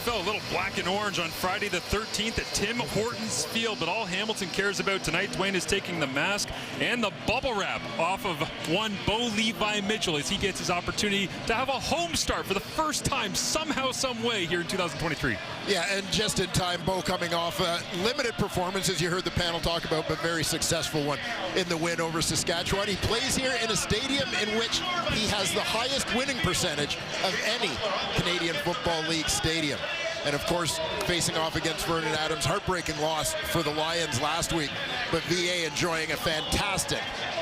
CFL, a little black and orange on Friday the 13th at Tim Hortons Field. But all Hamilton cares about tonight, Dwayne, is taking the mask and the bubble wrap off of one Bo Levi Mitchell as he gets his opportunity to have a home start for the first time somehow, some way here in 2023. Yeah, and just in time, Bo coming off a limited performance, as you heard the panel talk about, but very successful one in the win over Saskatchewan. He plays here in a stadium in which he has the highest winning percentage of any Canadian Football League stadium. And of course, facing off against Vernon Adams, heartbreaking loss for the Lions last week, but VA enjoying a fantastic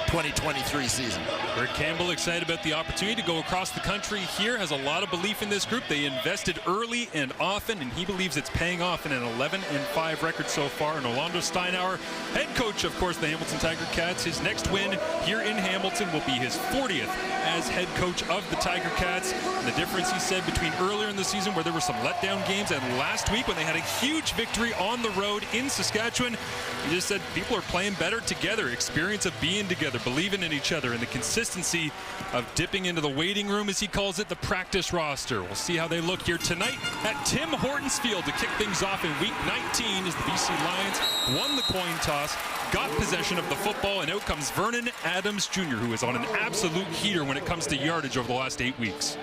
2023 season. Rick Campbell excited about the opportunity to go across the country here, has a lot of belief in this group. They invested early and often, and he believes it's paying off in an 11-5 record so far. And Orlando Steinauer, head coach, of course, the Hamilton Tiger Cats, his next win here in Hamilton will be his 40th as head coach of the Tiger Cats. And the difference, he said, between earlier in the season where there were some letdown games and last week when they had a huge victory on the road in Saskatchewan, he just said people are playing better together, experience of being together, believing in each other, and the consistency of dipping into the waiting room, as he calls it, the practice roster. We'll see how they look here tonight at Tim Hortons Field to kick things off in week 19 as the BC Lions won the coin toss, got possession of the football, and out comes Vernon Adams Jr., who is on an absolute heater when it comes to yardage over the last 8 weeks.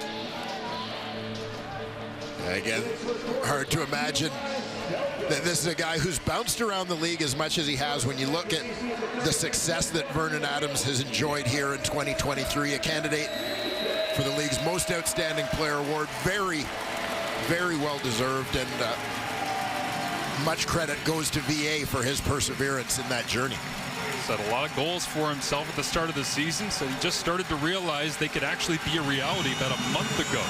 Again, hard to imagine that this is a guy who's bounced around the league as much as he has. When you look at the success that Vernon Adams has enjoyed here in 2023, a candidate for the league's most outstanding player award, very, very well deserved, and much credit goes to VA for his perseverance in that journey. Set a lot of goals for himself at the start of the season, so he just started to realize they could actually be a reality about a month ago.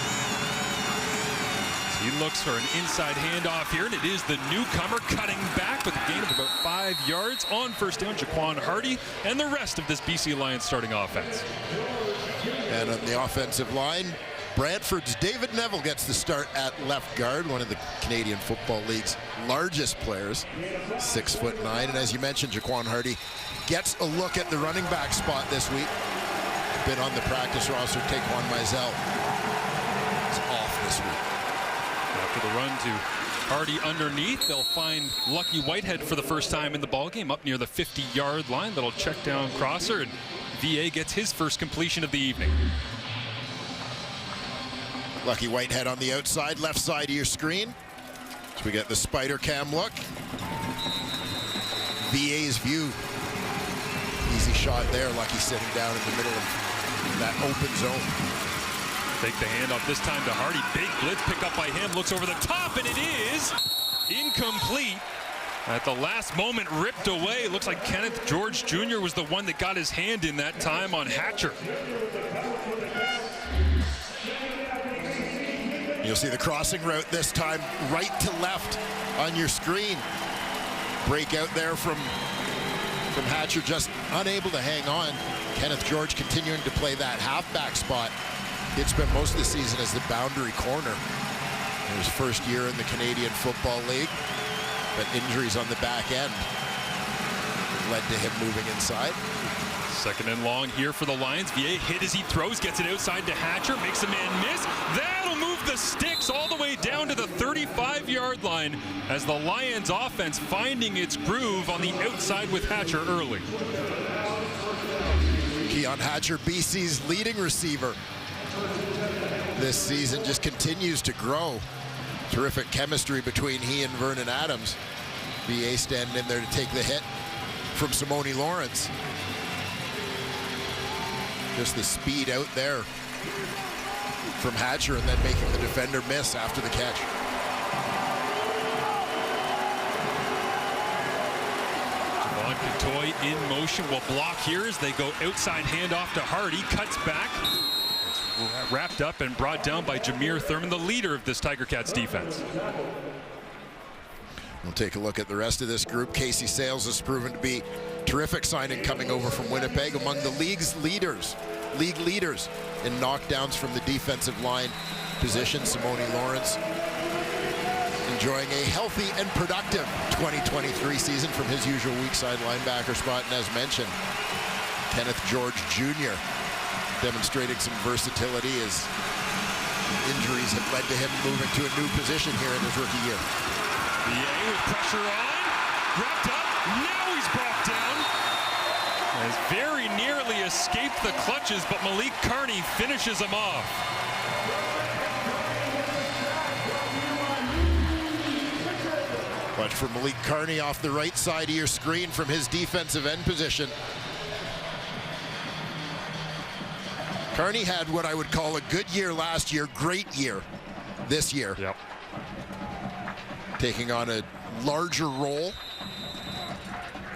He looks for an inside handoff here, and it is the newcomer cutting back with a gain of about 5 yards on first down, Jaquan Hardy, and the rest of this BC Lions starting offense. And on the offensive line, Brantford's David Neville gets the start at left guard, one of the Canadian Football League's largest players, 6'9", and as you mentioned, Jaquan Hardy gets a look at the running back spot this week. Been on the practice roster, Taquan Mizell is off this week. After the run to Hardy underneath, they'll find Lucky Whitehead for the first time in the ballgame up near the 50-yard line. Little check down crosser, and VA gets his first completion of the evening. Lucky Whitehead on the outside, left side of your screen. So we get the spider cam look. VA's view. Easy shot there. Lucky sitting down in the middle of that open zone. Take the handoff this time to Hardy. Big blitz pick up by him. Looks over the top, and it is incomplete. At the last moment, ripped away. Looks like Kenneth George Jr. was the one that got his hand in that time on Hatcher. You'll see the crossing route this time, right to left on your screen. Break out there from Hatcher, just unable to hang on. Kenneth George continuing to play that halfback spot. He'd spent most of the season as the boundary corner in his first year in the Canadian Football League, but injuries on the back end led to him moving inside. Second and long here for the Lions. VA hit as he throws, gets it outside to Hatcher, makes a man miss. That'll move the sticks all the way down to the 35-yard line as the Lions offense finding its groove on the outside with Hatcher early. Keon Hatcher, BC's leading receiver this season, just continues to grow. Terrific chemistry between he and Vernon Adams. VA standing in there to take the hit from Simone Lawrence. Just the speed out there from Hatcher, and then making the defender miss after the catch. Javon Catoy in motion will block here as they go outside handoff to Hardy, cuts back. It's wrapped up and brought down by Jameer Thurman, the leader of this Tiger Cats defense. We'll take a look at the rest of this group. Casey Sales has proven to be terrific signing coming over from Winnipeg, among the league leaders in knockdowns from the defensive line position. Simone Lawrence enjoying a healthy and productive 2023 season from his usual weak side linebacker spot. And as mentioned, Kenneth George Jr. demonstrating some versatility as injuries have led to him moving to a new position here in his rookie year. BA with pressure on, wrapped up, now he's brought down. Has very nearly escaped the clutches, but Malik Carney finishes him off. Watch for Malik Carney off the right side of your screen from his defensive end position. Carney had what I would call a good year last year, great year this year. Yep. Taking on a larger role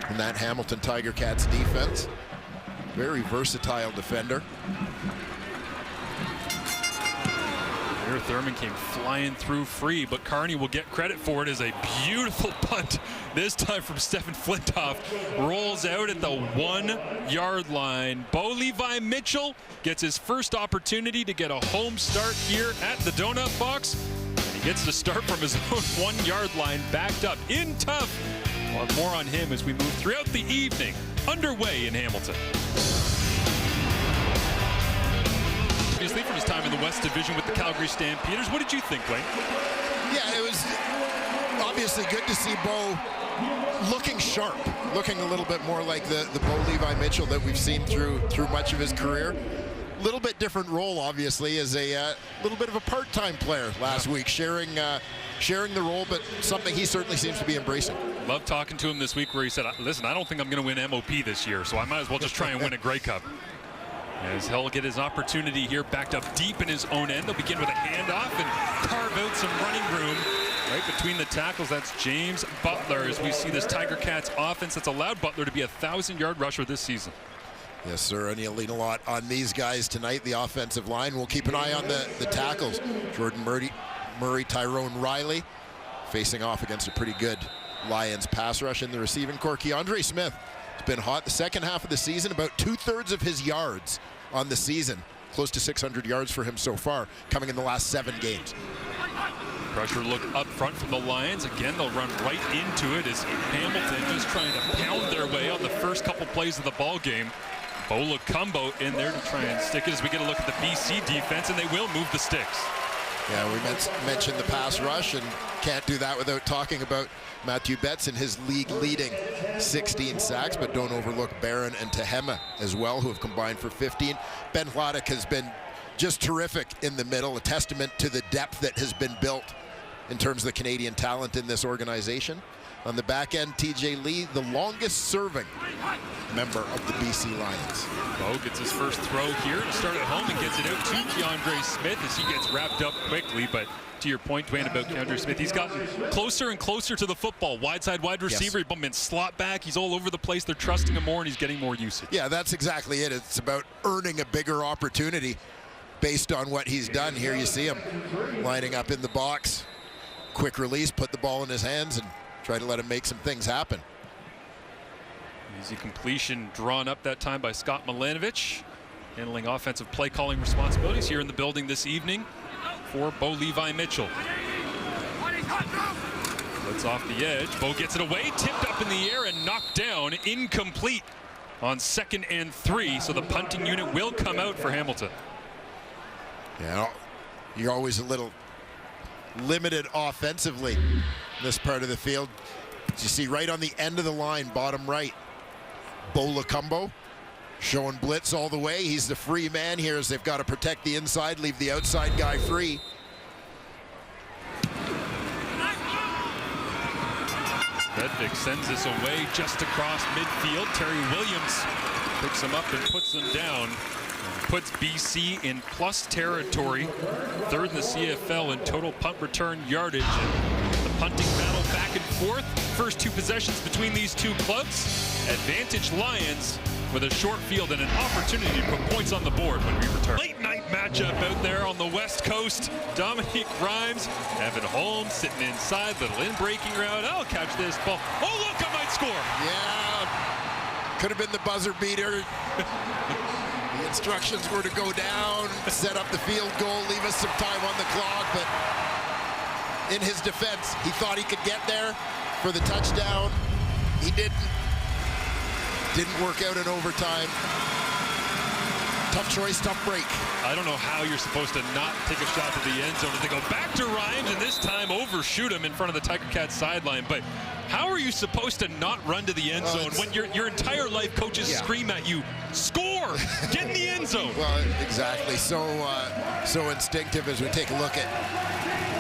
in that Hamilton Tiger Cats defense. Very versatile defender. Here Thurman came flying through free, but Carney will get credit for it as a beautiful punt. This time from Stefan Flintoff. Rolls out at the 1 yard line. Bo Levi Mitchell gets his first opportunity to get a home start here at the Donut Box. And he gets to start from his own 1 yard line, backed up in tough. We'll have more on him as we move throughout the evening. Underway in Hamilton. Obviously from his time in the West Division with the Calgary Stampeders. What did you think, Wayne? Yeah, it was obviously good to see Bo looking sharp, looking a little bit more like the Bo Levi Mitchell that we've seen through much of his career. Little bit different role, obviously, as a little bit of a part-time player last week, sharing the role, but something he certainly seems to be embracing. Love talking to him this week where he said, listen, I don't think I'm going to win MOP this year, so I might as well just try and win a Grey Cup. As he'll get his opportunity here, backed up deep in his own end. They'll begin with a handoff and carve out some running room right between the tackles. That's James Butler as we see this Tiger Cats offense that's allowed Butler to be a 1,000-yard rusher this season. Yes, sir, and you'll lean a lot on these guys tonight, the offensive line. We'll keep an eye on the tackles. Jordan Murray, Tyrone Riley facing off against a pretty good Lions pass rush in the receiving core. Keandre Smith has been hot the second half of the season, about 2/3 of his yards on the season. Close to 600 yards for him so far, coming in the last 7 games. Pressure look up front from the Lions. Again, they'll run right into it as Hamilton just trying to pound their way on the first couple plays of the ball game. Bo Lacumbo in there to try and stick it as we get a look at the BC defense, and they will move the sticks. Yeah, we mentioned the pass rush, and can't do that without talking about Matthew Betts and his league-leading 16 sacks, but don't overlook Barron and Tehema as well, who have combined for 15. Ben Hladek has been just terrific in the middle, a testament to the depth that has been built in terms of the Canadian talent in this organization. On the back end, TJ Lee, the longest-serving member of the BC Lions. Bo gets his first throw here to start at home and gets it out to Keandre Smith as he gets wrapped up quickly. But to your point, Dwayne, about Keandre Smith, he's gotten closer and closer to the football. Wide side wide receiver, He bumped in slot back. He's all over the place. They're trusting him more, and he's getting more usage. Yeah, that's exactly it. It's about earning a bigger opportunity based on what he's done. Here you see him lining up in the box. Quick release, put the ball in his hands, and try to let him make some things happen. Easy completion drawn up that time by Scott Milanovic, handling offensive play calling responsibilities here in the building this evening for Bo Levi Mitchell. Blitz off the edge. Bo gets it away, tipped up in the air and knocked down, incomplete on 2nd and 3. So the punting unit will come out for Hamilton. Yeah, you're always a little limited offensively in this part of the field. As you see right on the end of the line, bottom right, Bo Lacumbo showing blitz all the way. He's the free man here as they've got to protect the inside, leave the outside guy free. Vedvik sends this away just across midfield. Terry Williams picks him up and puts them down. Puts BC in plus territory, 3rd in the CFL in total punt return yardage. And the punting battle back and forth. First 2 possessions between these 2 clubs. Advantage Lions with a short field and an opportunity to put points on the board when we return. Late night matchup out there on the West Coast. Dominique Grimes, Evan Holmes sitting inside, little in-breaking route. I'll catch this ball. Oh, look, I might score. Yeah, could have been the buzzer beater. The instructions were to go down, set up the field goal, leave us some time on the clock, but in his defense, he thought he could get there for the touchdown. He didn't. Didn't work out in overtime. Tough choice, tough break. I don't know how you're supposed to not take a shot to the end zone. They go back to Rhymes, and this time overshoot him in front of the Tiger Cats sideline. But how are you supposed to not run to the end zone when your entire life coaches scream at you, score, get in the end zone? Well, exactly. So instinctive as we take a look at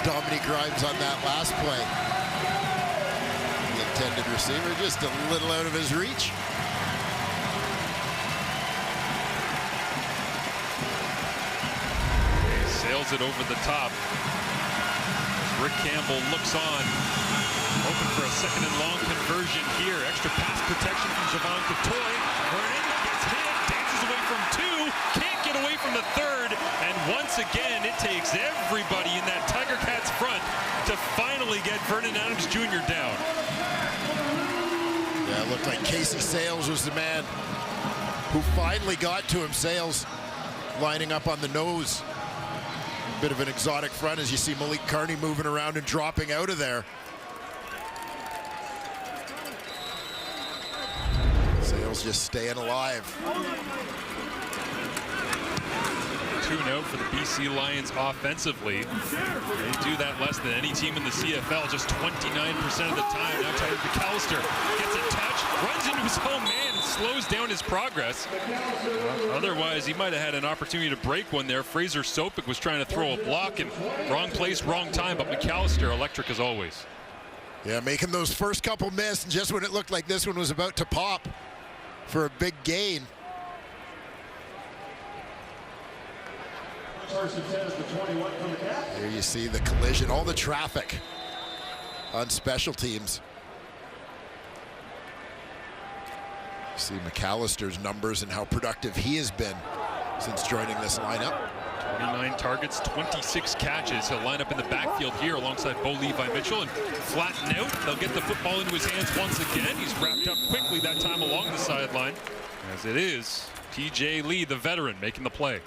Dominique Rhymes on that last play. The intended receiver just a little out of his reach. Sails it over the top. Rick Campbell looks on. Open for a second and long conversion here. Extra pass protection from Javon Catoy. Vernon gets hit, dances away from two, can't get away from the third. And once again, it takes everybody in that Tiger Cats front to finally get Vernon Adams Jr. down. Yeah, it looked like Casey Sales was the man who finally got to him. Sales lining up on the nose. Bit of an exotic front as you see Malik Carney moving around and dropping out of there. Sales just staying alive. 2-0 for the BC Lions offensively. They do that less than any team in the CFL, just 29% of the time. Now Tyler McAllister gets a touch, runs into his own man, and slows down his progress. Otherwise, he might have had an opportunity to break one there. Fraser Sopik was trying to throw a block, and wrong place, wrong time, but McAllister, electric as always. Yeah, making those first couple miss, and just when it looked like this one was about to pop for a big gain. Here you see the collision, all the traffic on special teams. You see McAllister's numbers and how productive he has been since joining this lineup. 29 targets, 26 catches. He'll line up in the backfield here alongside Bo Levi Mitchell and flatten out. They'll get the football into his hands once again. He's wrapped up quickly that time along the sideline. As it is, TJ Lee, the veteran, making the play.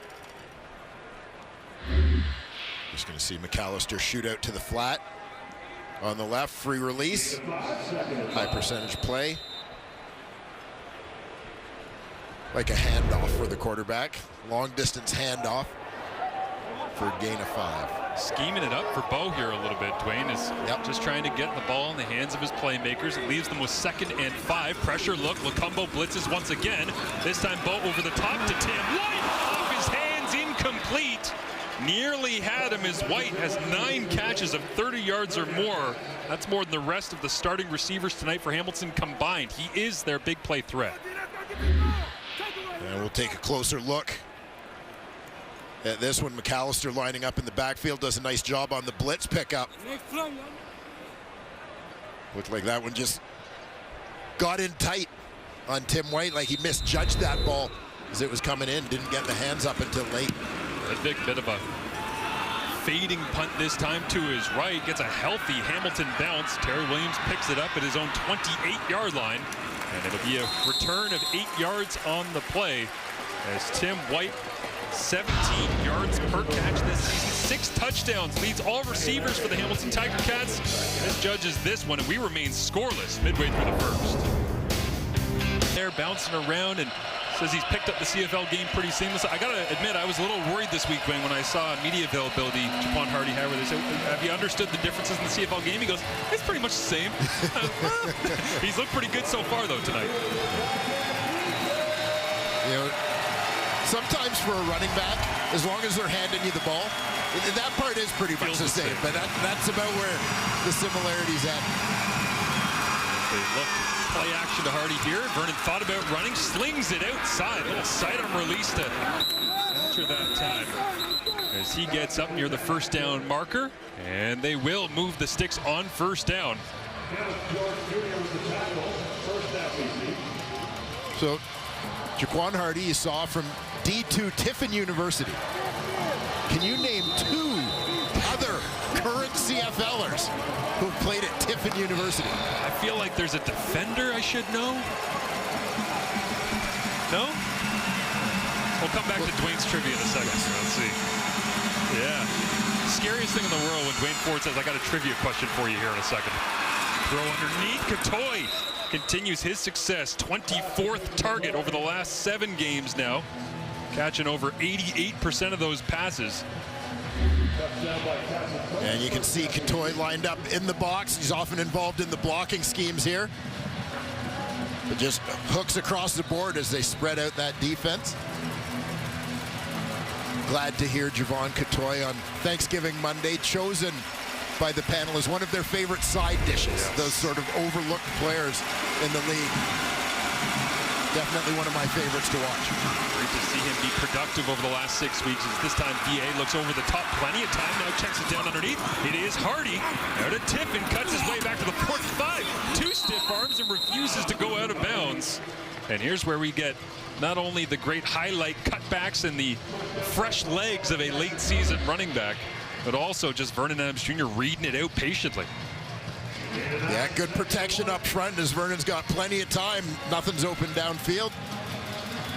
Just going to see McAllister shoot out to the flat. On the left, free release. High percentage play. Like a handoff for the quarterback. Long distance handoff for a gain of 5. Scheming it up for Bo here a little bit. Dwayne is just trying to get the ball in the hands of his playmakers. It leaves them with 2nd and 5. Pressure look. Lacombo blitzes once again. This time Bo over the top to Tim White. Off his hands, incomplete. Nearly had him as White has 9 catches of 30 yards or more. That's more than the rest of the starting receivers tonight for Hamilton combined. He is their big play threat. And we'll take a closer look at this one. McAllister lining up in the backfield, does a nice job on the blitz pickup. Looked like that one just got in tight on Tim White, like he misjudged that ball as it was coming in, didn't get the hands up until late. A big bit of a fading punt this time to his right. Gets a healthy Hamilton bounce. Terry Williams picks it up at his own 28-yard line. And it'll be a return of 8 yards on the play as Tim White, 17 yards per catch this season, 6 touchdowns, leads all receivers for the Hamilton Tiger Cats. This judges this one, and we remain scoreless midway through the first. They're bouncing around and says he's picked up the CFL game pretty seamlessly. I gotta admit, I was a little worried this week when I saw media availability. Jaquan Hardy, however, they said, have you understood the differences in the CFL game? He goes, it's pretty much the same. He's looked pretty good so far, though, tonight. You know, sometimes for a running back, as long as they're handing you the ball, that part is pretty much the same. But that's about where the similarities end. They look. Play action to Hardy here. Vernon thought about running, slings it outside. Little sidearm release to enter that time as he gets up near the first down marker, and they will move the sticks on first down. So Jaquan Hardy you saw from D2 Tiffin University. Can you name 2 other current CFLers who have played at Tiffin University? I feel like there's a defender I should know. No? We'll come back to Dwayne's trivia in a second. Let's see. Yeah. Scariest thing in the world when Dwayne Ford says, I got a trivia question for you here in a second. Throw underneath. Catoy continues his success. 24th target over the last 7 games now. catching over 88% of those passes. And you can see Catoy lined up in the box. He's often involved in the blocking schemes here. But just hooks across the board as they spread out that defense. Glad to hear Jevon Catoy on Thanksgiving Monday, chosen by the panel as one of their favorite side dishes. Yes. Those sort of overlooked players in the league. Definitely one of my favorites to watch. Great to see him be productive over the last 6 weeks. As this time VA looks over the top plenty of time. Now checks it down underneath. It is Hardy. Out of tip and cuts his way back to the 45. 2 stiff arms and refuses to go out of bounds. And here's where we get not only the great highlight cutbacks and the fresh legs of a late season running back, but also just Vernon Adams Jr. reading it out patiently. Yeah, good protection up front as Vernon's got plenty of time. Nothing's open downfield.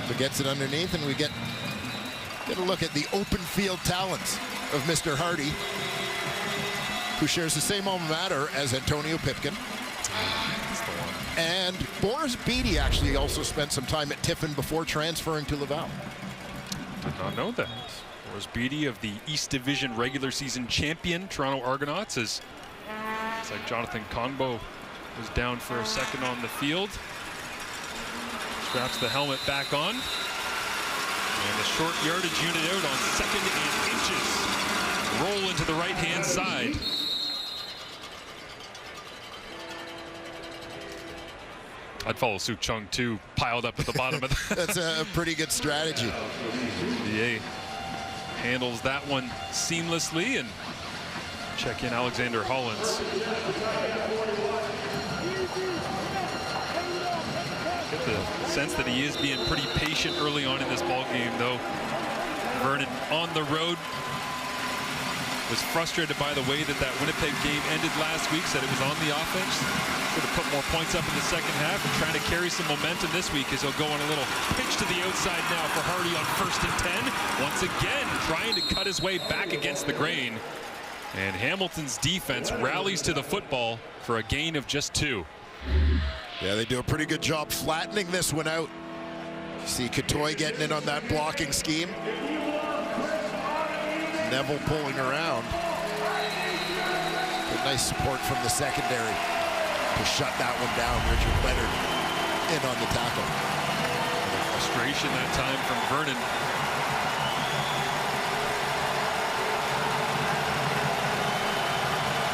But gets it underneath, and we get a look at the open field talents of Mr. Hardy, who shares the same alma mater as Antonio Pipkin. And Boris Beatty actually also spent some time at Tiffin before transferring to Laval. Did not know that. Boris Beatty of the East Division regular season champion Toronto Argonauts. It's like Jonathan Conbo was down for a second on the field. Straps the helmet back on. And the short yardage unit out on 2nd and inches. Roll into the right-hand side. I'd follow Suk Chung too, piled up at the bottom of the That's a pretty good strategy. VA handles that one seamlessly, and check in Alexander Hollins. Get the sense that he is being pretty patient early on in this ball game, though. Vernon on the road was frustrated by the way that Winnipeg game ended last week, said it was on the offense. Should have put more points up in the second half, and trying to carry some momentum this week as he'll go on a little pitch to the outside now for Hardy on 1st and 10. Once again, trying to cut his way back against the grain. And Hamilton's defense rallies to the football for a gain of just 2. Yeah, they do a pretty good job flattening this one out. You see Catoy getting in on that blocking scheme. Neville pulling around. Good nice support from the secondary to shut that one down. Richard Leonard in on the tackle. Frustration that time from Vernon.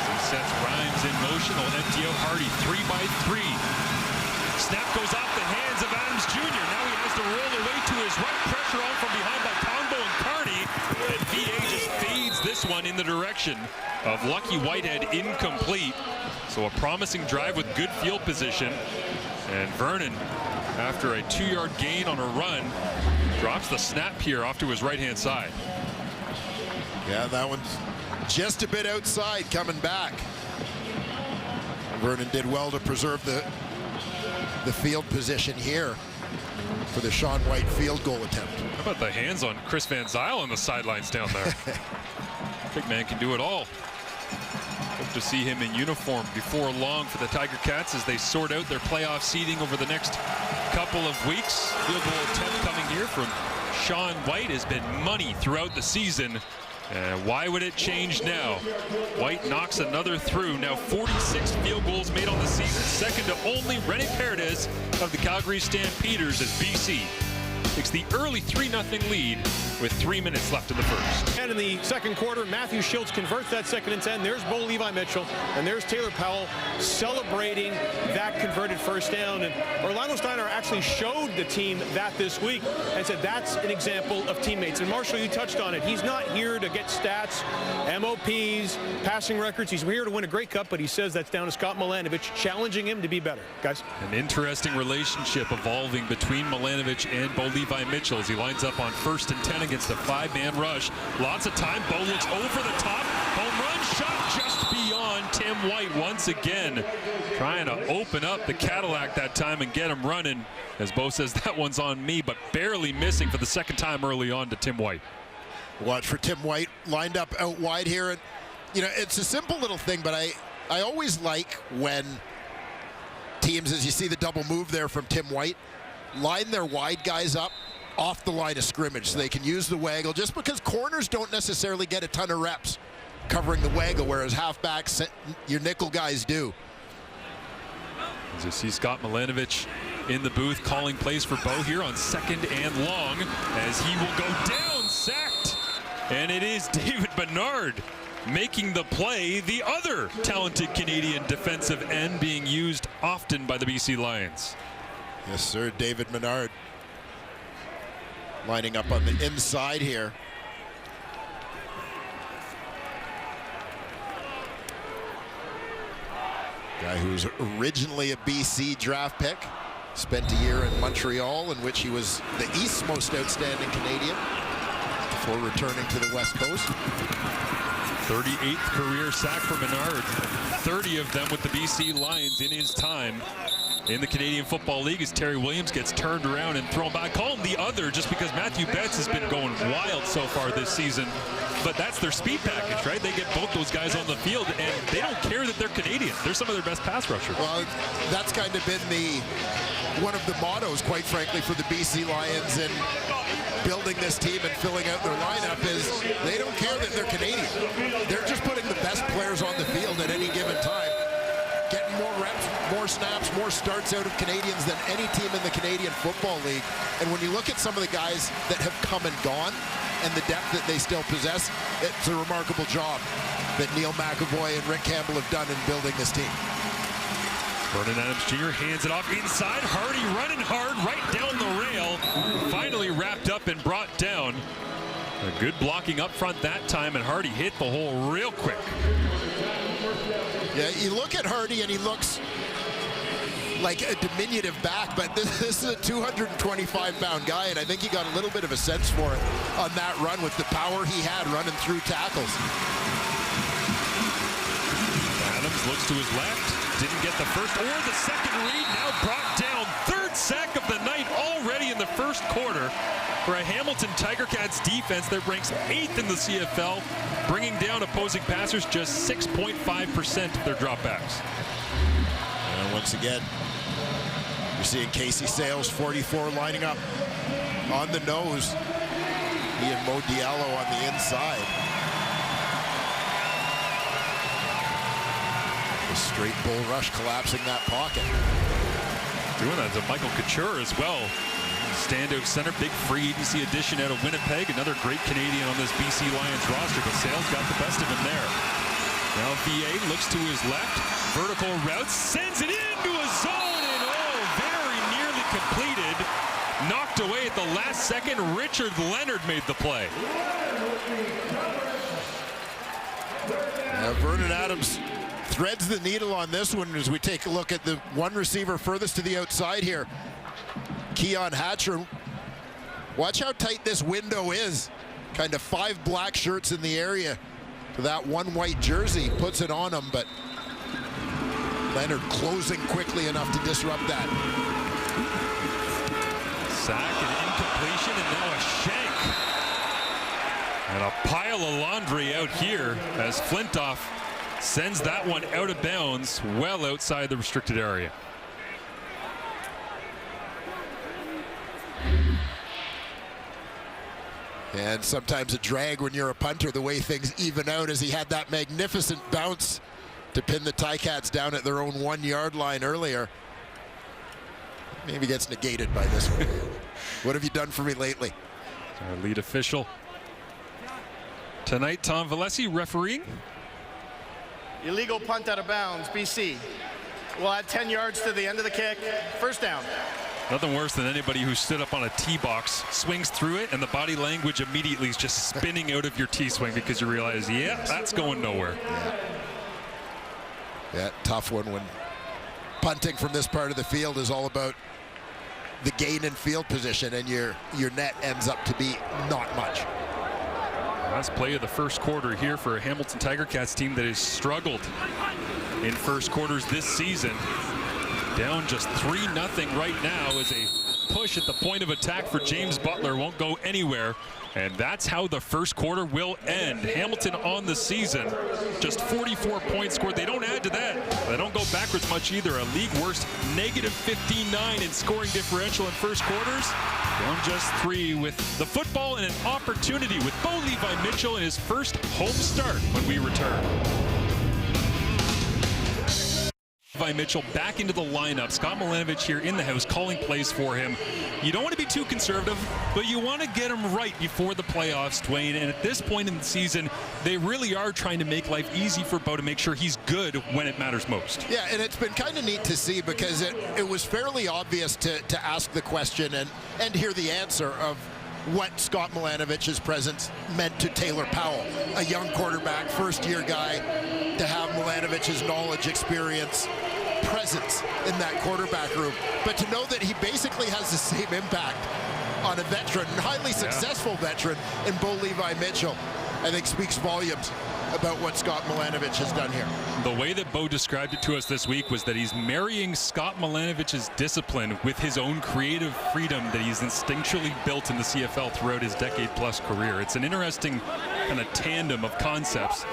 As he sets Rhymes in motion, he'll empty out Hardy 3-by-3. Snap goes off the hands of Adams Jr. Now he has to roll away to his right. Pressure on from behind by Combo and Carney. And VA just fades this one in the direction of Lucky Whitehead, incomplete. So a promising drive with good field position. And Vernon, after a 2-yard gain on a run, drops the snap here off to his right-hand side. Yeah, that one's just a bit outside coming back. Vernon did well to preserve the field position here for the Sean White field goal attempt. How about the hands on Chris Van Zyl on the sidelines down there? Big man can do it all. Hope to see him in uniform before long for the Tiger Cats as they sort out their playoff seeding over the next couple of weeks. Field goal attempt coming here from Sean White has been money throughout the season. Why would it change now? White knocks another through. Now 46 field goals made on the season, second to only Rene Paredes of the Calgary Stampeders as BC takes the early 3-0 lead with 3 minutes left in the first. And in the second quarter, Matthew Schultz converts that 2nd and 10. There's Bo Levi Mitchell, and there's Taylor Powell celebrating that converted first down. And Orlando Steiner actually showed the team that this week and said that's an example of teammates. And Marshall, you touched on it. He's not here to get stats, MOPs, passing records. He's here to win a Grey Cup, but he says that's down to Scott Milanovich, challenging him to be better. Guys? An interesting relationship evolving between Milanovich and Bo Levi Mitchell as he lines up on 1st and 10 against a 5-man rush. Lots of time. Bo looks over the top. Home run shot just beyond Tim White once again. Trying to open up the Cadillac that time and get him running. As Bo says, that one's on me, but barely missing for the 2nd time early on to Tim White. Watch for Tim White lined up out wide here. And, you know, it's a simple little thing, but I always like when teams, as you see the double move there from Tim White, line their wide guys up off the line of scrimmage so they can use the waggle, just because corners don't necessarily get a ton of reps covering the waggle, whereas halfbacks, your nickel guys do. As you see Scott Milanovic in the booth calling plays for Bo here on 2nd and long, as he will go down, sacked. And it is David Bernard making the play, the other talented Canadian defensive end being used often by the BC Lions. Yes, sir, David Bernard lining up on the inside here. Guy who was originally a BC draft pick, spent a year in Montreal in which he was the East's most outstanding Canadian before returning to the West Coast. 38th career sack for Bernard, 30 of them with the BC Lions in his time in the Canadian Football League, as Terry Williams gets turned around and thrown back. I call him the other just because Matthew Betts has been going wild so far this season, but that's their speed package, right? They get both those guys on the field, and they don't care that they're Canadian. They're some of their best pass rushers. Well, that's kind of been one of the mottos, quite frankly, for the BC Lions and building this team and filling out their lineup, is they don't care that they're Canadian. They're just putting the best players on the field at any given time, getting more reps, more snaps, more starts out of Canadians than any team in the Canadian Football League. And when you look at some of the guys that have come and gone and the depth that they still possess, it's a remarkable job that Neil McAvoy and Rick Campbell have done in building this team. Vernon Adams Jr. hands it off inside. Hardy running hard right down the rail. Finally wrapped up and brought down. A good blocking up front that time, and Hardy hit the hole real quick. Yeah, you look at Hardy and he looks like a diminutive back, but this is a 225-pound guy, and I think he got a little bit of a sense for it on that run with the power he had running through tackles. Adams looks to his left. Didn't get the first or the second read. Now brought down. 3rd sack of the night already in the first quarter for a Hamilton Tiger Cats defense that ranks 8th in the CFL, bringing down opposing passers just 6.5% of their dropbacks. And once again, you're seeing Casey Sales, 44, lining up on the nose. He and Mo Diallo on the inside. A straight bull rush collapsing that pocket. Doing that to Michael Couture as well. Standout center, big free agency addition out of Winnipeg. Another great Canadian on this BC Lions roster, but Sales got the best of him there. Now VA looks to his left. Vertical route, sends it into a zone, and very nearly completed. Knocked away at the last second. Richard Leonard made the play. Vernon Adams threads the needle on this one as we take a look at the one receiver furthest to the outside here, Keon Hatcher. Watch how tight this window is. Kind of 5 black shirts in the area to that one white jersey. Puts it on him, but Leonard closing quickly enough to disrupt that. Sack and incompletion, and now a shank. And a pile of laundry out here as Flintoff sends that one out of bounds, well outside the restricted area. And sometimes a drag when you're a punter, the way things even out, as he had that magnificent bounce to pin the Ticats down at their own 1-yard line earlier. Maybe gets negated by this one. What have you done for me lately? Our lead official tonight, Tom Valesi, refereeing. Illegal punt out of bounds, BC. We'll add 10 yards to the end of the kick. First down. Nothing worse than anybody who stood up on a tee box, swings through it, and the body language immediately is just spinning out of your tee swing because you realize, yeah, that's going nowhere. Yeah, tough one when punting from this part of the field is all about the gain in field position, and your net ends up to be not much. Last play of the first quarter here for a Hamilton Tiger Cats team that has struggled in first quarters this season. Down just 3-0 right now as a push at the point of attack for James Butler won't go anywhere And that's how the first quarter will end. Hamilton on the season, just 44 points scored. They don't add to that. They don't go backwards much either. A league worst -59 in scoring differential in first quarters. Down just 3 with the football and an opportunity with Bo Levi Mitchell in his first home start when we return. Levi Mitchell back into the lineup. Scott Milanovich here in the house calling plays for him. You don't want to be too conservative, but you want to get him right before the playoffs, Dwayne. And at this point in the season, they really are trying to make life easy for Bo to make sure he's good when it matters most. Yeah, and it's been kind of neat to see because it was fairly obvious to ask the question and hear the answer of what Scott Milanovich's presence meant to Taylor Powell, a young quarterback, first-year guy, to have Milanovich's knowledge, experience, presence in that quarterback room. But to know that he basically has the same impact on a veteran, highly successful veteran in Bo Levi Mitchell, I think speaks volumes about what Scott Milanovich has done here. The way that Bo described it to us this week was that he's marrying Scott Milanovich's discipline with his own creative freedom that he's instinctually built in the CFL throughout his decade-plus career. It's an interesting kind of tandem of concepts.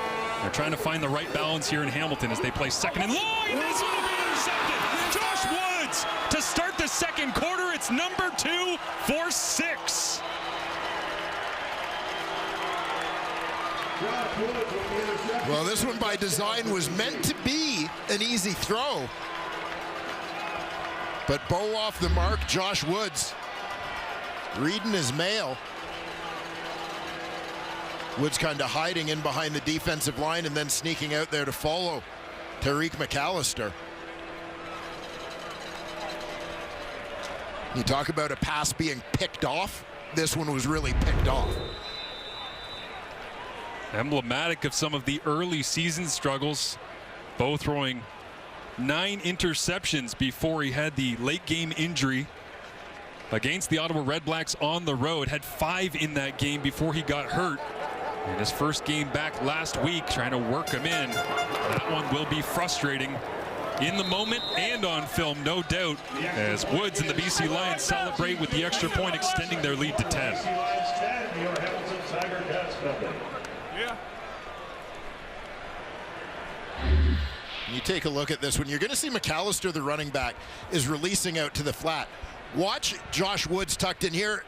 They're trying to find the right balance here in Hamilton as they play second and long. This will be intercepted. Josh Woods to start the second quarter. It's number 2 for 6. Well, this one by design was meant to be an easy throw. But Bo off the mark, Josh Woods reading his mail. Woods kind of hiding in behind the defensive line and then sneaking out there to follow Tariq McAllister. You talk about a pass being picked off. This one was really picked off. Emblematic of some of the early season struggles. Bo throwing 9 interceptions before he had the late game injury against the Ottawa Redblacks on the road. Had 5 in that game before he got hurt. In his first game back last week, trying to work him in. That one will be frustrating in the moment and on film, no doubt, as Woods and the BC Lions celebrate with the extra point, extending their lead to 10. You take a look at this one. You're going to see McAllister, the running back, is releasing out to the flat. Watch Josh Woods tucked in here.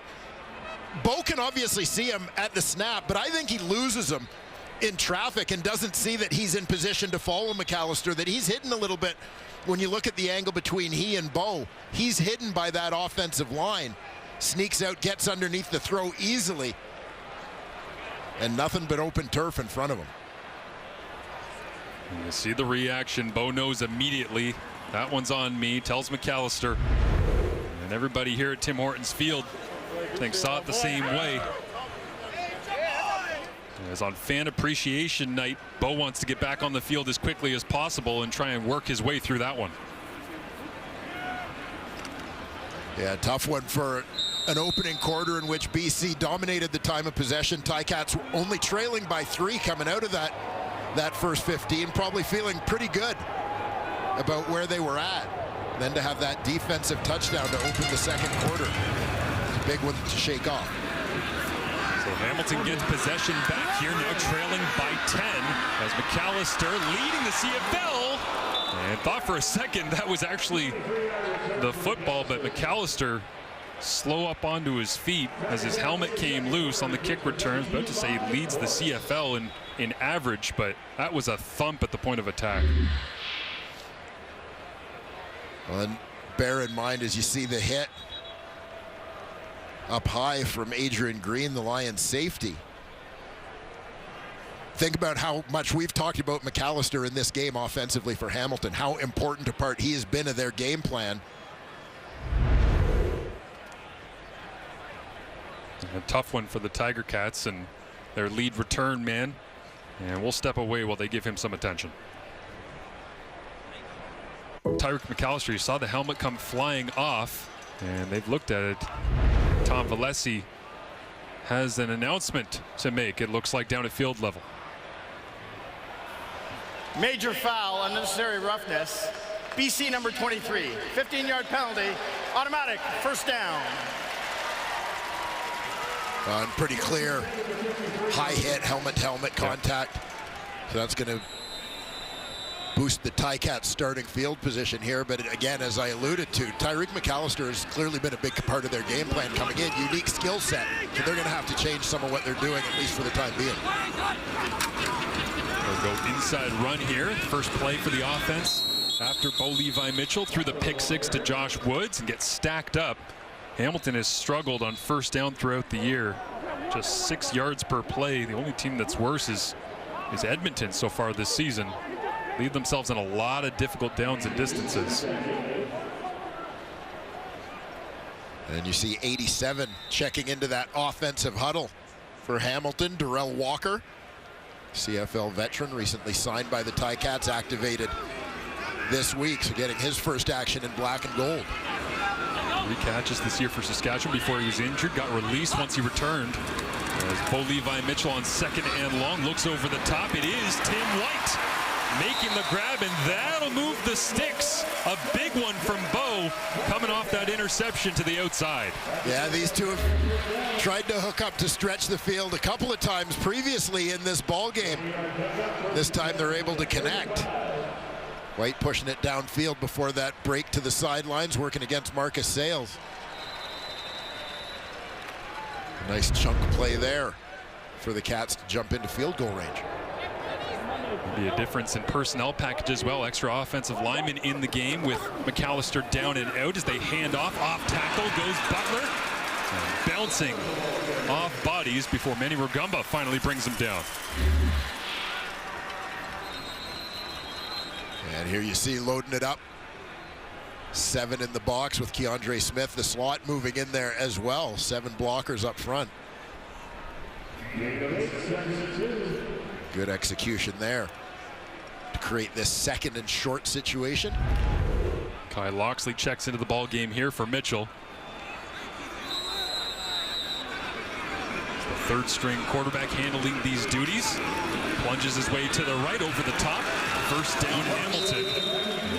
Bo can obviously see him at the snap, but I think he loses him in traffic and doesn't see that he's in position to follow McAllister, that he's hidden a little bit. When you look at the angle between he and Bo, he's hidden by that offensive line. Sneaks out, gets underneath the throw easily, and nothing but open turf in front of him. You see the reaction. Bo knows immediately that one's on me, tells McAllister. And everybody here at Tim Hortons Field, I think, saw it the same way. As on fan appreciation night, Bo wants to get back on the field as quickly as possible and try and work his way through that one. Yeah, tough one for an opening quarter in which BC dominated the time of possession. Ticats only trailing by 3 coming out of that first 15, probably feeling pretty good about where they were at. Then to have that defensive touchdown to open the second quarter, it's a big one to shake off. So Hamilton gets possession back here, now trailing by 10 as McAllister leading the CFL. And thought for a second that was actually the football, but McAllister slow up onto his feet as his helmet came loose on the kick return. About to say he leads the CFL in average, but that was a thump at the point of attack. Well, and bear in mind as you see the hit up high from Adrian Green, the Lions safety. Think about how much we've talked about McAllister in this game offensively for Hamilton, how important a part he has been of their game plan. A tough one for the Tiger Cats and their lead return man. And we'll step away while they give him some attention. Tyreek McAllister, you saw the helmet come flying off, and they've looked at it. Tom Valesi has an announcement to make, it looks like, down at field level. Major foul, unnecessary roughness. BC number 23, 15-yard penalty, automatic, first down. On pretty clear high hit, helmet-to-helmet contact. So that's going to boost the Ticats starting field position here. But again, as I alluded to, Tyreek McAllister has clearly been a big part of their game plan coming in. Unique skill set. So they're going to have to change some of what they're doing, at least for the time being. They'll go inside run here. First play for the offense after Bo Levi Mitchell threw the pick six to Josh Woods and gets stacked up. Hamilton has struggled on first down throughout the year. Just 6 yards per play. The only team that's worse is Edmonton so far this season. Leave themselves in a lot of difficult downs and distances. And you see 87 checking into that offensive huddle for Hamilton. Darrell Walker, CFL veteran, recently signed by the Ticats, activated this week, so getting his first action in black and gold. 3 catches this year for Saskatchewan before he was injured. Got released once he returned. As Bo Levi Mitchell on second and long looks over the top. It is Tim White making the grab, and that'll move the sticks. A big one from Bo coming off that interception to the outside. Yeah, these two have tried to hook up to stretch the field a couple of times previously in this ball game. This time they're able to connect. White pushing it downfield before that break to the sidelines, working against Marcus Sales. A nice chunk play there for the Cats to jump into field goal range. Be a difference in personnel package as well. Extra offensive linemen in the game with McAllister down and out as they hand off. Off tackle goes Butler. And bouncing off bodies before Manny Rugamba finally brings him down. And here you see loading it up. 7 in the box with Keandre Smith, the slot, moving in there as well. 7 blockers up front. Good execution there to create this second and short situation. Kai Loxley checks into the ball game here for Mitchell. It's the third string quarterback handling these duties. Plunges his way to the right over the top. First down Hamilton.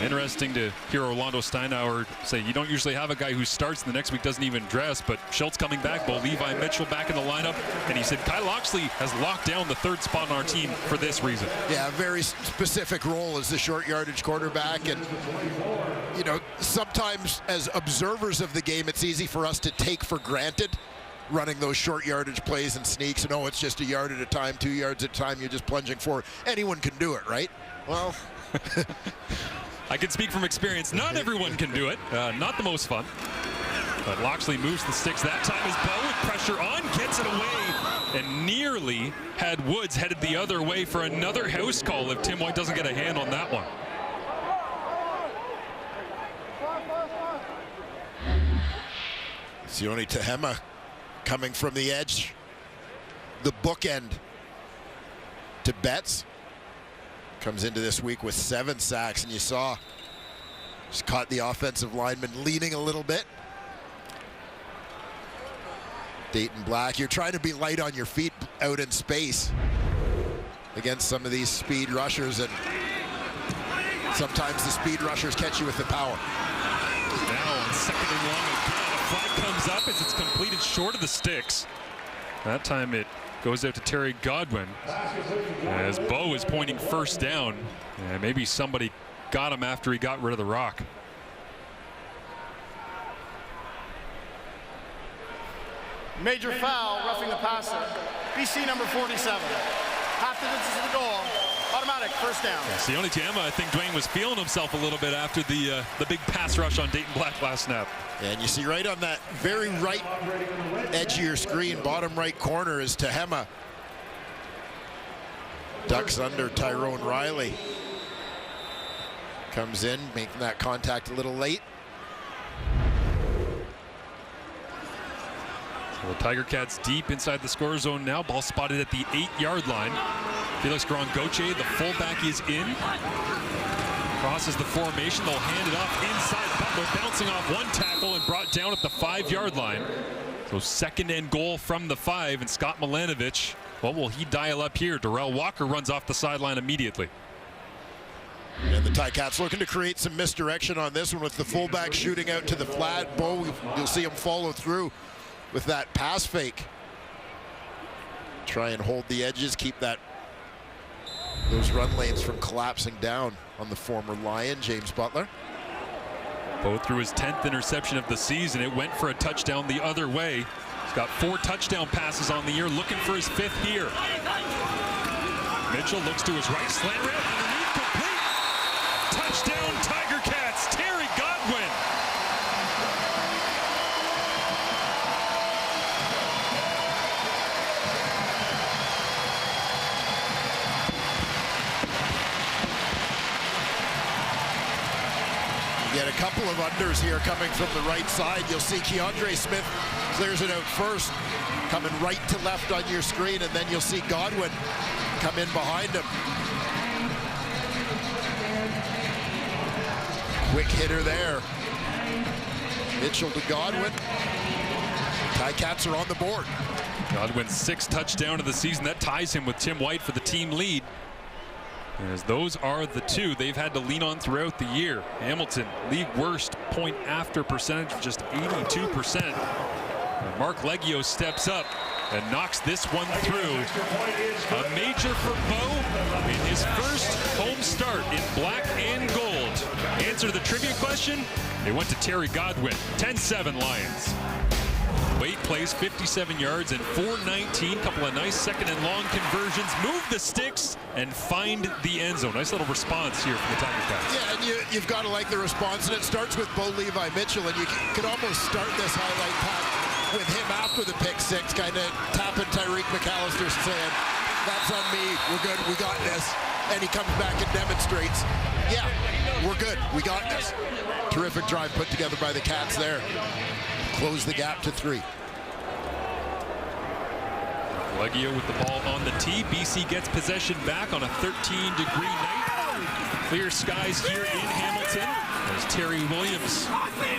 Interesting to hear Orlando Steinauer say you don't usually have a guy who starts and the next week doesn't even dress, but Schultz coming back, Bo Levi Mitchell back in the lineup, and he said Kai Loxley has locked down the third spot on our team for this reason. Yeah, a very specific role as the short yardage quarterback, and you know, sometimes as observers of the game it's easy for us to take for granted running those short yardage plays and sneaks, and oh, it's just a yard at a time, 2 yards at a time, you're just plunging forward. Anyone can do it, right? Well, I can speak from experience. Not everyone can do it. Not the most fun. But Loxley moves the sticks that time as Bo with pressure on, gets it away, and nearly had Woods headed the other way for another house call if Tim White doesn't get a hand on that one. Sione Tehema coming from the edge, the bookend to Betts. Comes into this week with 7 sacks, and you saw just caught the offensive lineman leaning a little bit. Dayton Black, you're trying to be light on your feet out in space against some of these speed rushers, and sometimes the speed rushers catch you with the power. Now on second and long again, a flag comes up as it's completed short of the sticks. That time it goes out to Terry Godwin as Bo is pointing first down, and maybe somebody got him after he got rid of the rock. Major foul, roughing the passer. BC number 47. Half the distance to the goal. Automatic, first down. Yeah, Sione Tehema, I think Dwayne was feeling himself a little bit after the big pass rush on Dayton Black last snap. And you see right on that very right edge of your screen, bottom right corner, is Tehema. Ducks under Tyrone Riley. Comes in, making that contact a little late. So the Tiger Cats deep inside the score zone now. Ball spotted at the 8-yard line. Felix Grangoche, the fullback, is in. Crosses the formation. They'll hand it off inside. Butler bouncing off one tackle and brought down at the 5-yard line. So second and goal from the 5, and Scott Milanovic, what will he dial up here? Darrell Walker runs off the sideline immediately. And the Ticats looking to create some misdirection on this one with the fullback shooting out to the flat. Bo, you'll see him follow through with that pass fake. try and hold the edges, keep those run lanes from collapsing down on the former Lion, James Butler. Bo threw his 10th interception of the season. It went for a touchdown the other way. He's got 4 touchdown passes on the year, looking for his 5th here. Mitchell looks to his right, slant route, underneath, complete. Touchdown, Tiger Cats, Terry Godwin. You get a couple of unders here coming from the right side. You'll see Keandre Smith clears it out first, coming right to left on your screen, and then you'll see Godwin come in behind him. Quick hitter there. Mitchell to Godwin. Ticats are on the board. Godwin's 6th touchdown of the season. That ties him with Tim White for the team lead. As those are the 2 they've had to lean on throughout the year. Hamilton, league worst point after percentage, just 82%. And Mark Leggio steps up and knocks this one through. A major for Bo in his first home start in black and gold. Answer to the trivia question, it went to Terry Godwin. 10-7 Lions. Wade plays 57 yards and 419. Couple of nice 2nd and long conversions. Move the sticks and find the end zone. Nice little response here from the Tiger Cats. Yeah, and you've got to like the response, and it starts with Bo Levi Mitchell, and you could almost start this highlight pack with him after the pick 6, kind of tapping Tyreek McAllister, saying, "That's on me. We're good. We got this." And he comes back and demonstrates, "Yeah, we're good. We got this." Terrific drive put together by the Cats there. Close the gap to 3. Leggio with the ball on the tee. BC gets possession back on a 13-degree night. Clear skies here in Hamilton as Terry Williams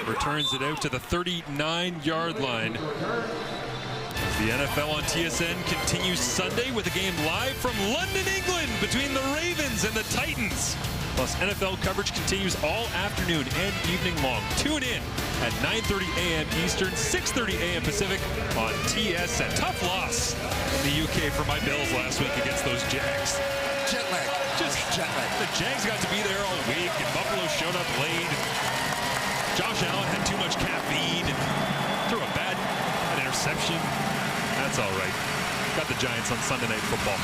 returns it out to the 39-yard line. The NFL on TSN continues Sunday with a game live from London, England between the Ravens and the Titans. Plus, NFL coverage continues all afternoon and evening long. Tune in at 9:30 a.m. Eastern, 6:30 a.m. Pacific on TSN. Tough loss in the UK for my Bills last week against those Jags. Jet lag. Just jet lag. The Jags got to be there all week, and Buffalo showed up late. Josh Allen had too much caffeine and threw an interception. That's all right. Got the Giants on Sunday Night Football.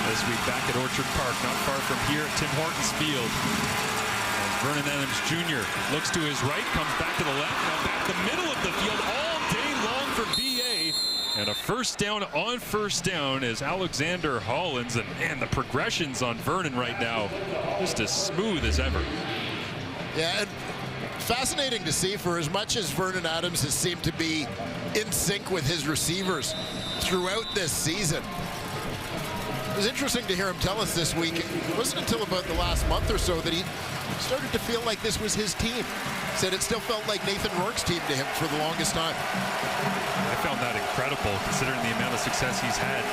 This week back at Orchard Park, not far from here at Tim Hortons Field. As Vernon Adams Jr. looks to his right, comes back to the left, now back the middle of the field all day long for BA. And a first down on first down as Alexander Hollins, and the progressions on Vernon right now, just as smooth as ever. Yeah, and fascinating to see, for as much as Vernon Adams has seemed to be in sync with his receivers throughout this season. It was interesting to hear him tell us this week. It wasn't until about the last month or so that he started to feel like this was his team. Said it still felt like Nathan Rourke's team to him for the longest time. I found that incredible considering the amount of success he's had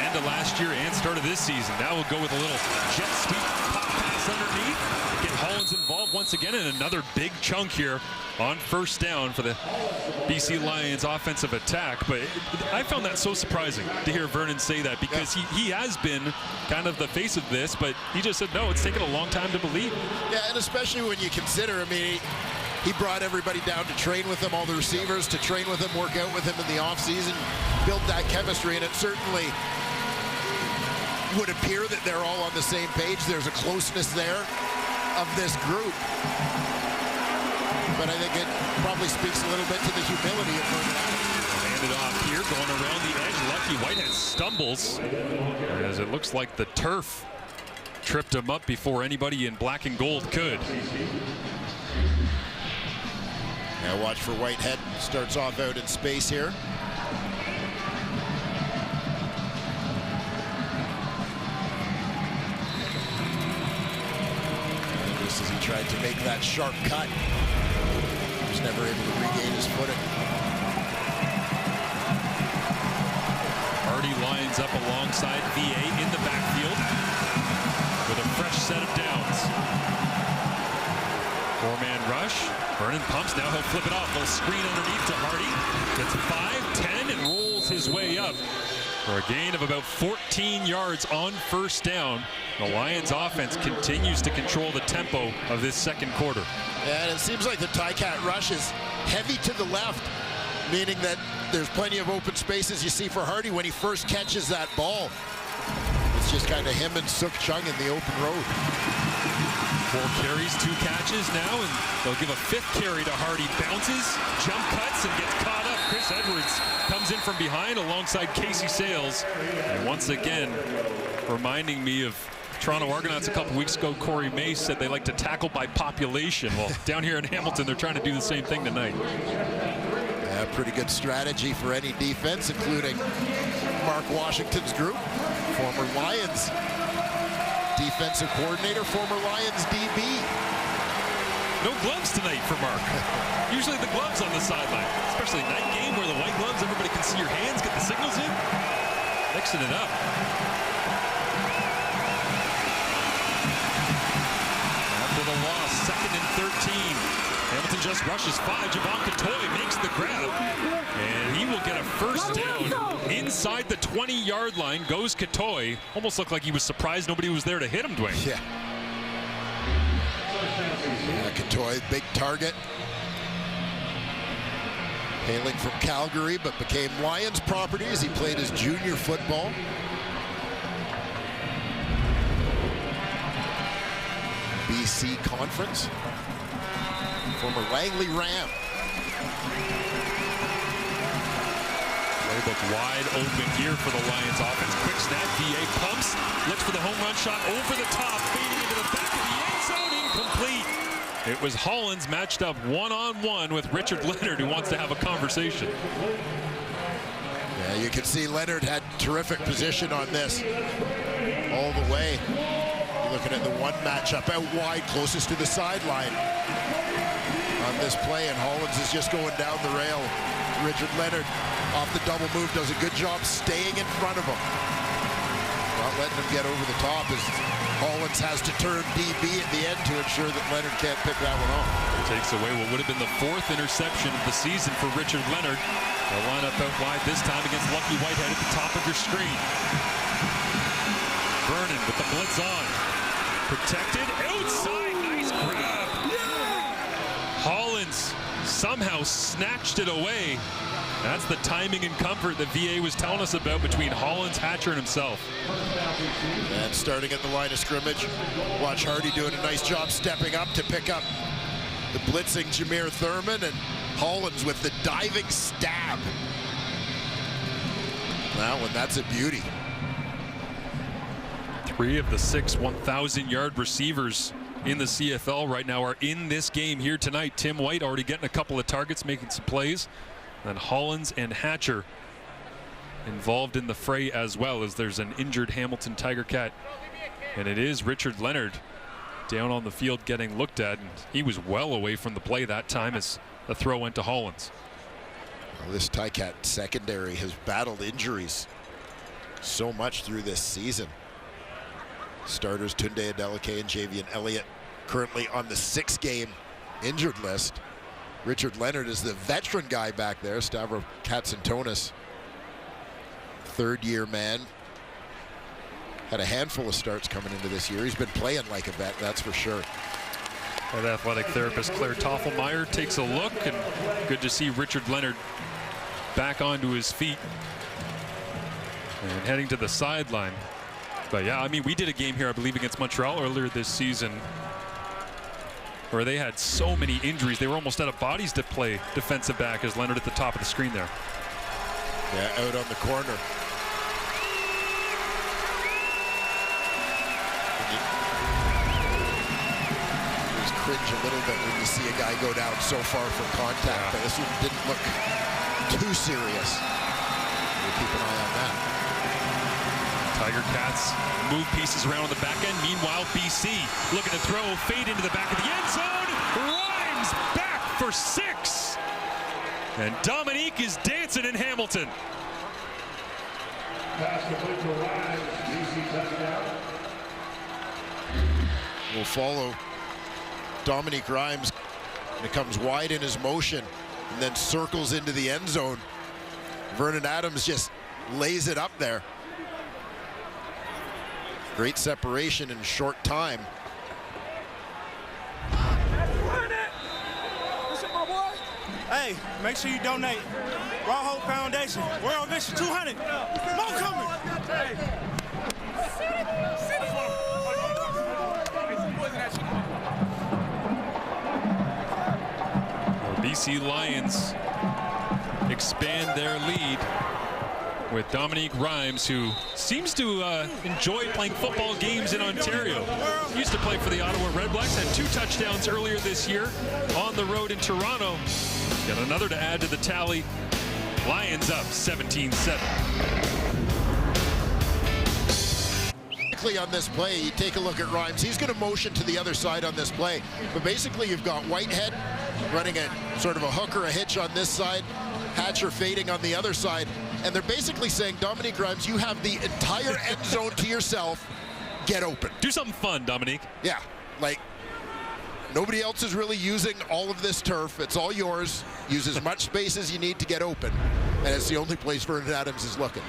end of last year and start of this season. Now we'll go with a little jet sweep pop pass underneath. Get Hollins involved once again in another big chunk here on first down for the BC Lions offensive attack. But I found that so surprising to hear Vernon say that, because he has been kind of the face of this, but he just said, no, it's taken a long time to believe. Yeah, and especially when you consider, I mean, he brought everybody down to train with him, all the receivers to train with him, work out with him in the offseason, build that chemistry, and it certainly would appear that they're all on the same page. There's a closeness there of this group. But I think it probably speaks a little bit to the humility of Vernon Adams. Handed off here, going around the edge. Lucky Whitehead stumbles as it looks like the turf tripped him up before anybody in black and gold could. Now watch for Whitehead. Starts off out in space here. Just as he tried to make that sharp cut, he was never able to regain his footing. Hardy lines up alongside VA in the backfield with a fresh set of downs. Four-man rush. Vernon pumps. Now he'll flip it off. Little screen underneath to Hardy. Gets 5, 10, and rolls his way up For a gain of about 14 yards on first down. The Lions offense continues to control the tempo of this second quarter. And it seems like the Ticat rush is heavy to the left, meaning that there's plenty of open spaces you see for Hardy when he first catches that ball. It's just kind of him and Suk Chung in the open road. 4 carries, 2 catches now, and they'll give a 5th carry to Hardy. Bounces, jump cuts, and gets caught up. Chris Edwards comes in from behind alongside Casey Sales. And once again, reminding me of Toronto Argonauts a couple weeks ago. Corey Mace said they like to tackle by population. Well, down here in Hamilton, they're trying to do the same thing tonight. Yeah, pretty good strategy for any defense, including Mark Washington's group, former Lions defensive coordinator, former Lions DB. No gloves tonight for Mark. Usually the gloves on the sideline, especially night game where the white gloves, everybody can see your hands, get the signals in. Mixing it up. After the loss, 2nd and 13. Hamilton just rushes 5. Javon Catoy makes the grab, and he will get a first down inside the 20-yard line. Goes Catoy. Almost looked like he was surprised nobody was there to hit him, Dwayne. Yeah. Catoy, big target. Hailing from Calgary, but became Lions property as he played his junior football. BC Conference. Former Langley Ram. Playbook wide open here for the Lions offense. Quick snap, VA pumps, looks for the home run shot over the top, fading into the back of the end zone, incomplete. It was Hollins matched up one-on-one with Richard Leonard, who wants to have a conversation. Yeah, you can see Leonard had terrific position on this all the way. You're looking at the one matchup out wide, closest to the sideline on this play, and Hollins is just going down the rail. Richard Leonard off the double move does a good job staying in front of him, not letting him get over the top, as Hollins has to turn DB at the end to ensure that Leonard can't pick that one off. Takes away what would have been the 4th interception of the season for Richard Leonard. They'll line up out wide this time against Lucky Whitehead at the top of your screen. Vernon with the blitz on. Protected outside, nice grab. Hollins somehow snatched it away. That's the timing and comfort that VA was telling us about between Hollins, Hatcher, and himself. And starting at the line of scrimmage, watch Hardy doing a nice job stepping up to pick up the blitzing Jameer Thurman, and Hollins with the diving stab. That one, that's a beauty. 3 of the 6 1,000-yard receivers in the CFL right now are in this game here tonight. Tim White already getting a couple of targets, making some plays. And Hollins and Hatcher involved in the fray as well, as there's an injured Hamilton Tiger Cat. And it is Richard Leonard down on the field getting looked at, and he was well away from the play that time as the throw went to Hollins. Well, this Ticat secondary has battled injuries so much through this season. Starters Tunde Adeleke and Javian Elliott currently on the 6-game injured list. Richard Leonard is the veteran guy back there. Stavro Katsantonis, 3rd-year man. Had a handful of starts coming into this year. He's been playing like a vet, that's for sure. That athletic therapist Claire Toffelmeyer takes a look, and good to see Richard Leonard back onto his feet and heading to the sideline. But yeah, I mean, we did a game here, I believe, against Montreal earlier this season where they had so many injuries. They were almost out of bodies to play defensive back, as Leonard at the top of the screen there. Yeah, out on the corner. You just cringe a little bit when you see a guy go down so far from contact, but this one didn't look too serious. We'll keep an eye on that. Tiger Cats move pieces around on the back end. Meanwhile, BC looking to throw, fade into the back of the end zone. Rhymes back for 6. And Dominique is dancing in Hamilton. We'll follow Dominique Rhymes, and it comes wide in his motion and then circles into the end zone. Vernon Adams just lays it up there. Great separation in short time. Hey, make sure you donate. Raw Hope Foundation. World Vision 200. More coming. BC Lions expand their lead with Dominique Rhymes, who seems to enjoy playing football games in Ontario. He used to play for the Ottawa Redblacks, had 2 touchdowns earlier this year on the road in Toronto. Got another to add to the tally. Lions up 17-7. On this play, you take a look at Rhymes. He's going to motion to the other side on this play. But basically, you've got Whitehead running a sort of a hook or a hitch on this side, Hatcher fading on the other side. And they're basically saying, Dominique Rhymes, you have the entire end zone to yourself. Get open. Do something fun, Dominique. Yeah, like nobody else is really using all of this turf. It's all yours. Use as much space as you need to get open. And it's the only place Vernon Adams is looking.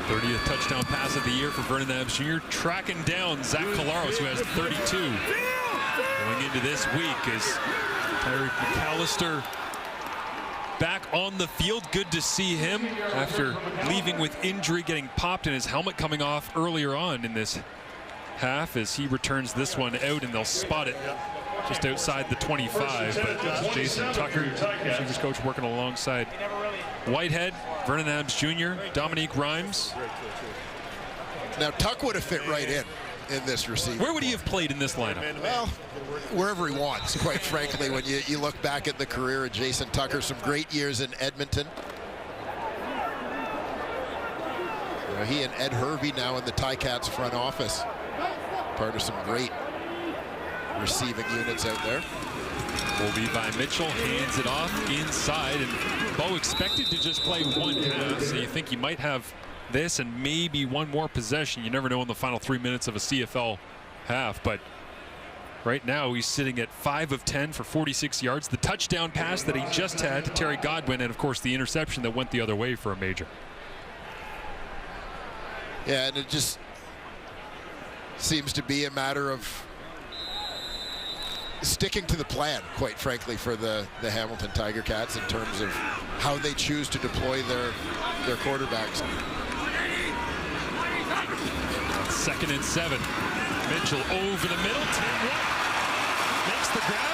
30th touchdown pass of the year for Vernon Adams Jr. Tracking down Zach Collaros, who has 32. Going into this week is Tyreek McAllister back on the field. Good to see him after leaving with injury, getting popped and his helmet coming off earlier on in this half as he returns this one out, and they'll spot it just outside the 25. But this is Jason Tucker, receivers coach, working alongside Whitehead, Vernon Adams Jr., Dominique Rhymes. Now Tuck would have fit right in this receiver. Where would he have played in this lineup? Well, wherever he wants, quite frankly, when you look back at the career of Jason Tucker. Some great years in Edmonton. He and Ed Hervey now in the Ticats front office. Part of some great receiving units out there. Levi Mitchell hands it off inside, and Bo expected to just play one half, so you think he might have this and maybe one more possession. You never know in the final 3 minutes of a CFL half, but right now he's sitting at 5 of 10 for 46 yards. The touchdown pass that he just had to Terry Godwin, and of course the interception that went the other way for a major. Yeah, and it just seems to be a matter of sticking to the plan, quite frankly, for the Hamilton Tiger Cats in terms of how they choose to deploy their quarterbacks. 2nd and 7. Mitchell over the middle. Makes the grab.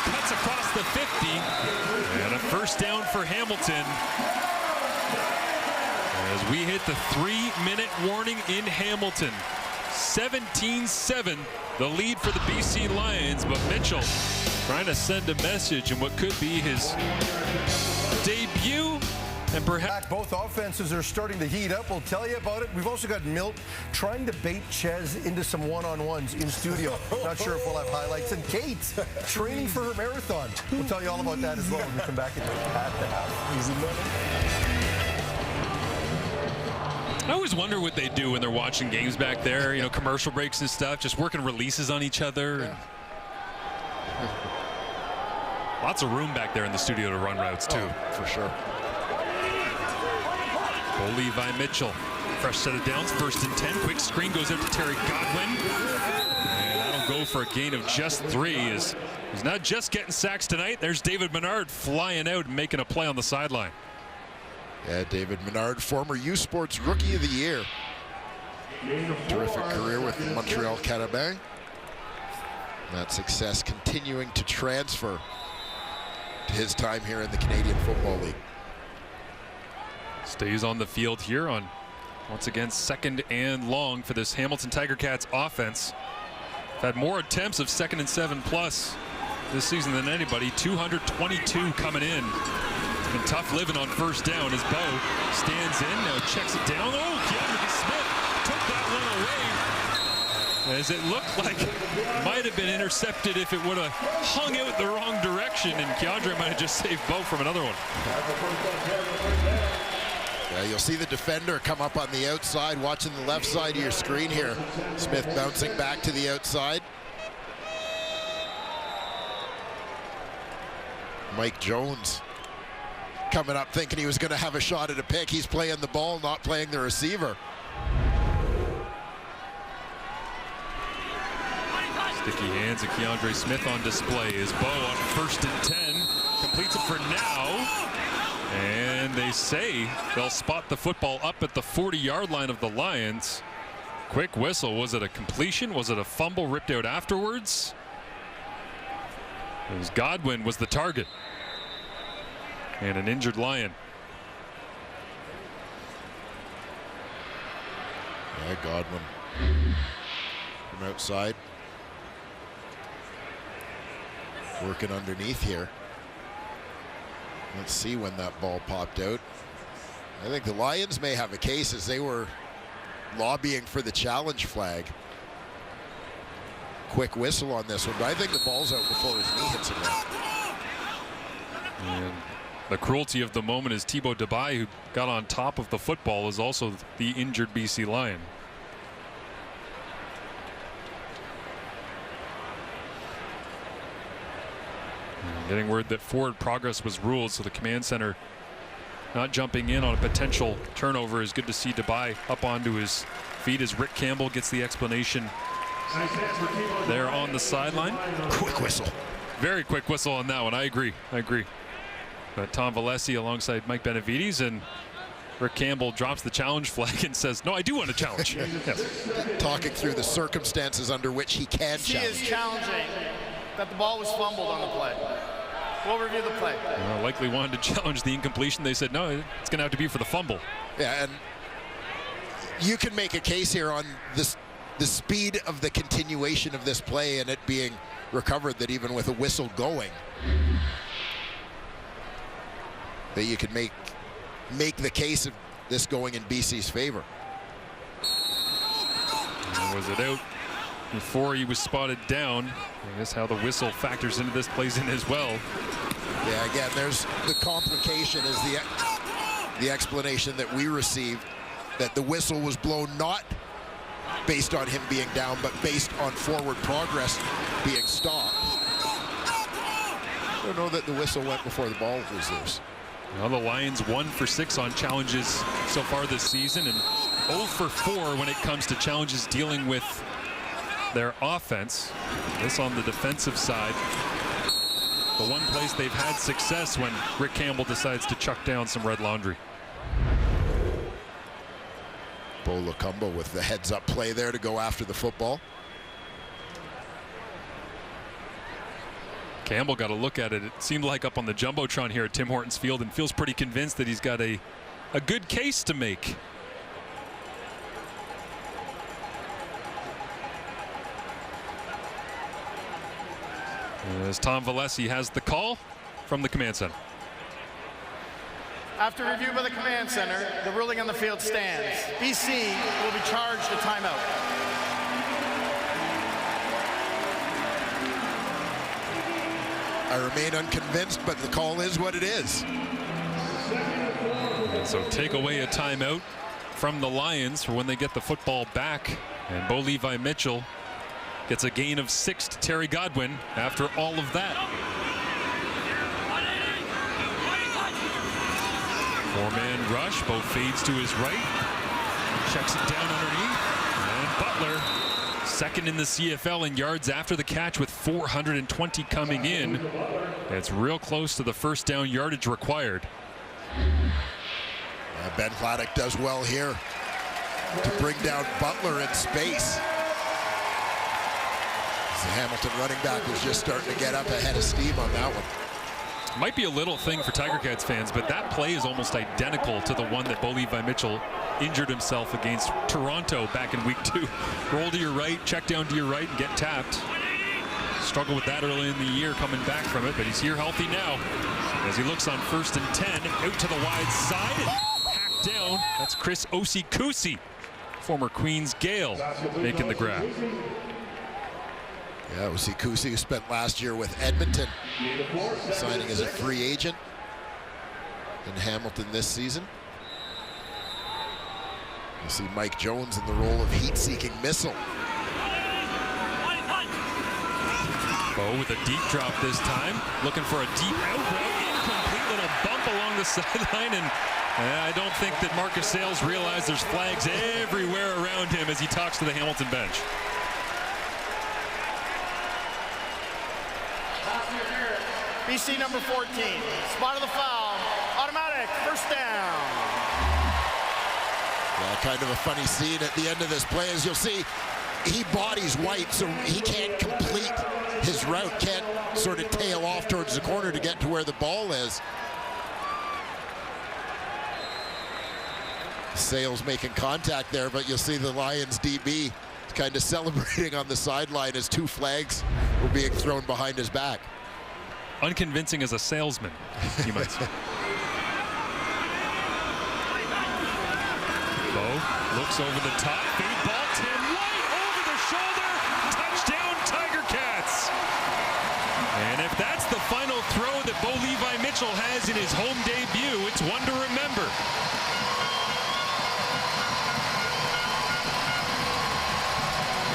Cuts across the 50. And a first down for Hamilton. As we hit the 3-minute warning in Hamilton. 17-7. The lead for the BC Lions, but Mitchell trying to send a message in what could be his debut, and perhaps both offenses are starting to heat up. We'll tell you about it. We've also got Milt trying to bait Ches into some one-on-ones in studio. Not sure if we'll have highlights. And Kate training for her marathon. We'll tell you all about that as well when we come back at the half. Easy money. I always wonder what they do when they're watching games back there, you know, commercial breaks and stuff, just working releases on each other. And lots of room back there in the studio to run routes, too. Oh, for sure. Levi Mitchell, fresh set of downs, 1st and 10. Quick screen goes out to Terry Godwin. And that'll go for a gain of just 3. He's not just getting sacks tonight. There's David Menard flying out and making a play on the sideline. Yeah, David Menard, former U Sports Rookie of the Year. Terrific career with the Montreal Carabins. That success continuing to transfer to his time here in the Canadian Football League. Stays on the field here on, once again, 2nd and long for this Hamilton Tiger Cats offense. Had more attempts of 2nd and 7 plus this season than anybody. 222 coming in. It's been tough living on first down as Bo stands in, now checks it down. Oh, Keandre Smith took that one away, as it looked like it might have been intercepted if it would have hung out the wrong direction, and Keandre might have just saved Bo from another one. Yeah, you'll see the defender come up on the outside, watching the left side of your screen here. Smith bouncing back to the outside. Mike Jones coming up thinking he was going to have a shot at a pick. He's playing the ball, not playing the receiver. Sticky hands of Keandre Smith on display. Is Bo on 1st and 10. Completes it for now. And they say they'll spot the football up at the 40-yard line of the Lions. Quick whistle. Was it a completion? Was it a fumble ripped out afterwards? It was Godwin was the target. And an injured Lion. Yeah, Godwin from outside. Working underneath here. Let's see when that ball popped out. I think the Lions may have a case as they were lobbying for the challenge flag. Quick whistle on this one, but I think the ball's out before his knee hits it. And the cruelty of the moment is Thibaut Debye, who got on top of the football, is also the injured BC Lion. Getting word that forward progress was ruled, so the command center not jumping in on a potential turnover. Is good to see Debye up onto his feet as Rick Campbell gets the explanation there on the sideline. Quick whistle. Very quick whistle on that one. I agree. But Tom Valesi alongside Mike Benavides, and Rick Campbell drops the challenge flag and says, no, I do want to challenge. Yes. Talking through the circumstances under which he can He challenge. is challenging that the ball was fumbled on the play. We'll review the play. Likely wanted to challenge the incompletion. They said, no, it's going to have to be for the fumble. Yeah, and you can make a case here on this, the speed of the continuation of this play and it being recovered, that even with a whistle going, that you could make the case of this going in BC's favor. And was it out before he was spotted down? I guess how the whistle factors into this plays in as well. Yeah, again, there's the complication is the explanation that we received, that the whistle was blown not based on him being down, but based on forward progress being stopped. I don't know that the whistle went before the ball was loose. Well, the Lions 1 for 6 on challenges so far this season, and 0 for 4 when it comes to challenges dealing with their offense. This on the defensive side. The one place they've had success when Rick Campbell decides to chuck down some red laundry. Bo Lacumbo with the heads-up play there to go after the football. Campbell got a look at it. It seemed like up on the Jumbotron here at Tim Hortons Field, and feels pretty convinced that he's got a good case to make. As Tom Valesi has the call from the command center. After review by the command center, the ruling on the field stands. BC will be charged a timeout. I remain unconvinced, but the call is what it is. And so take away a timeout from the Lions for when they get the football back. And Bo Levi Mitchell gets a gain of 6 to Terry Godwin after all of that. 4-man rush. Bo fades to his right. Checks it down underneath. And Butler, second in the CFL in yards after the catch with 420 coming in. It's real close to the first down yardage required. Ben Vladeck does well here to bring down Butler in space. The Hamilton running back was just starting to get up ahead of steam on that one. Might be a little thing for Tiger Cats fans, but that play is almost identical to the one that Bo Levi Mitchell injured himself against Toronto back in week 2. Roll to your right, check down to your right, and get tapped. Struggled with that early in the year coming back from it, but he's here healthy now as he looks on 1st and 10, out to the wide side and hacked down. That's Chris Osikusi, former Queens Gale, making the grab. Yeah, it was Osikusi who spent last year with Edmonton, signing as a free agent in Hamilton this season. You see Mike Jones in the role of heat-seeking missile. Bo with a deep drop this time, looking for a deep out route Complete little bump along the sideline, and I don't think that Marcus Sayles realized there's flags everywhere around him as he talks to the Hamilton bench. BC number 14, spot of the foul, automatic, first down. Well, kind of a funny scene at the end of this play. As you'll see, he bodies White, so he can't complete his route, can't sort of tail off towards the corner to get to where the ball is. Sayles making contact there, but you'll see the Lions DB kind of celebrating on the sideline as 2 flags were being thrown behind his back. Unconvincing as a salesman, you might say. Bo looks over the top, feed ball, Tim White over the shoulder, touchdown Tiger Cats. And if that's the final throw that Bo Levi Mitchell has in his home debut, it's one to remember.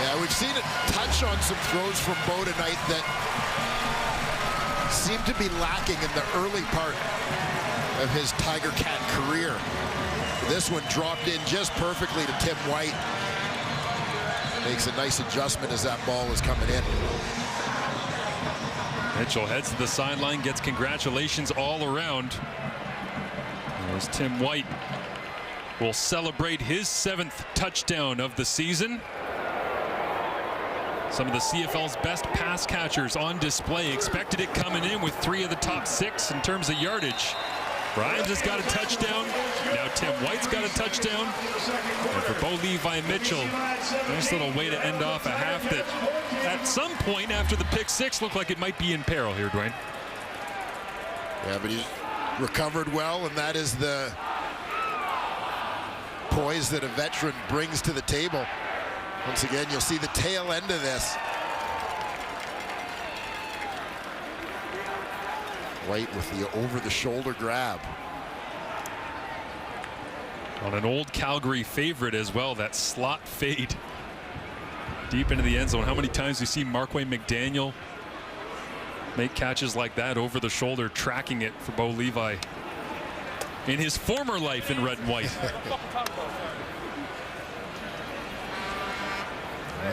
Yeah, we've seen a touch on some throws from Bo tonight that seemed to be lacking in the early part of his Tiger Cat career. This one dropped in just perfectly to Tim White. Makes a nice adjustment as that ball is coming in. Mitchell heads to the sideline, gets congratulations all around. As Tim White will celebrate his 7th touchdown of the season. Some of the CFL's best pass catchers on display. Expected it coming in with 3 of the top 6 in terms of yardage. Rhymes has got a touchdown. Now Tim White's got a touchdown. And for Bo Levi Mitchell, nice little way to end off a half that at some point after the pick 6 looked like it might be in peril here, Dwayne. Yeah, but he's recovered well, and that is the poise that a veteran brings to the table. Once again, you'll see the tail end of this. White with the over-the-shoulder grab. On an old Calgary favorite as well, that slot fade deep into the end zone. How many times do you see Marquay McDaniel make catches like that over the shoulder, tracking it for Bo Levi in his former life in red and white?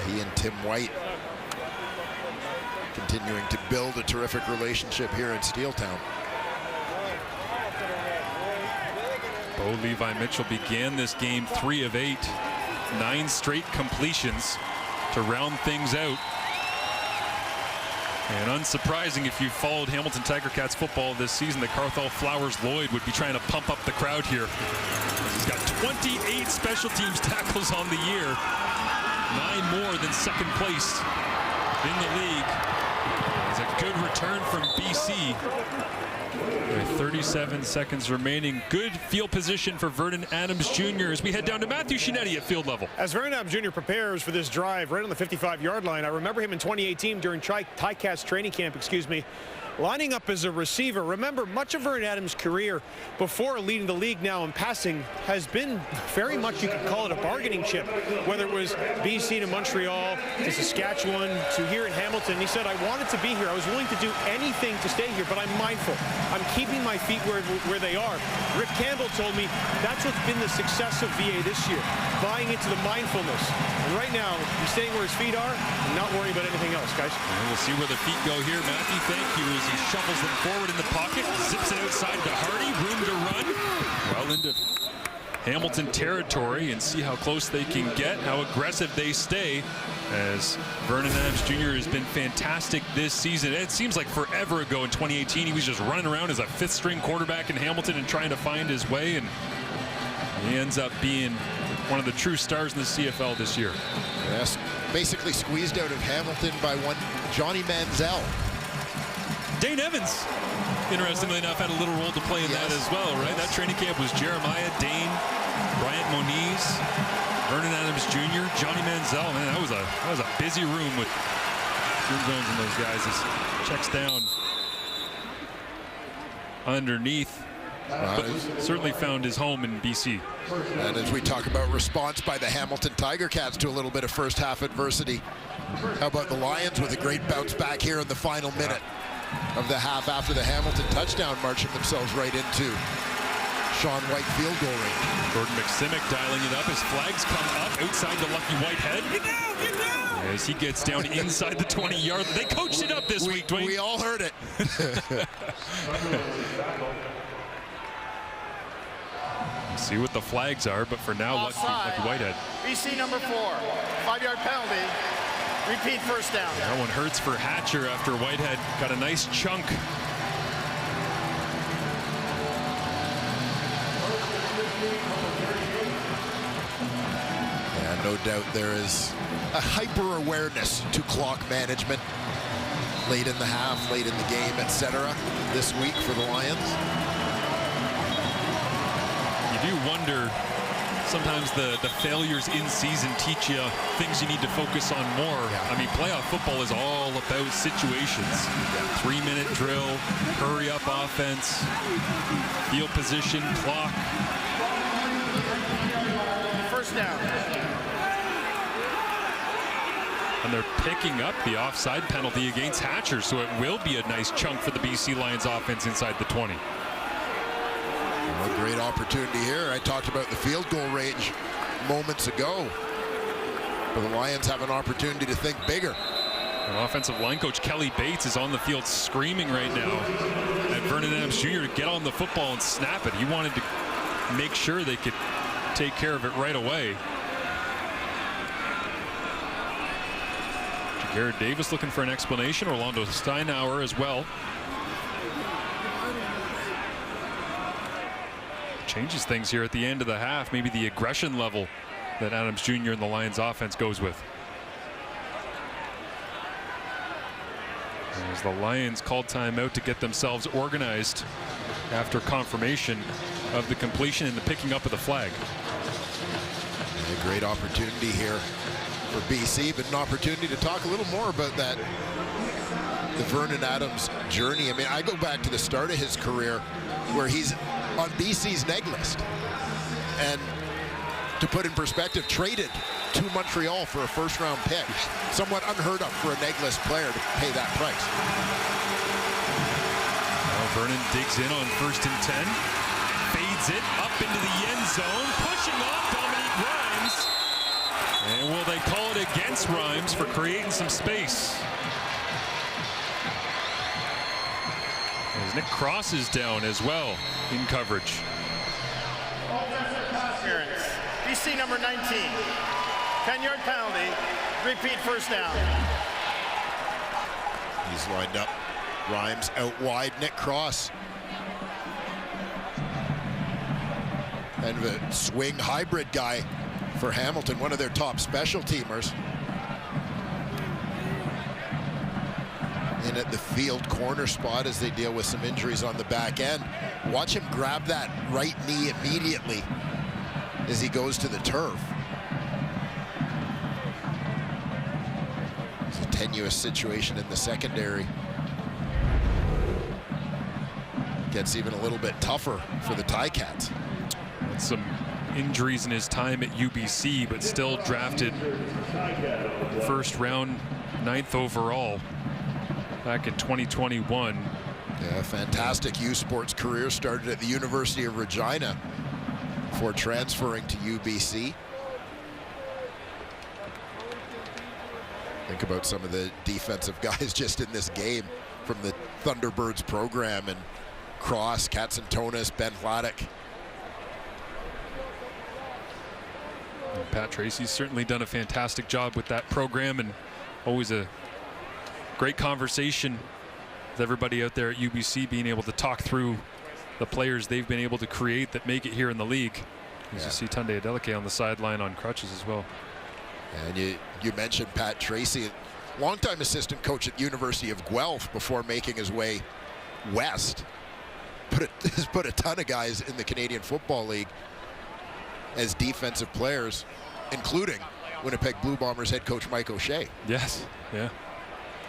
He and Tim White continuing to build a terrific relationship here in Steeltown. Bo Levi Mitchell began this game 3 of 8, 9 straight completions to round things out. And unsurprising, if you followed Hamilton Tiger Cats football this season, that Carthel Flowers Lloyd would be trying to pump up the crowd here. He's got 28 special teams tackles on the year. 9 more than second place in the league. It's a good return from BC. With 37 seconds remaining. Good field position for Vernon Adams Jr. as we head down to Matthew Shinetti at field level. As Vernon Adams Jr. prepares for this drive right on the 55-yard line, I remember him in 2018 during Ticats training camp, lining up as a receiver. Remember, much of Vernon Adams' career before leading the league now in passing has been very much, you could call it a bargaining chip, whether it was BC to Montreal to Saskatchewan to here in Hamilton. He said, I wanted to be here. I was willing to do anything to stay here, but I'm mindful. I'm keeping my feet where they are. Rick Campbell told me that's what's been the success of VA this year, buying into the mindfulness. And right now, he's staying where his feet are and not worrying about anything else, guys. And we'll see where the feet go here. Matthew, thank you. As he shuffles them forward in the pocket, zips it outside to Hardy, room to run. Well into Hamilton territory, and see how close they can get, how aggressive they stay, as Vernon Adams Jr. has been fantastic this season. It seems like forever ago in 2018, he was just running around as a 5th-string quarterback in Hamilton and trying to find his way, and he ends up being one of the true stars in the CFL this year. Yes, basically squeezed out of Hamilton by one Johnny Manziel. Dane Evans, interestingly enough, had a little role to play in that as well, right? That training camp was Jeremiah, Dane, Bryant Moniz, Vernon Adams Jr., Johnny Manziel. Man, that was a busy room with Jim Jones and those guys. As checks down underneath, but certainly found his home in BC. And as we talk about response by the Hamilton Tiger Cats to a little bit of first half adversity, how about the Lions with a great bounce back here in the final minute? of the half after the Hamilton touchdown, marching themselves right into Shaun White field goal range. Jordan McSimic dialing it up as flags come up outside the Lucky Whitehead. Get down! As he gets down inside the 20-yard. They coached it up this week, Dwayne. We all heard it. See what the flags are, but for now, Lucky Whitehead. BC number 4, 5-yard penalty. Repeat first down. That one hurts for Hatcher after Whitehead got a nice chunk. Yeah, no doubt there is a hyper awareness to clock management late in the half, late in the game, etc. this week for the Lions. You do wonder, sometimes the failures in season teach you things you need to focus on more. Yeah. I mean, playoff football is all about situations. 3-minute drill, hurry up offense, field position, clock. First down. And they're picking up the offside penalty against Hatcher, so it will be a nice chunk for the BC Lions offense inside the 20. A great opportunity here. I talked about the field goal range moments ago. But the Lions have an opportunity to think bigger. And offensive line coach Kelly Bates is on the field screaming right now at Vernon Adams Jr. to get on the football and snap it. He wanted to make sure they could take care of it right away. Garrett Davis looking for an explanation. Orlando Steinauer as well. Changes things here at the end of the half. Maybe the aggression level that Adams Jr. and the Lions offense goes with. As the Lions called timeout to get themselves organized after confirmation of the completion and the picking up of the flag. A great opportunity here for BC, but an opportunity to talk a little more about that, the Vernon Adams journey. I mean, I go back to the start of his career where he's on BC's neg list, and to put in perspective, traded to Montreal for a first-round pick. Somewhat unheard of for a neg list player to pay that price. Now Vernon digs in on 1st and 10, fades it up into the end zone, pushing off Dominique Rhymes. And will they call it against Rhymes for creating some space? As Nick Cross is down as well in coverage. Interference. BC number 19. 10-yard penalty. Repeat first down. He's lined up. Rhymes out wide. Nick Cross. Kind of a swing hybrid guy for Hamilton, one of their top special teamers. In at the field corner spot as they deal with some injuries on the back end. Watch him grab that right knee immediately as he goes to the turf. It's a tenuous situation in the secondary. Gets even a little bit tougher for the Ticats. With some injuries in his time at UBC, but still drafted 1st round, 9th overall back in 2021. Yeah, fantastic U Sports career. Started at the University of Regina before transferring to UBC. Think about some of the defensive guys just in this game from the Thunderbirds program, and Cross, Katsantonis, Ben Hladek. Pat Tracy's certainly done a fantastic job with that program, and always a great conversation with everybody out there at UBC, being able to talk through the players they've been able to create that make it here in the league. As you see Tunde Adeleke on the sideline on crutches as well. And you mentioned Pat Tracy, longtime assistant coach at University of Guelph before making his way west. Has put a ton of guys in the Canadian Football League as defensive players, including Winnipeg Blue Bombers head coach Mike O'Shea. Yes, yeah,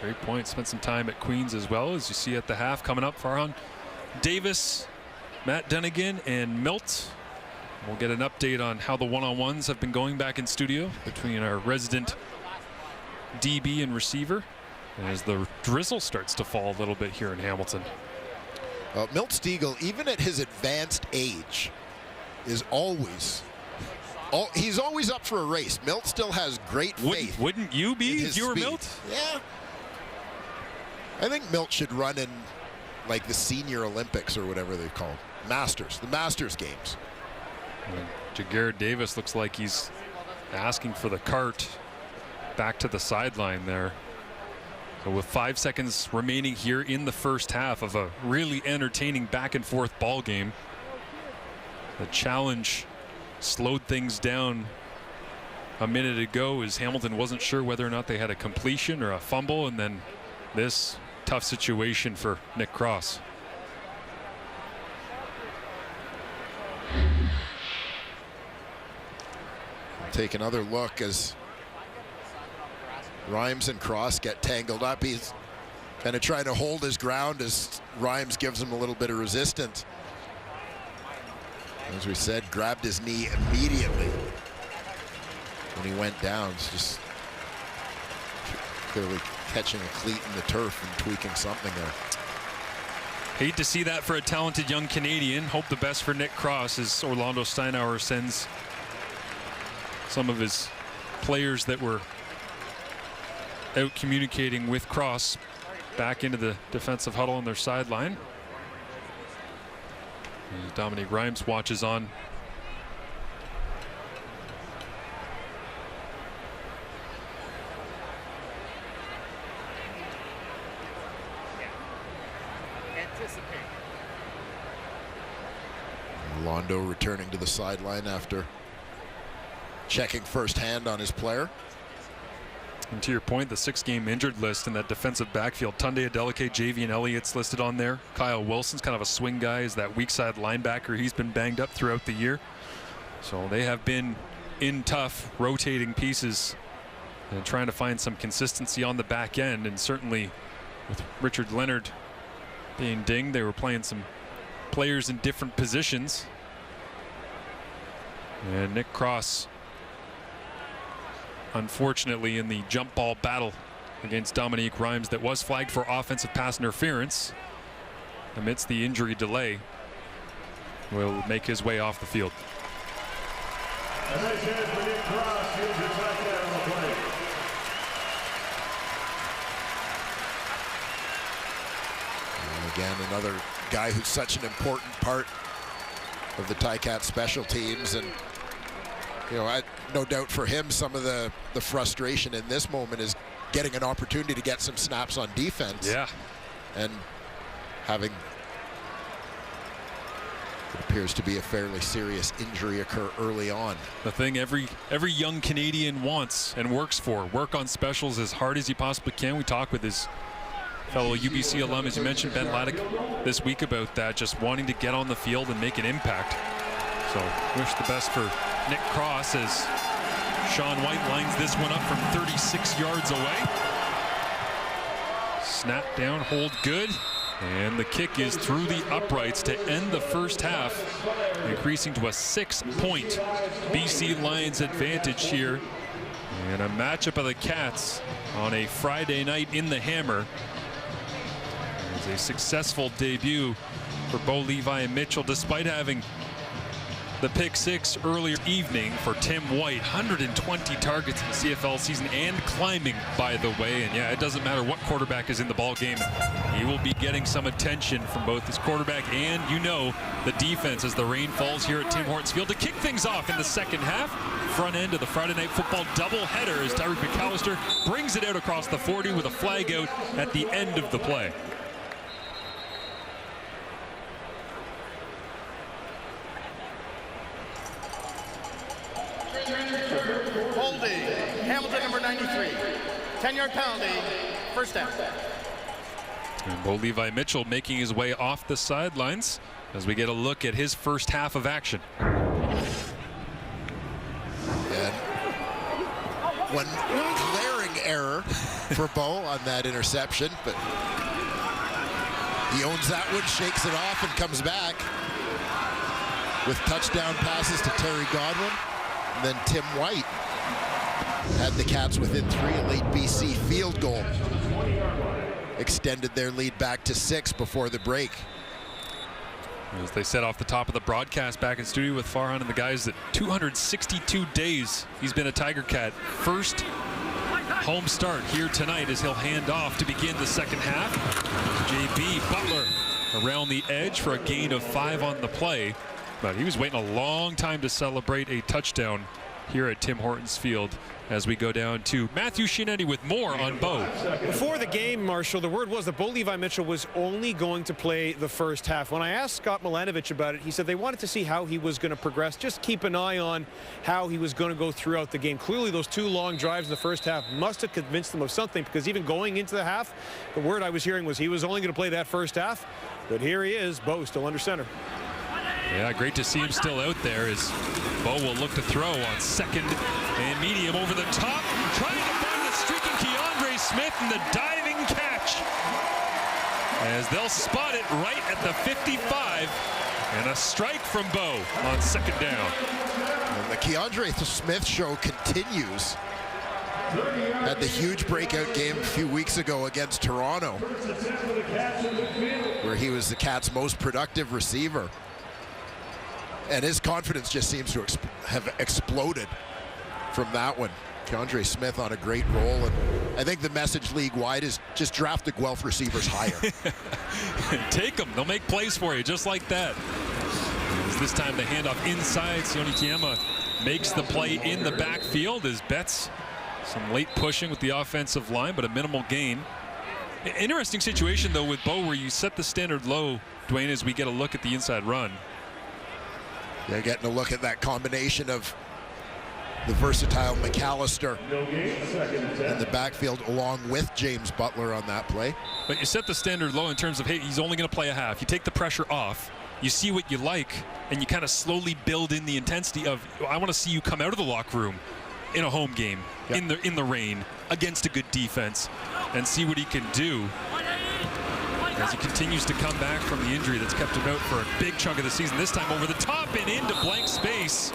great point. Spent some time at Queens as well, as you see at the half coming up. Farhan Davis, Matt Dunnigan, and Milt. We'll get an update on how the one-on-ones have been going back in studio between our resident DB and receiver. as the drizzle starts to fall a little bit here in Hamilton. Milt Stegall, even at his advanced age, is he's always up for a race. Milt still has great faith. Wouldn't you be if you were speed. Milt? Yeah. I think Milt should run in like the Senior Olympics or whatever they're called. The Masters Games. Jaguar Davis looks like he's asking for the cart back to the sideline there. So with 5 seconds remaining here in the first half of a really entertaining back and forth ball game, the challenge slowed things down a minute ago as Hamilton wasn't sure whether or not they had a completion or a fumble, and then this tough situation for Nick Cross. Take another look as Rhymes and Cross get tangled up. He's kind of trying to hold his ground as Rhymes gives him a little bit of resistance. As we said, grabbed his knee immediately when he went down. It's just clearly catching a cleat in the turf and tweaking something there. Hate to see that for a talented young Canadian. Hope the best for Nick Cross as Orlando Steinauer sends some of his players that were out communicating with Cross back into the defensive huddle on their sideline. As Dominique Rhymes watches on. Orlando returning to the sideline after checking firsthand on his player. And to your point, the 6-game injured list in that defensive backfield, Tunde Adeleke, Javian Elliott's listed on there. Kyle Wilson's kind of a swing guy, is that weak side linebacker. He's been banged up throughout the year. So they have been in tough, rotating pieces and trying to find some consistency on the back end. And certainly with Richard Leonard being dinged, they were playing some players in different positions. And Nick Cross, unfortunately, in the jump ball battle against Dominique Rhymes that was flagged for offensive pass interference amidst the injury delay, will make his way off the field. And again, another guy who's such an important part of the Ticats special teams, and you know, no doubt for him, some of the frustration in this moment is getting an opportunity to get some snaps on defense. Yeah. And having what appears to be a fairly serious injury occur early on. The thing every young Canadian wants and works for, work on specials as hard as he possibly can. We talked with his fellow UBC alum, as you mentioned, Ben Laddick, this week about that, just wanting to get on the field and make an impact. So wish the best for Nick Cross as Sean White lines this one up from 36 yards away. Snap down, hold good, and the kick is through the uprights to end the first half, increasing to a 6-point BC Lions advantage here. And a matchup of the Cats on a Friday night in the Hammer. It's a successful debut for Bo Levi and Mitchell, despite having the pick six earlier evening for Tim White. 120 targets in the CFL season and climbing, by the way. And yeah, it doesn't matter what quarterback is in the ball game. He will be getting some attention from both his quarterback and, you know, the defense as the rain falls here at Tim Hortons Field to kick things off in the second half. Front end of the Friday Night Football doubleheader as Tyreek McAllister brings it out across the 40 with a flag out at the end of the play. Holding, Hamilton number 93. 10-yard penalty, first down. And Bo Levi Mitchell making his way off the sidelines as we get a look at his first half of action. And one glaring error for Bo on that interception, but he owns that one, shakes it off, and comes back with touchdown passes to Terry Godwin and then Tim White. Had the Cats within 3, a late BC field goal. Extended their lead back to 6 before the break. As they said off the top of the broadcast back in studio with Farhan and the guys, that 262 days he's been a Tiger Cat. First home start here tonight as he'll hand off to begin the second half. JB Butler around the edge for a gain of 5 on the play, but he was waiting a long time to celebrate a touchdown here at Tim Hortons Field. As we go down to Matthew Scianetti with more on Bo. Before the game, Marshall, the word was that Bo Levi Mitchell was only going to play the first half. When I asked Scott Milanovich about it, he said they wanted to see how he was going to progress. Just keep an eye on how he was going to go throughout the game. Clearly, those 2 long drives in the first half must have convinced them of something, because even going into the half, the word I was hearing was he was only going to play that first half. But here he is, Bo still under center. Yeah, great to see him still out there as Bo will look to throw on second and medium over the top, trying to find the streaking Keandre Smith and the diving catch, as they'll spot it right at the 55, and a strike from Bo on second down. And the Keandre Smith show continues. Had the huge breakout game a few weeks ago against Toronto, where he was the Cats' most productive receiver. And his confidence just seems to have exploded from that one. Keandre Smith on a great roll, and I think the message league-wide is just draft the Guelph receivers higher. Take them. They'll make plays for you just like that. As this time the handoff inside. Sione Tiema makes the play in the backfield as Betts some late pushing with the offensive line, but a minimal gain. Interesting situation, though, with Bo, where you set the standard low, Dwayne, as we get a look at the inside run. They're getting a look at that combination of the versatile McAllister in the backfield along with James Butler on that play. But you set the standard low in terms of, hey, he's only going to play a half. You take the pressure off, you see what you like, and you kind of slowly build in the intensity of, I want to see you come out of the locker room in a home game, in the rain, against a good defense, and see what he can do as he continues to come back from the injury that's kept him out for a big chunk of the season. This time over the top and into blank space.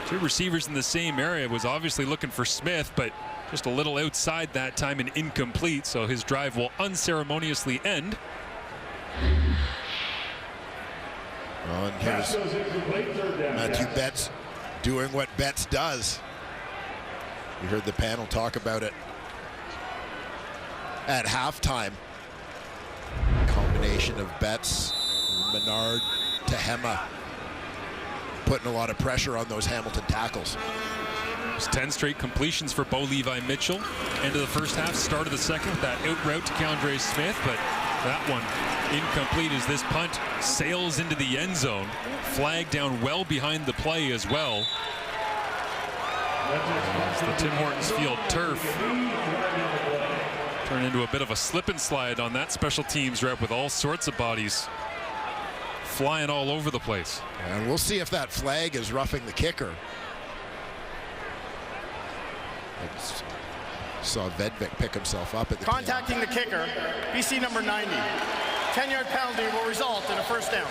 2 receivers in the same area. Was obviously looking for Smith, but just a little outside that time and incomplete, so his drive will unceremoniously end. And here's Matthew Betts doing what Betts does. You heard the panel talk about it at halftime. Combination of Betts, Menard, Tehema, putting a lot of pressure on those Hamilton tackles. It's 10 straight completions for Bo Levi Mitchell. End of the first half, start of the second with that out route to Keandre Smith, but that one incomplete as this punt sails into the end zone. Flag down well behind the play as well. As the Tim Hortons Field turf turned into a bit of a slip and slide on that special teams rep with all sorts of bodies flying all over the place. And we'll see if that flag is roughing the kicker. I saw Vedvik pick himself up at the contacting the kicker, BC number 90. 10-yard penalty will result in a first down.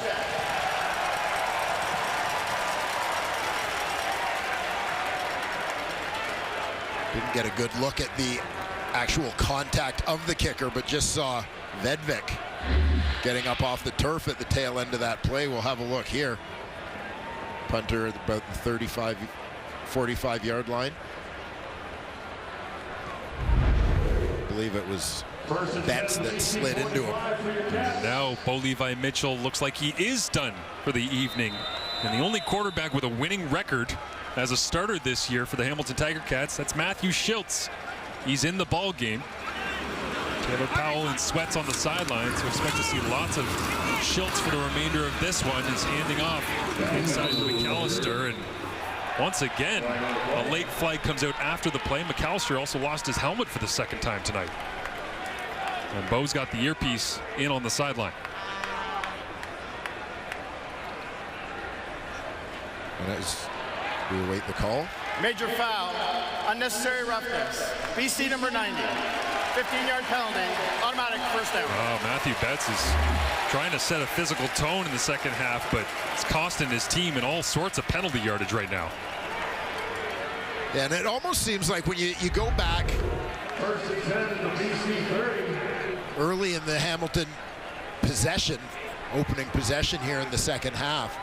Didn't get a good look at the actual contact of the kicker, but just saw Vedvik getting up off the turf at the tail end of that play. We'll have a look here. Punter at about the 35, 45-yard line. I believe it was Betts that slid into him. And now Bo Levi Mitchell looks like he is done for the evening. And the only quarterback with a winning record as a starter this year for the Hamilton Tiger Cats, that's Matthew Shiltz. He's in the ball game. Taylor Powell and Sweats on the sidelines, so expect to see lots of Shiltz for the remainder of this one. Is handing off inside to McAllister, and once again a late flag comes out after the play. McAllister also lost his helmet for the second time tonight, and Bo's got the earpiece in on the sideline. And as we await the call. Major foul, unnecessary roughness. BC number 90. 15-yard penalty, automatic first down. Oh, Matthew Betts is trying to set a physical tone in the second half, but it's costing his team in all sorts of penalty yardage right now. And it almost seems like when you go back early in the Hamilton possession, opening possession here in the second half,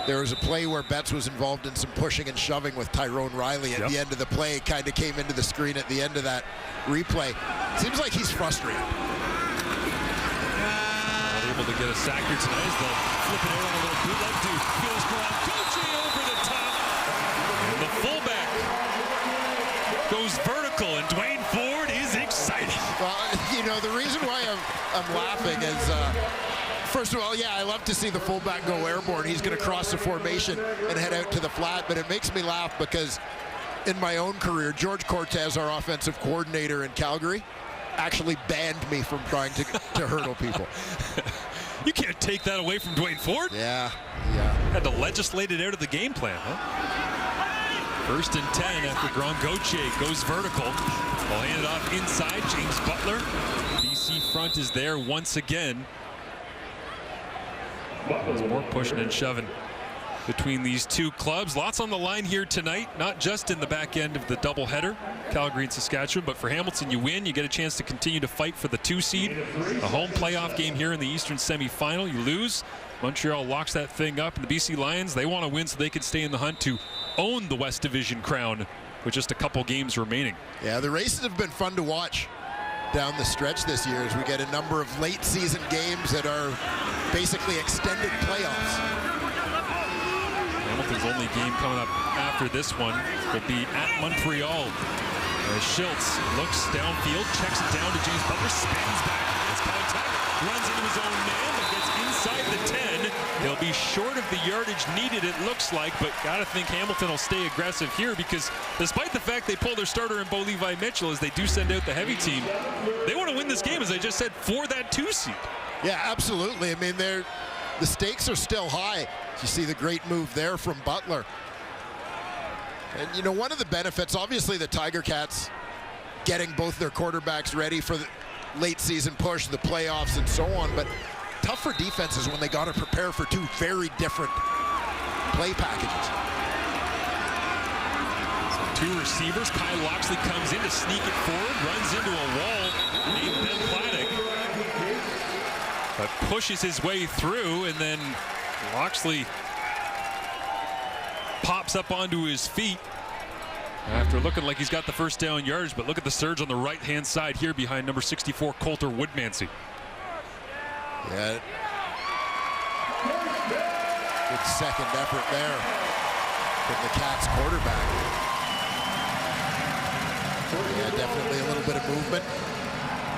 there was a play where Betts was involved in some pushing and shoving with Tyrone Riley at the end of the play. Kind of came into the screen at the end of that replay. Seems like he's frustrated. Not able to get a sack here tonight as they'll flip it out on a little bootleg to Phil's Grant. Gauthier over the top. And the fullback goes vertical, and Dwayne Ford is excited. Well, you know, the reason why I'm laughing is, first of all, yeah, I love to see the fullback go airborne. He's going to cross the formation and head out to the flat, but it makes me laugh because in my own career, George Cortez, our offensive coordinator in Calgary, actually banned me from trying to hurdle people. You can't take that away from Dwayne Ford. Yeah. Had to legislate it out of the game plan, huh? 1st and 10 after Grand Gauthier goes vertical. Ball handed off inside. James Butler. BC front is there once again. There's more pushing and shoving between these two clubs. Lots on the line here tonight, not just in the back end of the doubleheader, Calgary and Saskatchewan, but for Hamilton, you win, you get a chance to continue to fight for the 2 seed. A home playoff game here in the Eastern semifinal. You lose, Montreal locks that thing up, and the BC Lions, they want to win so they can stay in the hunt to own the West Division crown with just a couple games remaining. Yeah, the races have been fun to watch down the stretch this year as we get a number of late season games that are basically extended playoffs. Hamilton's only game coming up after this one will be at Montreal. As Schultz looks downfield, checks it down to James Butler, spins back, gets contact, runs into his own man, but gets inside the 10. They'll be short of the yardage needed, it looks like, but gotta think Hamilton will stay aggressive here because despite the fact they pull their starter in Bo Levi Mitchell as they do send out the heavy team, they want to win this game, as I just said, for that 2 seed. Yeah, absolutely. I mean, the stakes are still high. You see the great move there from Butler. And, you know, one of the benefits, obviously the Tiger Cats getting both their quarterbacks ready for the late season push, the playoffs, and so on, but tough for defenses when they got to prepare for 2 very different play packages. So 2 receivers. Kyle Loxley comes in to sneak it forward, runs into a wall named Ben Platic, but pushes his way through, and then Loxley pops up onto his feet after looking like he's got the first down yardage, but look at the surge on the right-hand side here behind number 64, Coulter Woodmansey. Yeah. Good second effort there from the Cats quarterback. Yeah, definitely a little bit of movement.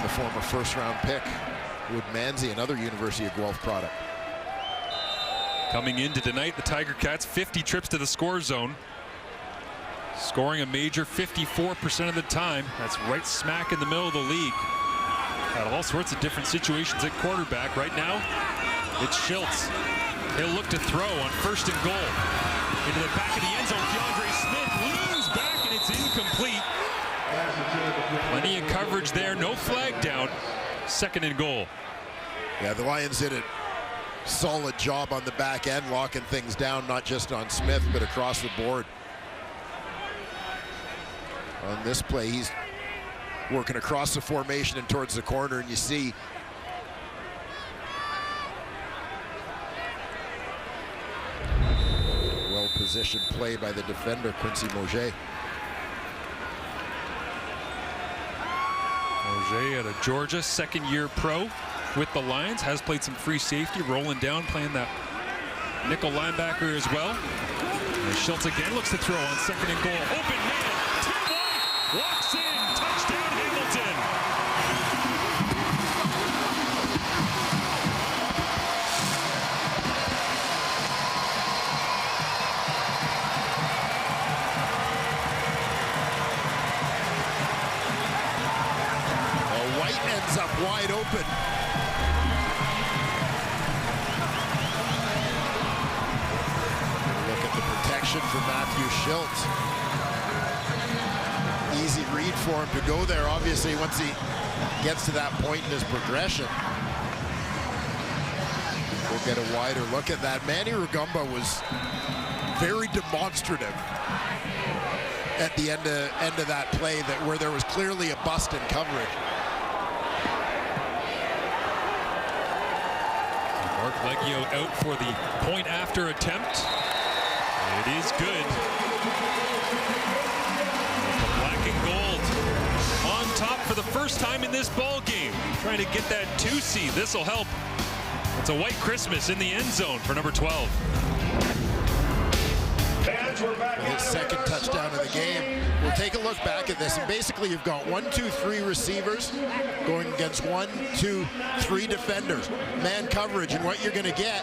The former first-round pick, Woodmansey, another University of Guelph product. Coming into tonight, the Tiger Cats 50 trips to the score zone, scoring a major 54% of the time. That's right smack in the middle of the league. Had all sorts of different situations at quarterback. Right now, it's Schultz. He'll look to throw on 1st and goal. Into the back of the end zone, Keandre Smith leans back, and it's incomplete. Plenty of coverage there, no flag down. 2nd and goal. Yeah, the Lions did a solid job on the back end, locking things down, not just on Smith, but across the board. On this play, he's working across the formation and towards the corner, and you see well-positioned play by the defender, Quincy Moget. Moget out of Georgia, 2nd-year pro with the Lions, has played some free safety, rolling down, playing that nickel linebacker as well. And Schultz again looks to throw on 2nd and goal. Open man, Tim White walks in, touchdown Hamilton. Well, White ends up wide open. For Matthew Schultz. Easy read for him to go there. Obviously, once he gets to that point in his progression, we'll get a wider look at that. Manny Rugamba was very demonstrative at the end of that play, where there was clearly a bust in coverage. Mark Leggio out for the point after attempt. It is good. The black and gold on top for the first time in this ball game. Trying to get that 2 seed. This will help. It's a white Christmas in the end zone for number 12. His second touchdown of the game. We'll take a look back at this, and basically you've got 1, 2, 3 receivers going against 1, 2, 3 defenders. Man coverage, and what you're going to get,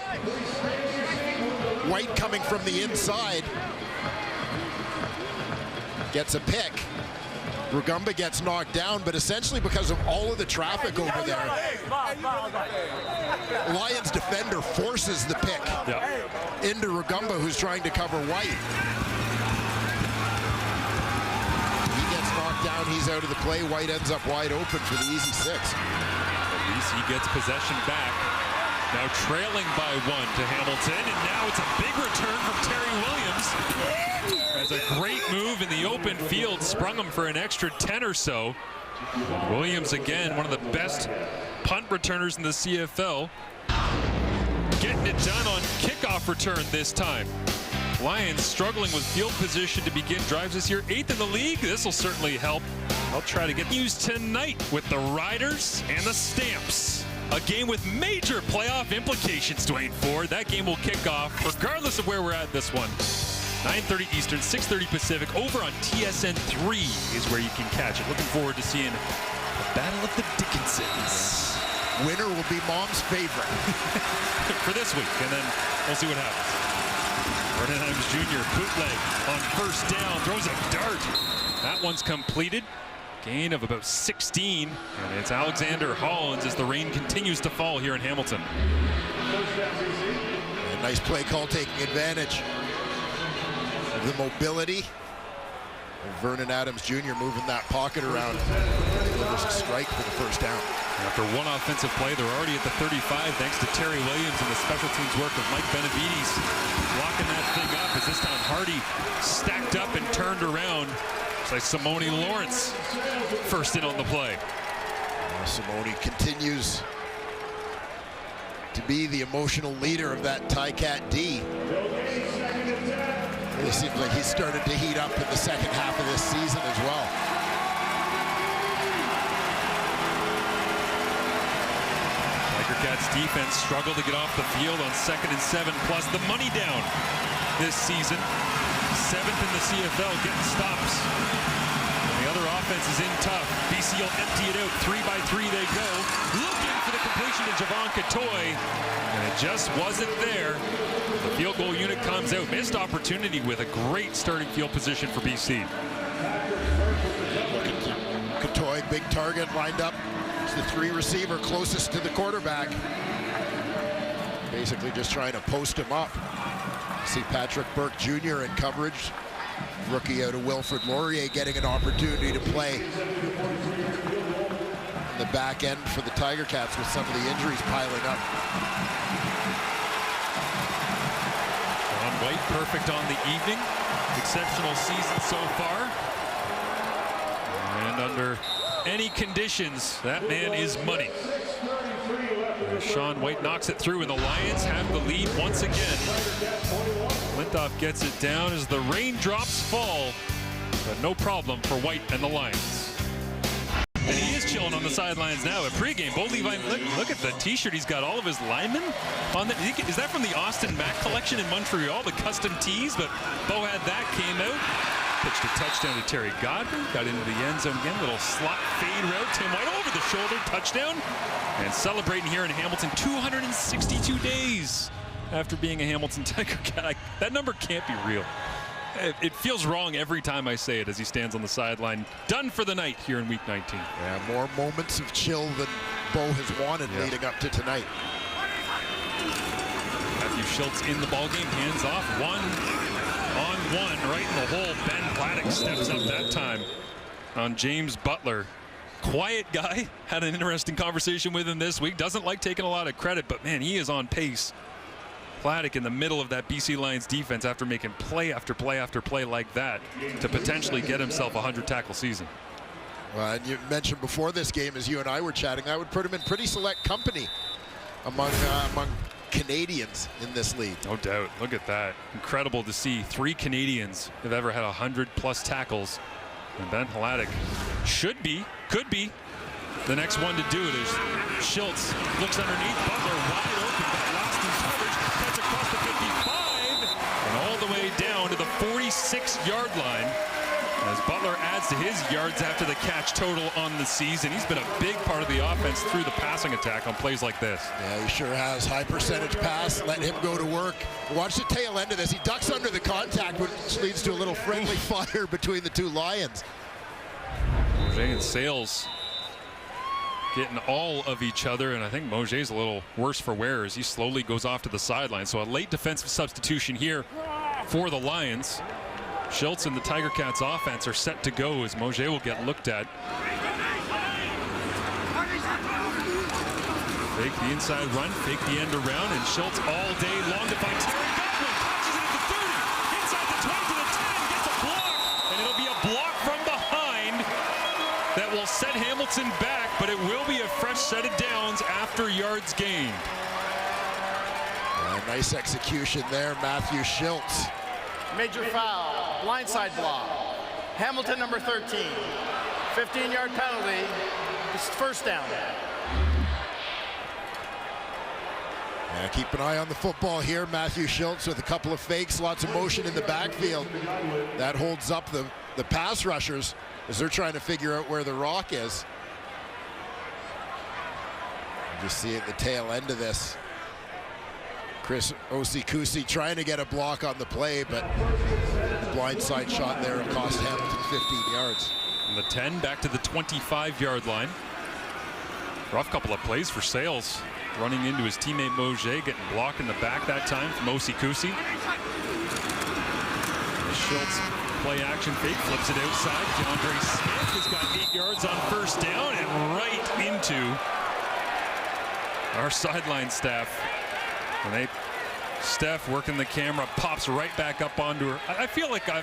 White coming from the inside gets a pick. Rugamba gets knocked down, but essentially because of all of the traffic over there, Lions defender forces the pick into Rugamba, who's trying to cover White. He gets knocked down, he's out of the play. White ends up wide open for the easy 6. BC gets possession back. Now trailing by 1 to Hamilton, and now it's a big return from Terry Williams. Has a great move in the open field, sprung him for an extra 10 or so. Williams, again, one of the best punt returners in the CFL. Getting it done on kickoff return this time. Lions struggling with field position to begin drives this year. 8th in the league. This will certainly help. I'll try to get used tonight with the Riders and the Stamps. A game with major playoff implications, Dwayne Ford. That game will kick off regardless of where we're at this one. 9:30 Eastern, 6:30 Pacific, over on TSN 3 is where you can catch it. Looking forward to seeing the Battle of the Dickinsons. Winner will be mom's favorite. For this week, and then we'll see what happens. Vernon Adams Jr. bootleg on first down, throws a dart. That one's completed. Gain of about 16, and it's Alexander Hollins as the rain continues to fall here in Hamilton. A nice play call, taking advantage of the mobility of Vernon Adams Jr. moving that pocket around. Delivers a strike for the first down. After one offensive play, they're already at the 35 thanks to Terry Williams and the special teams work of Mike Benavides blocking that thing up, as this time Hardy stacked up and turned around. It's like Simone Lawrence first in on the play. Simone continues to be the emotional leader of that Ticat D. It seems like he's started to heat up in the second half of this season as well. Tiger Cats defense struggled to get off the field on 2nd and 7, plus the money down this season. 7th in the CFL, getting stops. And the other offense is in tough. BC will empty it out. 3 by 3 they go. Looking for the completion to Javon Catoy, and it just wasn't there. The field goal unit comes out. Missed opportunity with a great starting field position for BC. Catoy, big target, lined up. It's the 3 receiver closest to the quarterback. Basically just trying to post him up. See Patrick Burke Jr. in coverage. Rookie out of Wilfrid Laurier getting an opportunity to play in the back end for the Tiger Cats with some of the injuries piling up. Sean White perfect on the evening. Exceptional season so far. And under any conditions, that man is money. Sean White knocks it through, and the Lions have the lead once again. Flintoff gets it down as the raindrops fall, but no problem for White and the Lions. And he is chilling on the sidelines now at pregame. Bo Levi, look at the t-shirt. He's got all of his linemen on the. Is that from the Austin Mack collection in Montreal, the custom tees? But Bo had that, came out. Pitched a touchdown to Terry Godwin. Got into the end zone again. Little slot fade route. Tim White over the shoulder. Touchdown. And celebrating here in Hamilton 262 days after being a Hamilton Tiger Cat. That number can't be real. It feels wrong every time I say it as he stands on the sideline. Done for the night here in Week 19. Yeah, more moments of chill than Bo has wanted leading up to tonight. Matthew Schultz in the ballgame. Hands off. 1-on-1 right in the hole. Ben Bladdock steps up that time on James Butler. Quiet guy. Had an interesting conversation with him this week. Doesn't like taking a lot of credit, but man, he is on pace Vladeck in the middle of that BC Lions defense after making play after play after play like that to potentially get himself a 100-tackle season. Well, and you mentioned before this game, as you and I were chatting, I would put him in pretty select company among Canadians in this league. No doubt. Look at that. Incredible to see 3 Canadians have ever had 100+ tackles. And Ben Vladeck could be the next one to do it. As Schultz looks underneath, Butler wide open, but lost in coverage, cuts across the 55 and all the way down to the 46-yard line. As Butler adds to his yards after the catch total on the season. He's been a big part of the offense through the passing attack on plays like this. Yeah, he sure has. High percentage pass. Let him go to work. Watch the tail end of this. He ducks under the contact, which leads to a little friendly fire between the two Lions. Mauger and Sales getting all of each other, and I think Mauger's a little worse for wear as he slowly goes off to the sideline. So a late defensive substitution here for the Lions. Schultz and the Tiger Cats offense are set to go as Mauger will get looked at. Fake the inside run, fake the end around, and Schultz all day long to find Terry Godwin. Catches it at the 30, inside the 20 to the 10, gets a block, and it'll be a block from behind that will set Hamilton back, but it will be a fresh set of downs after yards gained. Nice execution there, Matthew Schultz. Major foul, blindside block. Hamilton number 13. 15-yard penalty. This is first down. Yeah, keep an eye on the football here. Matthew Schultz with a couple of fakes, lots of motion in the backfield. That holds up the pass rushers as they're trying to figure out where the rock is. You just see at the tail end of this. Chris Osikusi trying to get a block on the play, but the blindside shot there cost Hamilton 15 yards. From the 10 back to the 25-yard line. Rough couple of plays for Sales. Running into his teammate Mauger, getting blocked in the back that time from Osikusi. Schultz play action fake, flips it outside. DeAndre Smith has got 8 yards on first down and right into our sideline staff. And Steph working the camera, pops right back up onto her. I feel like I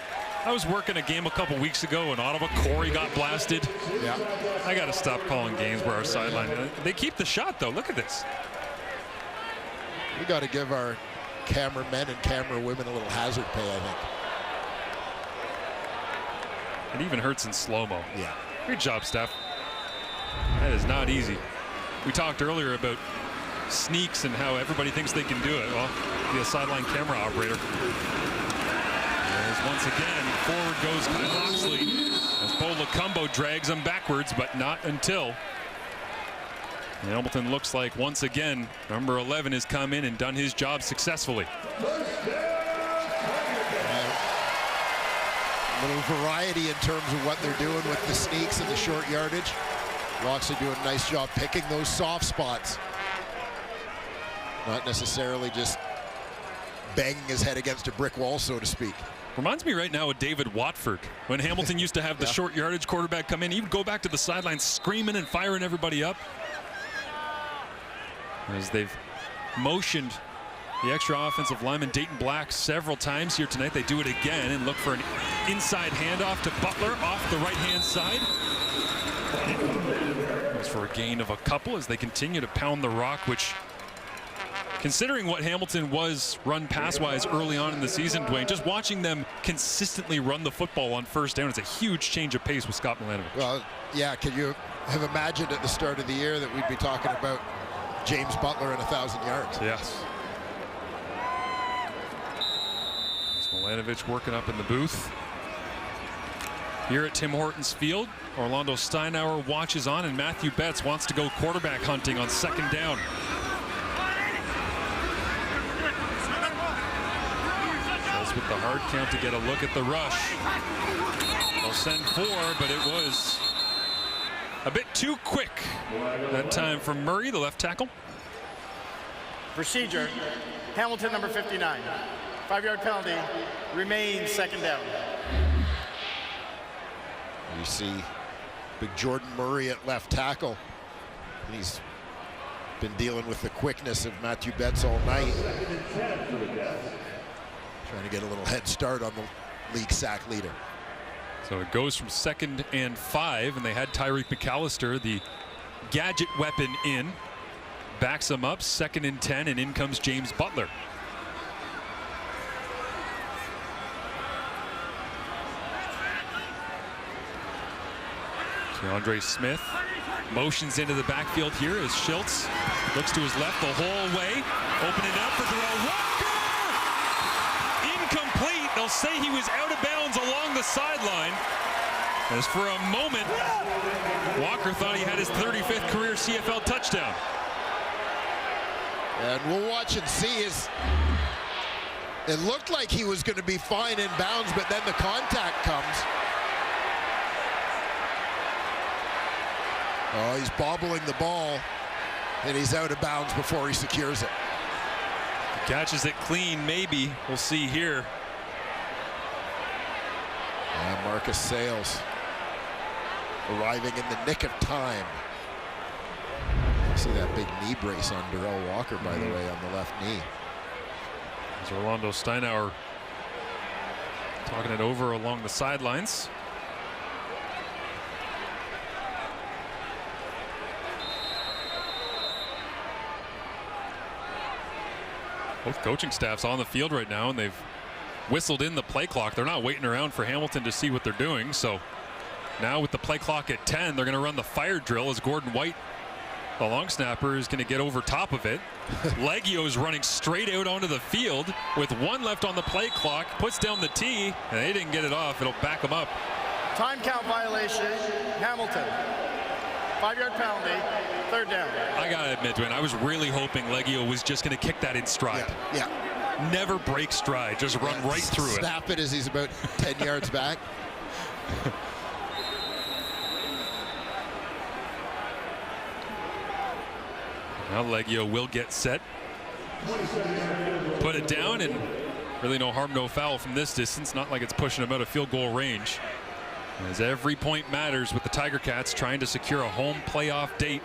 was working a game a couple weeks ago in Ottawa. Corey got blasted. Yeah. I got to stop calling games where our sideline. They keep the shot, though. Look at this. We got to give our cameramen and camera women a little hazard pay, I think. It even hurts in slow-mo. Yeah. Good job, Steph. That is not easy. We talked earlier about sneaks and how everybody thinks they can do it. Well, be a sideline camera operator. As once again, forward goes Kyle Oxley as Bo Lacumbo drags him backwards, but not until. Hamilton looks like once again number 11 has come in and done his job successfully. A little variety in terms of what they're doing with the sneaks and the short yardage. Roxley doing a nice job picking those soft spots. Not necessarily just banging his head against a brick wall, so to speak. Reminds me right now of David Watford. When Hamilton used to have the short yardage quarterback come in, he would go back to the sideline screaming and firing everybody up. As they've motioned the extra offensive lineman Dayton Black several times here tonight, they do it again and look for an inside handoff to Butler off the right-hand side. Goes for a gain of a couple as they continue to pound the rock, which, considering what Hamilton was run pass-wise early on in the season, Dwayne, just watching them consistently run the football on first down is a huge change of pace with Scott Milanovich. Well, yeah, could you have imagined at the start of the year that we'd be talking about James Butler and 1,000 yards? Yes. Milanovich working up in the booth. Here at Tim Hortons Field, Orlando Steinauer watches on, and Matthew Betts wants to go quarterback hunting on second down. With the hard count to get a look at the rush. They'll send 4, but it was a bit too quick that time from Murray, the left tackle. Procedure, Hamilton number 59. 5-yard penalty, remains second down. You see big Jordan Murray at left tackle. And he's Been dealing with the quickness of Matthew Betts all night. Trying to get a little head start on the league sack leader. So it goes from 2nd and 5, and they had Tyreek McAllister, the gadget weapon, in. Backs him up, 2nd and 10, and in comes James Butler. DeAndre Smith motions into the backfield here as Schultz looks to his left the whole way. Opening up for Darrell Walker. Incomplete. They'll say he was out of bounds along the sideline. As for a moment, Walker thought he had his 35th career CFL touchdown. And we'll watch and see. It looked like he was going to be fine in bounds, but then the contact comes. Oh, he's bobbling the ball, and he's out of bounds before he secures it. Catches it clean, maybe. We'll see here. And Marcus Sayles arriving in the nick of time. See that big knee brace on Darrell Walker, by the way, on the left knee. As Orlando Steinauer talking it over along the sidelines. Both coaching staffs on the field right now, and they've whistled in the play clock. They're not waiting around for Hamilton to see what they're doing. So now with the play clock at 10, they're going to run the fire drill as Gordon White, the long snapper, is going to get over top of it. Leggio is running straight out onto the field with 1 left on the play clock, puts down the tee, and they didn't get it off. It'll back them up. Time count violation, Hamilton. 5-yard penalty, 3rd down. I gotta admit, Dwayne, I was really hoping Leggio was just gonna kick that in stride. Yeah. Never break stride, just run right through it. Snap it as he's about 10 yards back. Now Leggio will get set. Put it down, and really no harm, no foul from this distance. Not like it's pushing him out of field goal range. As every point matters with the Tiger Cats trying to secure a home playoff date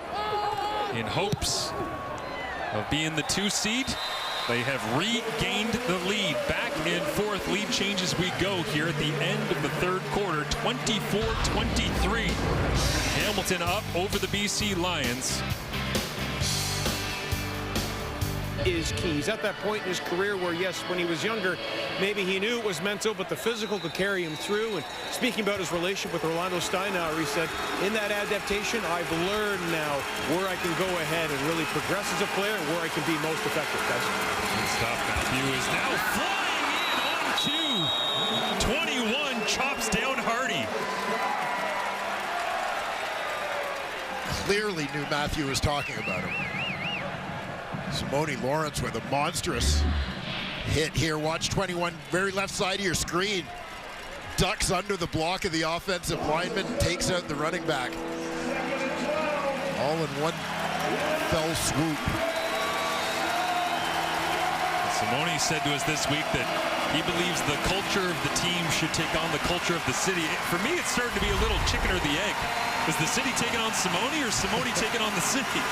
in hopes of being the 2 seed. They have regained the lead. Back and forth lead change as we go here at the end of the 3rd quarter. 24-23. Hamilton up over the BC Lions. Is key. He's at that point in his career where, yes, when he was younger, maybe he knew it was mental, but the physical could carry him through. And speaking about his relationship with Orlando Steinauer, he said, in that adaptation, I've learned now where I can go ahead and really progress as a player and where I can be most effective. Good stuff. Matthew is now flying in on 2. 21 chops down Hardy. Clearly knew Matthew was talking about him. Simone Lawrence with a monstrous hit here. Watch 21, very left side of your screen. Ducks under the block of the offensive lineman, takes out the running back. All in one fell swoop. Simone said to us this week that he believes the culture of the team should take on the culture of the city. For me, it's starting to be a little chicken or the egg. Is the city taking on Simone, or Simone taking on the city?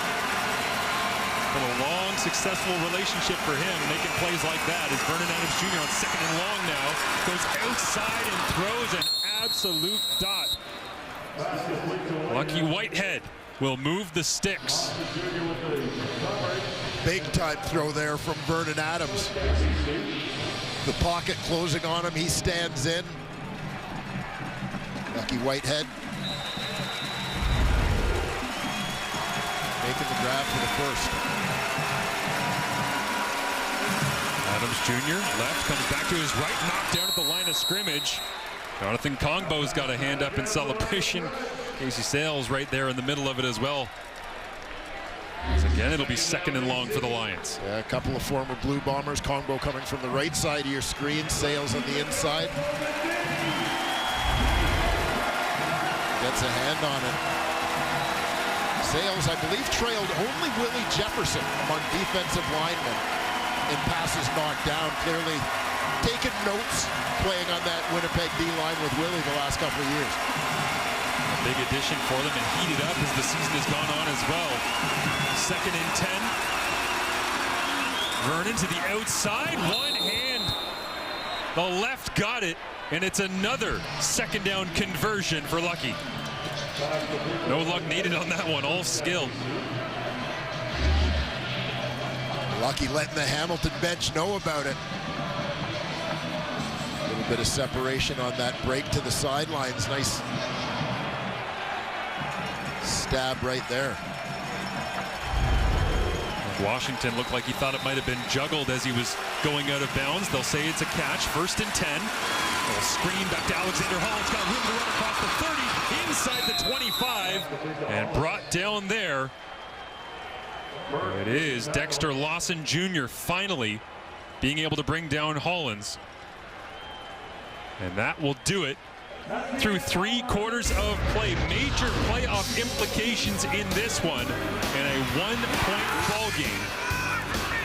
Been a long, successful relationship for him, making plays like that as Vernon Adams Jr. on 2nd and long now goes outside and throws an absolute dot. Lucky Whitehead will move the sticks. Big time throw there from Vernon Adams. The pocket closing on him, he stands in. Lucky Whitehead making the grab for the first. Adams Jr. left, comes back to his right, knocked down at the line of scrimmage. Jonathan Kongbo's got a hand up in celebration. Casey Sayles right there in the middle of it as well. As again, it'll be 2nd and long for the Lions. Yeah, a couple of former Blue Bombers. Kongbo coming from the right side of your screen. Sayles on the inside. Gets a hand on it. Sayles, I believe, trailed only Willie Jefferson among defensive linemen in passes knocked down. Clearly taking notes playing on that Winnipeg D-line with Willie the last couple of years. big addition for them and heated up as the season has gone on as well. 2nd and 10. Vernon to the outside, one hand. The left got it, and it's another 2nd down conversion for Lucky. No luck needed on that one, all skill. Lucky letting the Hamilton bench know about it. A little bit of separation on that break to the sidelines. Nice stab right there. Washington looked like he thought it might have been juggled as he was going out of bounds. They'll say it's a catch. 1st and 10. They'll screen back to Alexander Hollins. Got room to run across the 30, inside the 25, and brought down there. It is Dexter Lawson Jr. finally being able to bring down Hollins. And that will do it through 3 quarters of play. Major playoff implications in this one, and a 1-point ball game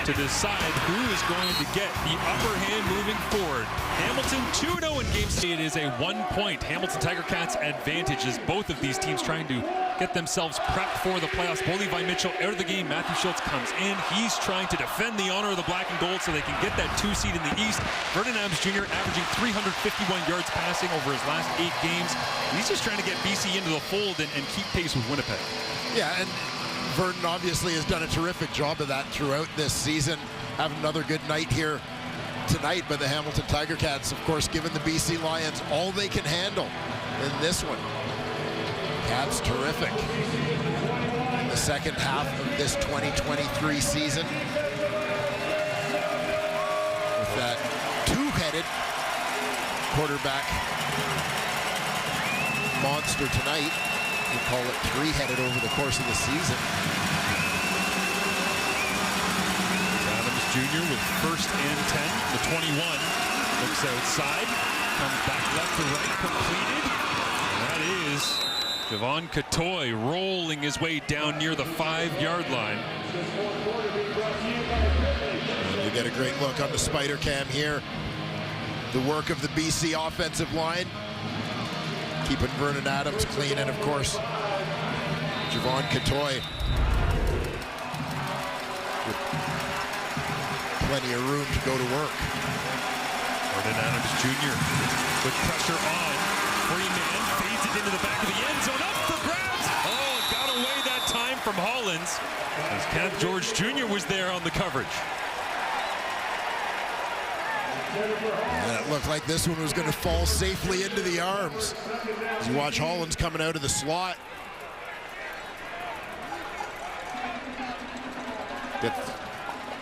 to decide who is going to get the upper hand moving forward. Hamilton 2-0 in game state. It is a 1-point Hamilton Tiger Cats advantage as both of these teams trying to get themselves prepped for the playoffs. Bo Levi Mitchell out of the game. Matthew Schultz comes in. He's trying to defend the honor of the black and gold so they can get that 2 seed in the East. Vernon Adams Jr. averaging 351 yards passing over his last 8 games. He's just trying to get BC into the fold and keep pace with Winnipeg. Yeah, and Vernon obviously has done a terrific job of that throughout this season. Having another good night here tonight by the Hamilton Tiger Cats, of course, giving the BC Lions all they can handle in this one. Cats terrific in the second half of this 2023 season. With that 2-headed quarterback monster tonight. We call it 3-headed over the course of the season. Adams Jr. with 1st and 10. The 21 looks outside, comes back left to right, completed. And that is Javon Catoy rolling his way down near the 5-yard line. And we get a great look on the Spider Cam here. The work of the BC offensive line, keeping Vernon Adams clean, and of course, Javon Catoy with plenty of room to go to work. Vernon Adams Jr. with pressure on. Freeman fades it into the back of the end zone, up for grabs. Oh, got away that time from Hollins, as Kenneth George Jr. was there on the coverage. And it looked like this one was going to fall safely into the arms. As you watch Hollins coming out of the slot. Get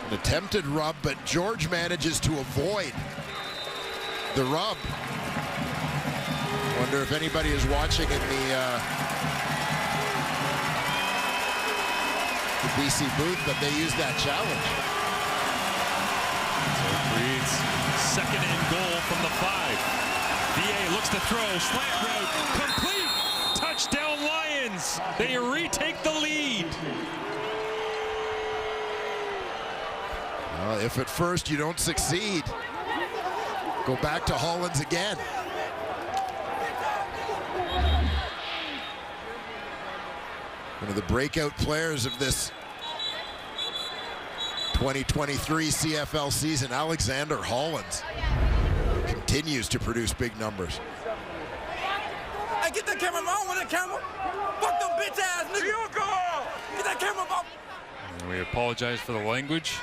an attempted rub, but George manages to avoid the rub. Wonder if anybody is watching in the BC booth, but they used that challenge. So it creates 2nd and goal from the 5. VA looks to throw, slant route, complete, touchdown Lions. They retake the lead. Well, if at first you don't succeed, go back to Hollins again. One of the breakout players of this 2023 CFL season, Alexander Hollins, continues to produce big numbers. Hey, get that camera on with that camera. Fuck them bitch ass niggas. Get that camera off. And we apologize for the language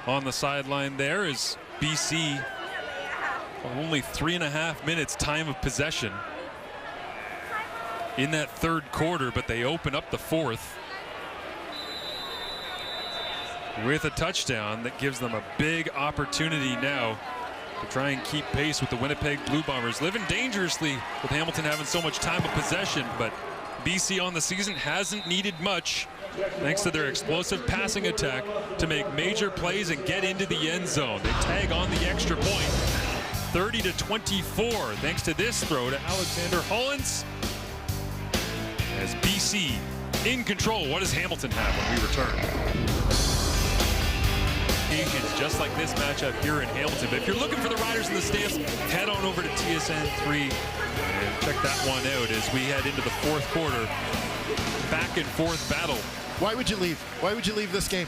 on the sideline there, as BC only 3.5 minutes time of possession in that 3rd quarter, but they open up the 4th with a touchdown that gives them a big opportunity now to try and keep pace with the Winnipeg Blue Bombers. Living dangerously with Hamilton having so much time of possession, but BC on the season hasn't needed much, thanks to their explosive passing attack, to make major plays and get into the end zone. They tag on the extra point, 30-24, thanks to this throw to Alexander Hollins. As BC in control. What does Hamilton have when we return? situations just like this matchup here in Hamilton. But if you're looking for the riders and the stamps, head on over to TSN 3 and check that one out as we head into the fourth quarter. Back and forth battle. Why would you leave? Why would you leave this game?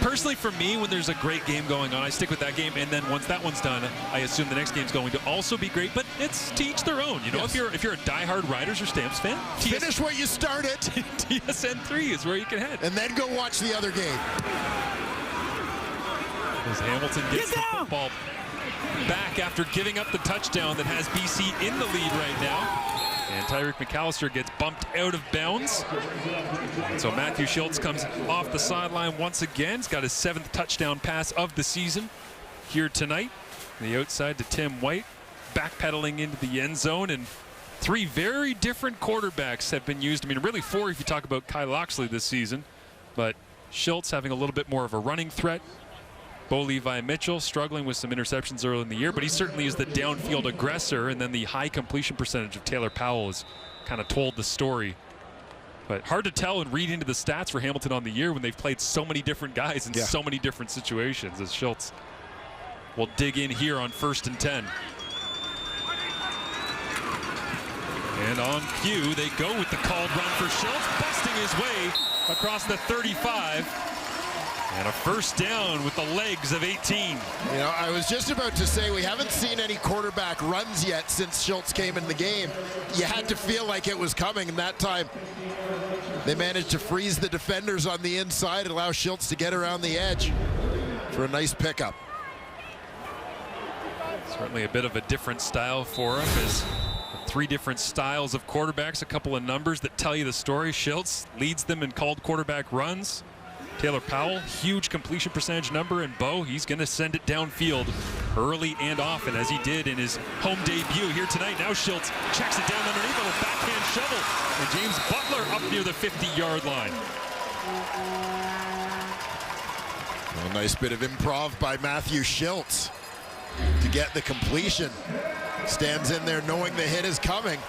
Personally, for me, when there's a great game going on, I stick with that game, and then once that one's done, I assume the next game's going to also be great. But it's to each their own. You know, yes. if you're a diehard Riders or Stamps fan, finish what you started. TSN 3 is where you can head, and then go watch the other game. As Hamilton gets the football back after giving up the touchdown that has BC in the lead right now. And Tyreek McAllister gets bumped out of bounds. And so Matthew Schultz comes off the sideline once again. He's got his 7th touchdown pass of the season here tonight. The outside to Tim White, backpedaling into the end zone. And 3 very different quarterbacks have been used. I mean, really 4 if you talk about Kyle Loxley this season. But Schultz having a little bit more of a running threat. Bo Levi Mitchell struggling with some interceptions early in the year, but he certainly is the downfield aggressor, and then the high completion percentage of Taylor Powell has kind of told the story. But hard to tell and read into the stats for Hamilton on the year when they've played so many different guys in so many different situations, as Schultz will dig in here on 1st and 10. And on cue, they go with the called run for Schultz, busting his way across the 35. And a first down with the legs of 18. You know, I was just about to say we haven't seen any quarterback runs yet since Schultz came in the game. You had to feel like it was coming, and that time they managed to freeze the defenders on the inside and allow Schultz to get around the edge for a nice pickup. Certainly a bit of a different style for him. As 3 different styles of quarterbacks, a couple of numbers that tell you the story. Schultz leads them in called quarterback runs. Taylor Powell, huge completion percentage number, and Bo, he's going to send it downfield early and often, as he did in his home debut here tonight. Now Schultz checks it down underneath with a backhand shovel, and James Butler up near the 50-yard line. A nice bit of improv by Matthew Schultz to get the completion. Stands in there knowing the hit is coming,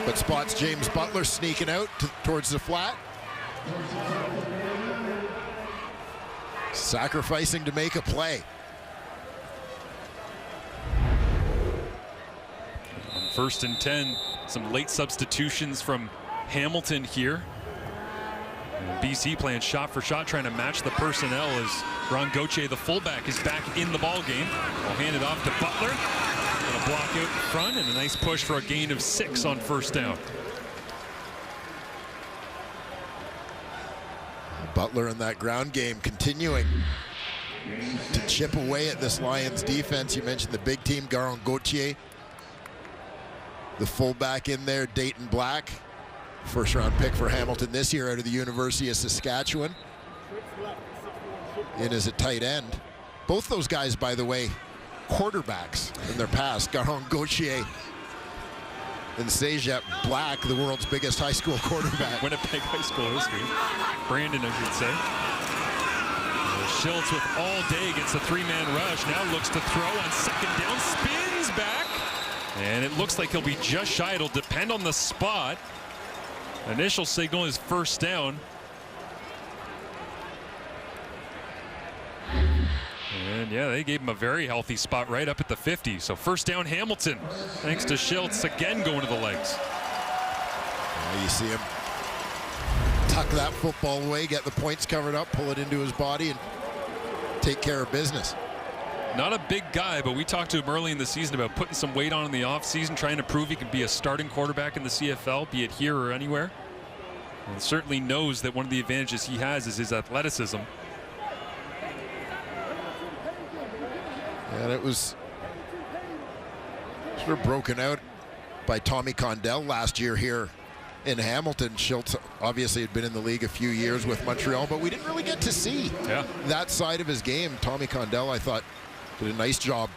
but spots James Butler sneaking out towards the flat. Sacrificing to make a play. On 1st and 10, some late substitutions from Hamilton here. And BC playing shot for shot, trying to match the personnel as Ron Gauthier, the fullback, is back in the ball game. I'll hand it off to Butler. Gonna block out in front, and a nice push for a gain of 6 on 1st down. Butler in that ground game continuing to chip away at this Lions defense. You mentioned the big team, Garon Gauthier. The fullback in there, Dayton Black. 1st-round pick for Hamilton this year out of the University of Saskatchewan. In as a tight end. Both those guys, by the way, quarterbacks in their past. Garon Gauthier and Sejap Black, the world's biggest high school quarterback. Winnipeg High School history. Brandon, I should say. Schultz with all day against the 3-man rush. Now looks to throw on 2nd down. Spins back. And it looks like he'll be just shy. It'll depend on the spot. Initial signal is 1st down. And yeah, they gave him a very healthy spot right up at the 50. So 1st down Hamilton, thanks to Schultz again going to the legs. You see him tuck that football away, get the points covered up, pull it into his body, and take care of business. Not a big guy, but we talked to him early in the season about putting some weight on in the offseason, trying to prove he can be a starting quarterback in the CFL, be it here or anywhere. And certainly knows that one of the advantages he has is his athleticism. And it was sort of broken out by Tommy Condell last year here in Hamilton. Schultz obviously had been in the league a few years with Montreal, but we didn't really get to see that side of his game. Tommy Condell, I thought, did a nice job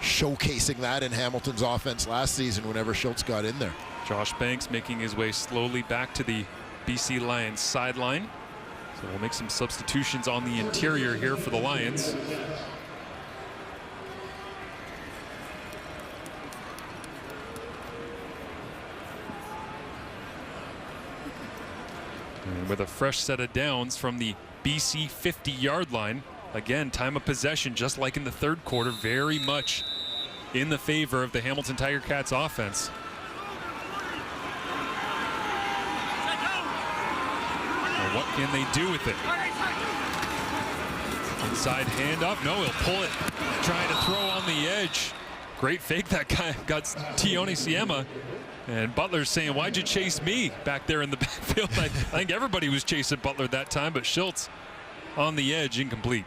showcasing that in Hamilton's offense last season whenever Schultz got in there. Josh Banks making his way slowly back to the BC Lions sideline. So we'll make some substitutions on the interior here for the Lions. And with a fresh set of downs from the BC 50-yard line. Again, time of possession, just like in the third quarter, very much in the favor of the Hamilton Tiger Cats offense. Now what can they do with it? Inside handoff. No, he'll pull it. Trying to throw on the edge. Great fake that guy got Tione Siema. And Butler's saying, why'd you chase me back there in the backfield? I think everybody was chasing Butler that time, but Schultz on the edge, incomplete.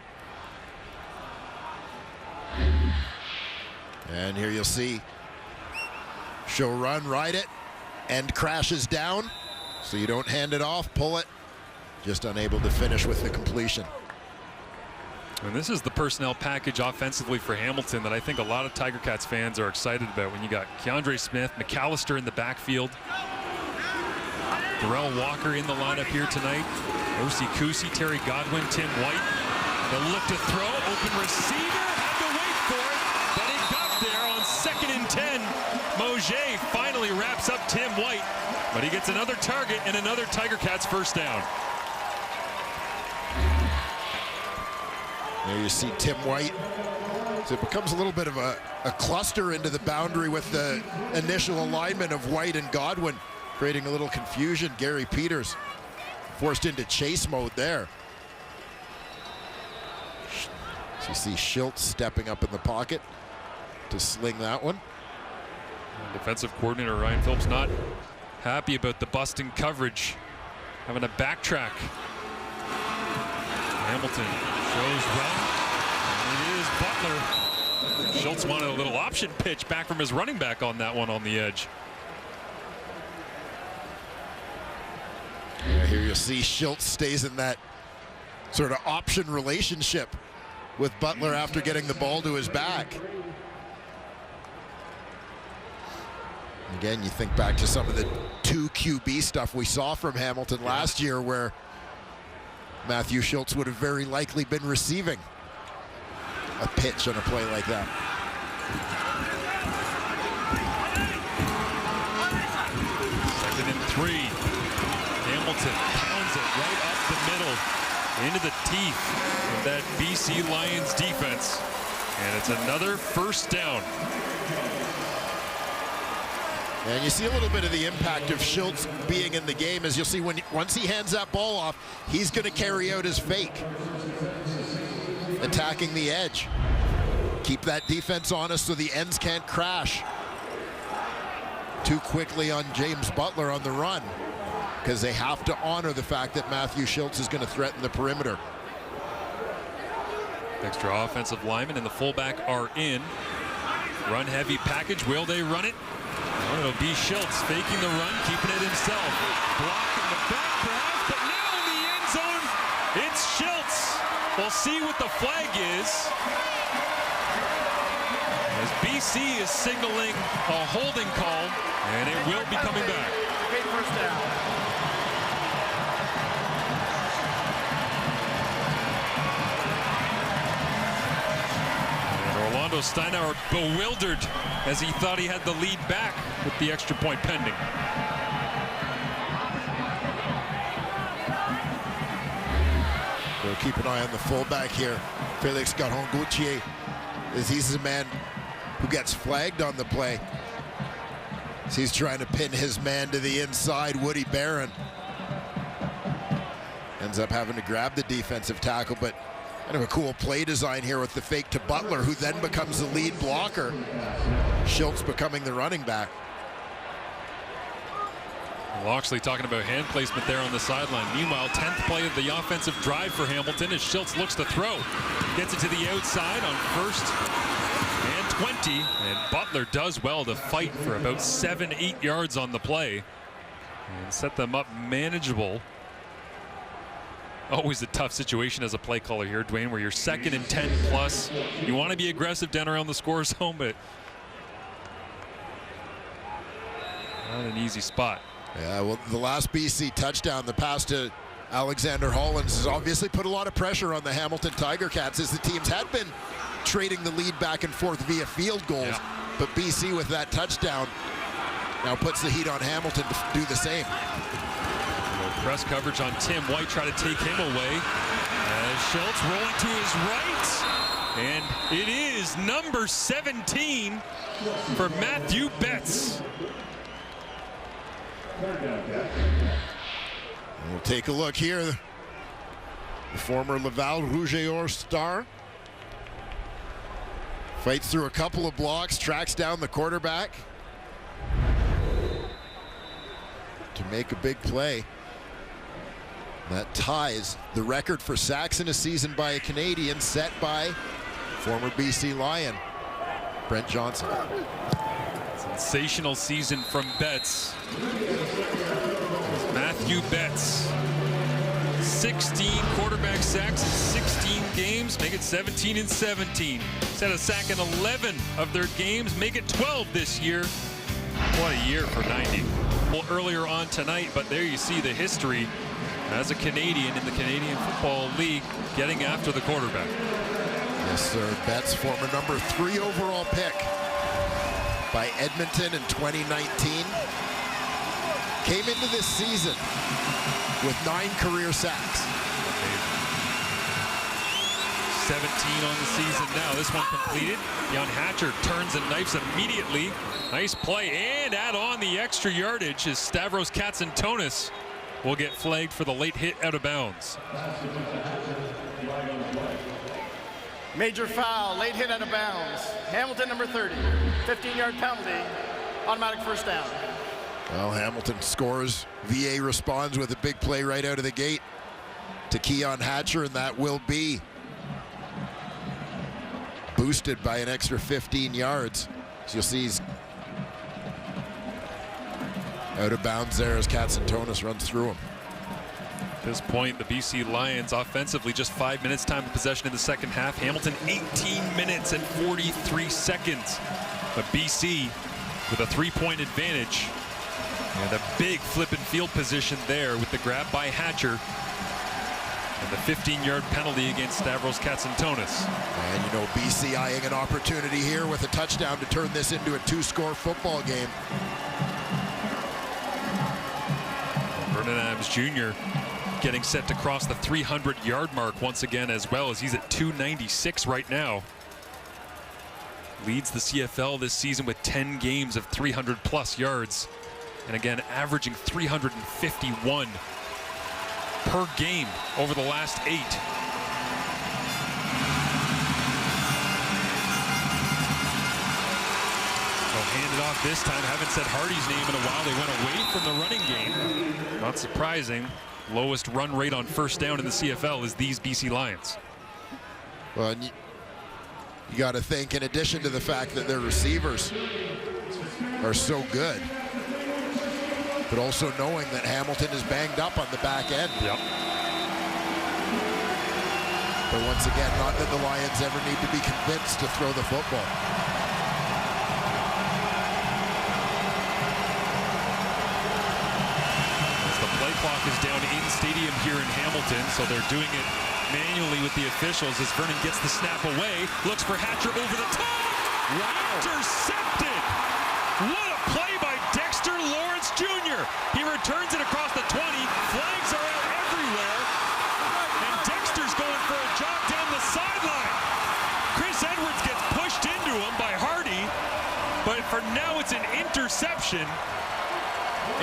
And here you'll see show run, ride it, and crashes down. So you don't hand it off, pull it. Just unable to finish with the completion. And this is the personnel package offensively for Hamilton that I think a lot of Tiger Cats fans are excited about when you got Keandre Smith, McAllister in the backfield. Darrell Walker in the lineup here tonight. Osi Kusi, Terry Godwin, Tim White. They'll look to throw, open receiver, had to wait for it, but it got there on 2nd and 10. Mauger finally wraps up Tim White, but he gets another target and another Tiger Cats first down. There you see Tim White. So it becomes a little bit of a cluster into the boundary with the initial alignment of White and Godwin, creating a little confusion. Gary Peters forced into chase mode there. So you see Schultz stepping up in the pocket to sling that one. Defensive coordinator Ryan Phillips not happy about the busting coverage, having to backtrack. Hamilton shows run, and it is Butler. Schultz wanted a little option pitch back from his running back on that one on the edge. Yeah, here you'll see Schultz stays in that sort of option relationship with Butler after getting the ball to his back. Again, you think back to some of the 2 QB stuff we saw from Hamilton last year, where Matthew Schultz would have very likely been receiving a pitch on a play like that. Second and 3. Hamilton pounds it right up the middle into the teeth of that BC Lions defense. And it's another first down. And you see a little bit of the impact of Schultz being in the game, as you'll see once he hands that ball off, he's going to carry out his fake. Attacking the edge. Keep that defense honest so the ends can't crash too quickly on James Butler on the run, because they have to honor the fact that Matthew Schultz is going to threaten the perimeter. Extra offensive lineman and the fullback are in. Run heavy package. Will they run it? Oh, it'll be Schultz faking the run, keeping it himself. Blocking the back perhaps, but now in the end zone, it's Schultz. We'll see what the flag is, as BC is signaling a holding call, and it will be coming back. Great first down. Orlando Steinauer bewildered as he thought he had the lead back with the extra point pending. We'll keep an eye on the fullback here, Felix Garon-Gauthier, as he's a man who gets flagged on the play. So he's trying to pin his man to the inside, Woody Barron. Ends up having to grab the defensive tackle, but kind of a cool play design here with the fake to Butler, who then becomes the lead blocker. Schultz becoming the running back. Loxley talking about hand placement there on the sideline. Meanwhile, 10th play of the offensive drive for Hamilton as Schultz looks to throw. Gets it to the outside on 1st and 20. And Butler does well to fight for about 7-8 yards on the play and set them up manageable. Always a tough situation as a play caller here, Dwayne, where you're 2nd and 10 plus. You want to be aggressive down around the score zone, but not an easy spot. Yeah, well, the last BC touchdown, the pass to Alexander Hollins, has obviously put a lot of pressure on the Hamilton Tiger Cats, as the teams had been trading the lead back and forth via field goals. Yeah. But BC with that touchdown now puts the heat on Hamilton to do the same. Press coverage on Tim White, try to take him away. Schultz rolling to his right. And it is number 17 for Matthew Betts. We'll take a look here. The former Laval Rouge et Or star fights through a couple of blocks, tracks down the quarterback to make a big play. That ties the record for sacks in a season by a Canadian, set by former BC Lion, Brent Johnson. Sensational season from Betts. Matthew Betts, 16 quarterback sacks in 16 games, make it 17 and 17. He's had a sack in 11 of their games, make it 12 this year. What a year for 90. Well, earlier on tonight, but there you see the history as a Canadian in the Canadian Football League getting after the quarterback. Yes, sir. Betts, former number 3 overall pick by Edmonton in 2019. Came into this season with 9 career sacks. 17 on the season now. This one completed. Young Hatcher turns and knifes immediately. Nice play, and add on the extra yardage as Stavros Katsantonis will get flagged for the late hit out of bounds. Major foul, late hit out of bounds. Hamilton, number 30, 15-yard penalty, automatic first down. Well, Hamilton scores. VA responds with a big play right out of the gate to Keon Hatcher, and that will be boosted by an extra 15 yards. So you'll see he's out of bounds there as Katsantonis runs through him. At this point, the BC Lions offensively just 5 minutes time of possession in the second half. Hamilton 18 minutes and 43 seconds. But BC with a 3-point advantage. And a big flip and field position there with the grab by Hatcher. And the 15-yard penalty against Stavros Katsantonis. And you know, BC eyeing an opportunity here with a touchdown to turn this into a 2-score football game. Vernon Adams Jr. getting set to cross the 300-yard mark once again, as well as he's at 296 right now. Leads the CFL this season with 10 games of 300-plus yards. And again, averaging 351 per game over the last 8. Handed off this time. Haven't said Hardy's name in a while. They went away from the running game. Not surprising. Lowest run rate on first down in the CFL is these BC Lions. Well, you got to think, in addition to the fact that their receivers are so good, but also knowing that Hamilton is banged up on the back end. Yep. But once again, not that the Lions ever need to be convinced to throw the football. Play clock is down in stadium here in Hamilton, so they're doing it manually with the officials as Vernon gets the snap away, looks for Hatcher over the top. Wow. Intercepted. What a play by Dexter Lawrence Jr. He returns it across the 20. Flags are out everywhere, and Dexter's going for a jog down the sideline. Chris Edwards gets pushed into him by Hardy, but for now it's an interception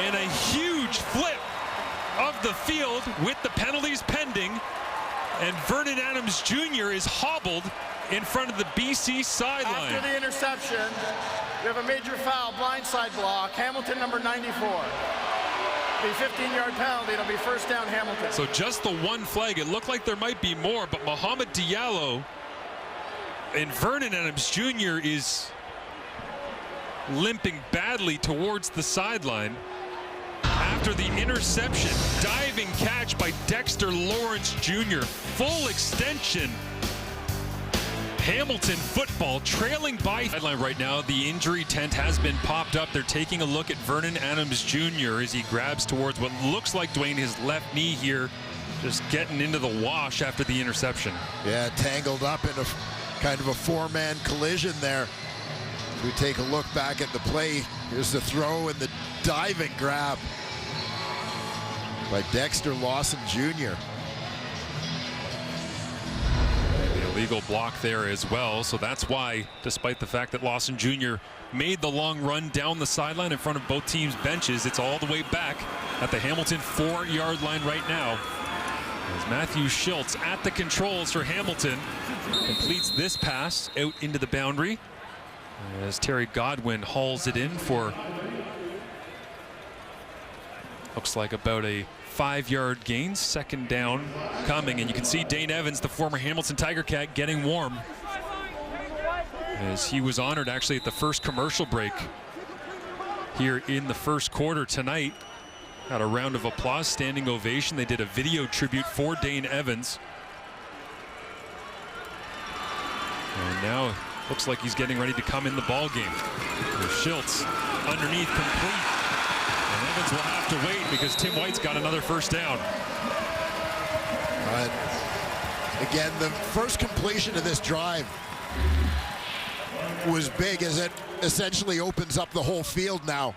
and a huge flip of the field with the penalties pending, and Vernon Adams Jr. is hobbled in front of the BC sideline. After the interception, we have a major foul, blindside block, Hamilton number 94. The 15-yard penalty, it'll be first down Hamilton. So just the one flag. It looked like there might be more, but Mohamed Diallo and Vernon Adams Jr. is limping badly towards the sideline. After the interception, diving catch by Dexter Lawrence Jr. Full extension. Hamilton football trailing by sideline right now. The injury tent has been popped up. They're taking a look at Vernon Adams Jr. as he grabs towards what looks like, Dwayne, his left knee here, just getting into the wash after the interception. Yeah, tangled up in a kind of a 4-man collision there. As we take a look back at the play, here's the throw and the diving grab by Dexter Lawson Jr. The illegal block there as well, so that's why, despite the fact that Lawson Jr. made the long run down the sideline in front of both teams' benches, it's all the way back at the Hamilton 4-yard line right now. As Matthew Schultz at the controls for Hamilton completes this pass out into the boundary, as Terry Godwin hauls it in for, looks like about a 5-yard gain. Second down coming, and you can see Dane Evans, the former Hamilton Tiger Cat, getting warm, as he was honored actually at the first commercial break here in the first quarter tonight. Had a round of applause, standing ovation. They did a video tribute for Dane Evans. And now looks like he's getting ready to come in the ball game. Schultz underneath, complete. And Evans will have to wait because Tim White's got another first down. Again, the first completion of this drive was big, as it essentially opens up the whole field now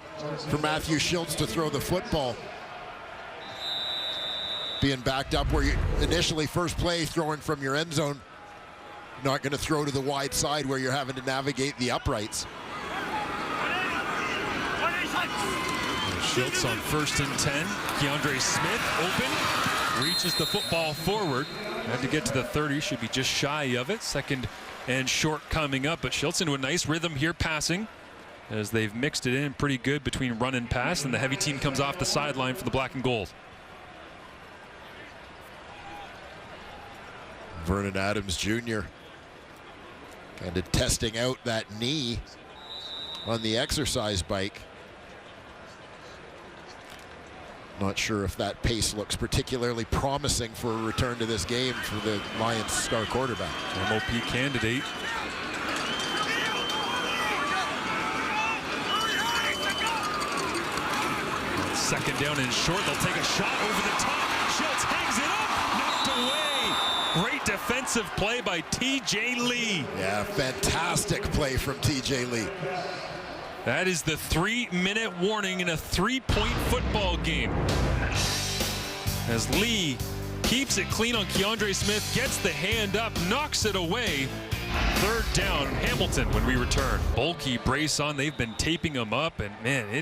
for Matthew Schultz to throw the football. Being backed up where you initially first play, throwing from your end zone, not going to throw to the wide side where you're having to navigate the uprights. Schultz on 1st and 10. Keandre Smith open, reaches the football forward. Had to get to the 30, should be just shy of it. Second and short coming up, but Schultz into a nice rhythm here passing, as they've mixed it in pretty good between run and pass, and the heavy team comes off the sideline for the black and gold. Vernon Adams Jr. kind of testing out that knee on the exercise bike. Not sure if that pace looks particularly promising for a return to this game for the Lions star quarterback. MOP candidate. Second down and short. They'll take a shot over the top. Schultz hangs it up, knocked away. Great defensive play by TJ Lee. Yeah, fantastic play from TJ Lee. That is the 3-minute warning in a 3-point football game. As Lee keeps it clean on Keandre Smith, gets the hand up, knocks it away. Third down, Hamilton when we return. Bulky brace on, they've been taping him up, and man,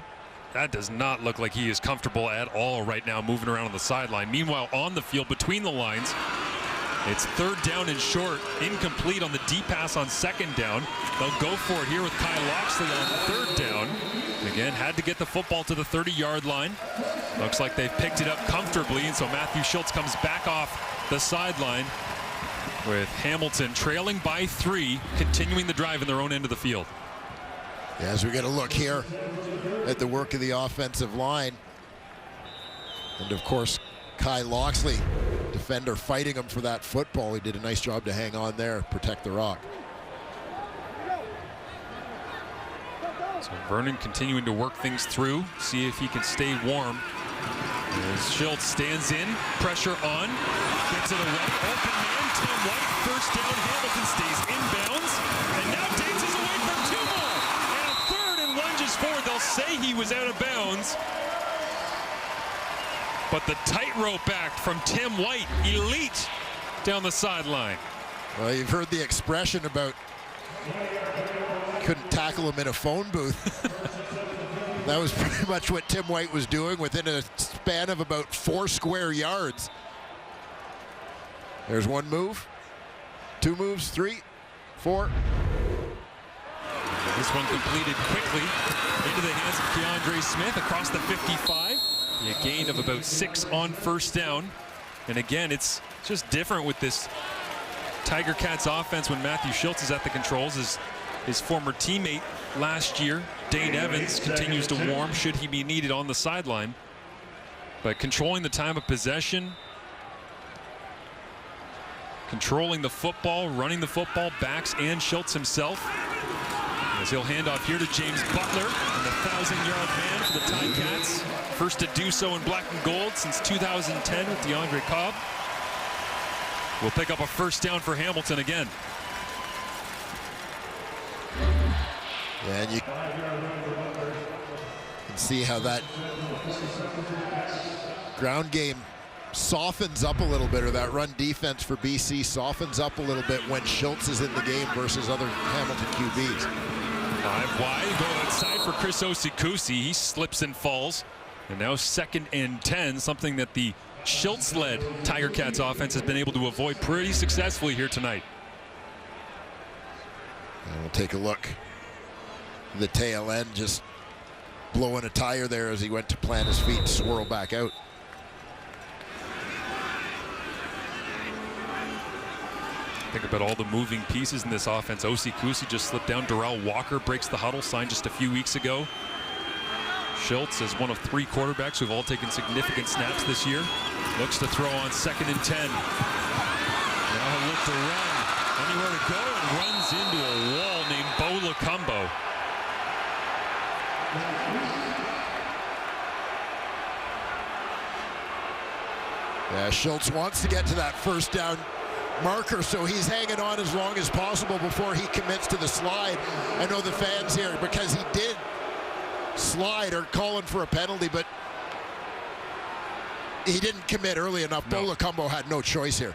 that does not look like he is comfortable at all right now moving around on the sideline. Meanwhile, on the field between the lines, it's third down and short, incomplete on the deep pass on second down. They'll go for it here with Kyle Loxley on third down. Again, had to get the football to the 30-yard line. Looks like they've picked it up comfortably, and so Matthew Schultz comes back off the sideline with Hamilton trailing by 3, continuing the drive in their own end of the field. Yeah, as we get a look here at the work of the offensive line. And of course, Kyle Loxley, defender, fighting him for that football. He did a nice job to hang on there, protect the rock. So Vernon continuing to work things through, see if he can stay warm. As Schultz stands in, pressure on, gets it away, open man, Tim White, first down, Hamilton stays inbounds, and now dances away for 2 more, and a third and lunges forward. They'll say he was out of bounds, but the tightrope act from Tim White, elite, down the sideline. Well, you've heard the expression about couldn't tackle him in a phone booth. That was pretty much what Tim White was doing within a span of about 4 square yards. There's 1 move, 2 moves, 3, 4. This one completed quickly into the hands of Keandre Smith across the 55. A gain of about 6 on first down. And again, it's just different with this Tiger Cats offense when Matthew Schultz is at the controls. His former teammate last year, Dane Evans, continues to warm should he be needed on the sideline. But controlling the time of possession, controlling the football, running the football, backs and Schultz himself. As he'll hand off here to James Butler, and the 1,000-yard man for the Ticats. First to do so in black and gold since 2010 with DeAndre Cobb. Will pick up a first down for Hamilton again. Yeah, and you can see how that ground game softens up a little bit, or that run defense for BC softens up a little bit when Schultz is in the game versus other Hamilton QBs. 5 wide, go outside for Chris Osikusi. He slips and falls. And now 2nd and 10, something that the Schultz-led Tiger Cats offense has been able to avoid pretty successfully here tonight. And we'll take a look. The tail end just blowing a tire there as he went to plant his feet and swirl back out. Think about all the moving pieces in this offense. Osikusi just slipped down. Darrell Walker breaks the huddle, signed just a few weeks ago. Schultz is one of 3 quarterbacks who've all taken significant snaps this year. Looks to throw on 2nd and 10. Now he'll look to run. Anywhere to go, and runs into a wall named Bo Lacombo. Yeah, Schultz wants to get to that first down marker, so he's hanging on as long as possible before he commits to the slide. I know the fans here, because he did slide, are calling for a penalty, but he didn't commit early enough. No. Bo Lacombo had no choice here.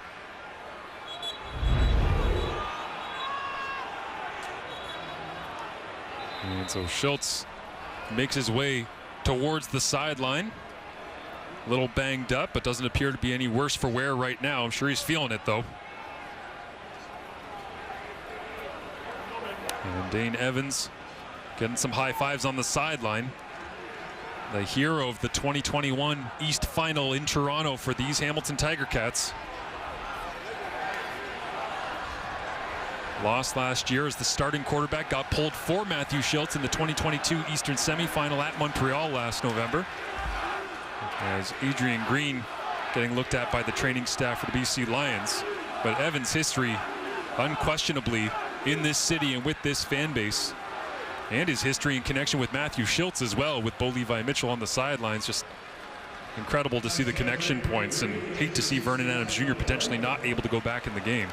And so Schultz makes his way towards the sideline. A little banged up, but doesn't appear to be any worse for wear right now. I'm sure he's feeling it, though. And Dane Evans getting some high fives on the sideline. The hero of the 2021 East Final in Toronto for these Hamilton Tiger Cats. Lost last year as the starting quarterback got pulled for Matthew Schultz in the 2022 Eastern semifinal at Montreal last November. As Adrian Green getting looked at by the training staff for the BC Lions. But Evans' history unquestionably in this city and with this fan base, and his history in connection with Matthew Schultz as well, with Bo Levi Mitchell on the sidelines. Just incredible to see the connection points, and hate to see Vernon Adams Jr. potentially not able to go back in the game.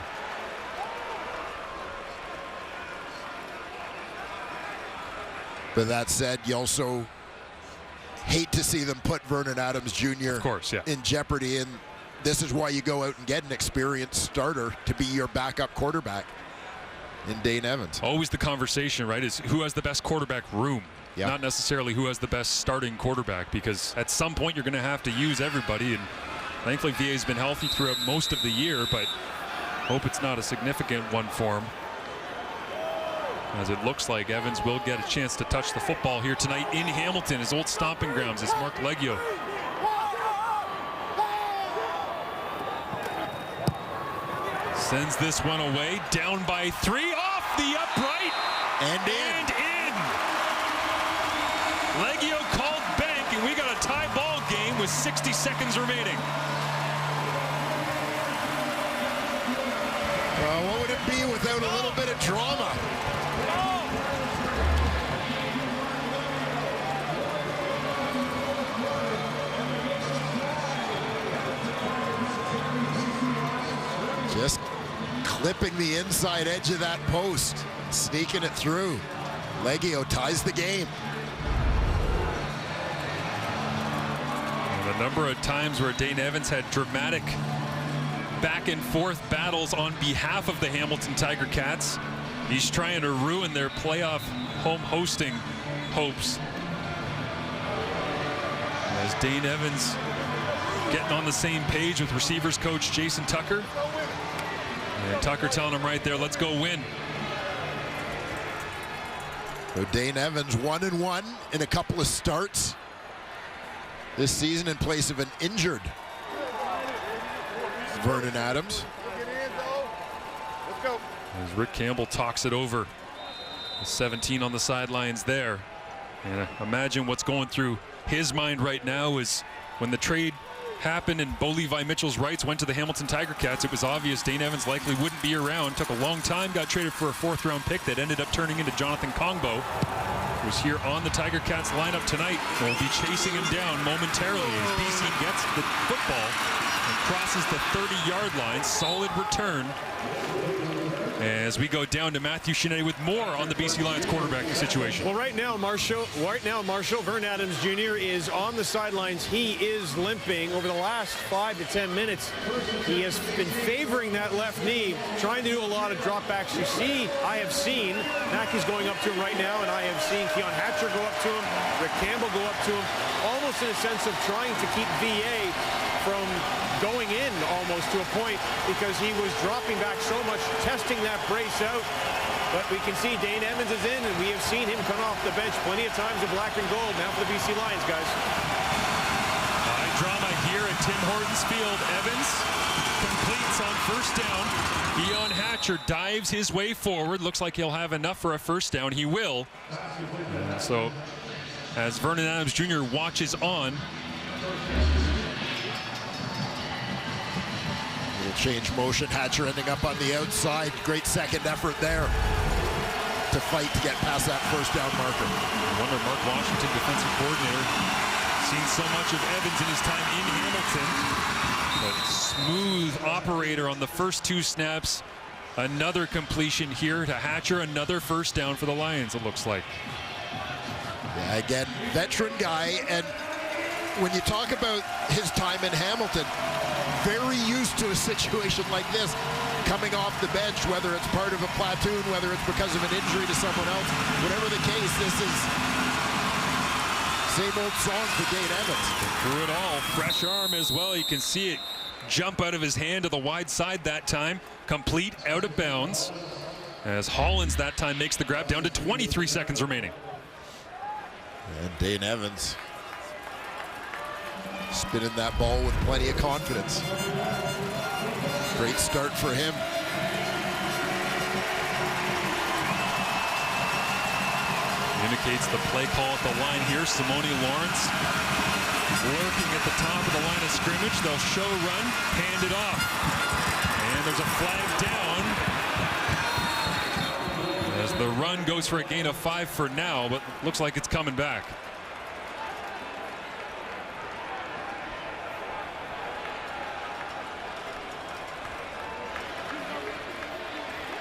But that said, you also hate to see them put Vernon Adams Jr. Of course, yeah, in jeopardy, and this is why you go out and get an experienced starter to be your backup quarterback in Dane Evans. Always the conversation, right, is who has the best quarterback room, not necessarily who has the best starting quarterback, because at some point you're going to have to use everybody, and thankfully VA's been healthy throughout most of the year, but hope it's not a significant one for him, as it looks like Evans will get a chance to touch the football here tonight in Hamilton, his old stomping grounds, as Mark Leggio sends this one away, down by 3, off the upright, and in. Leggio called bank, and we got a tie ball game with 60 seconds remaining. Well, what would it be without a little bit of drama? Just clipping the inside edge of that post, sneaking it through. Leggio ties the game. And a number of times where Dane Evans had dramatic back and forth battles on behalf of the Hamilton Tiger Cats. He's trying to ruin their playoff home hosting hopes, as Dane Evans getting on the same page with receivers coach Jason Tucker. And Tucker telling him right there, let's go win. So Dane Evans 1-1 in a couple of starts this season in place of an injured Vernon Adams. Let's go. As Rick Campbell talks it over. 17 on the sidelines there. And imagine what's going through his mind right now is when the trade happened and Bo Levi Mitchell's rights went to the Hamilton Tiger Cats, it was obvious Dane Evans likely wouldn't be around. Took a long time, got traded for a 4th-round pick that ended up turning into Jonathan Kongbo, who's here on the Tiger Cats lineup tonight. We'll be chasing him down momentarily as BC gets the football and crosses the 30-yard line. Solid return. As we go down to Matthew Shinetti with more on the BC Lions quarterbacking situation. Well, right now, Marshall, Vern Adams Jr. is on the sidelines. He is limping over the last 5 to 10 minutes. He has been favoring that left knee, trying to do a lot of dropbacks. I have seen Mackey's going up to him right now, and I have seen Keon Hatcher go up to him, Rick Campbell go up to him, almost in a sense of trying to keep VA from going in almost to a point because he was dropping back so much, testing that brace out. But we can see Dane Evans is in, and we have seen him come off the bench plenty of times in black and gold. Now for the BC Lions, guys. High drama here at Tim Hortons Field. Evans completes on first down. Keon Hatcher dives his way forward. Looks like he'll have enough for a first down. He will. So as Vernon Adams Jr. watches on. Change motion. Hatcher ending up on the outside. Great second effort there to fight to get past that first down marker. I wonder, Mark Washington, defensive coordinator, seen so much of Evans in his time in Hamilton. But smooth operator on the first 2 snaps. Another completion here to Hatcher. Another first down for the Lions, it looks like. Yeah, again, veteran guy. And when you talk about his time in Hamilton, very used to a situation like this, coming off the bench, whether it's part of a platoon, whether it's because of an injury to someone else, whatever the case, this is same old song for Dane Evans. Through it all, fresh arm as well. You can see it jump out of his hand to the wide side that time, complete out of bounds, as Hollins that time makes the grab down to 23 seconds remaining. And Dane Evans spinning that ball with plenty of confidence. Great start for him. Indicates the play call at the line here. Simone Lawrence lurking at the top of the line of scrimmage. They'll show run, hand it off. And there's a flag down. As the run goes for a gain of 5 for now, but looks like it's coming back.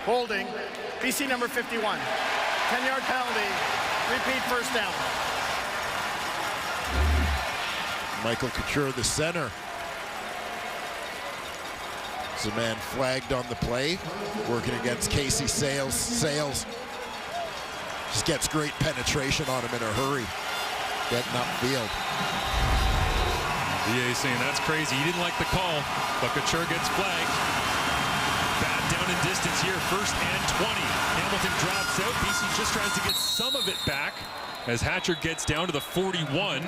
Holding, BC number 51. 10-yard penalty, repeat first down. Michael Couture, the center. Is a man flagged on the play, working against Casey Sales. Sales just gets great penetration on him in a hurry, getting upfield. VA saying that's crazy. He didn't like the call, but Couture gets flagged. Down in distance here, 1st and 20. Hamilton drops out. BC just tries to get some of it back as Hatcher gets down to the 41.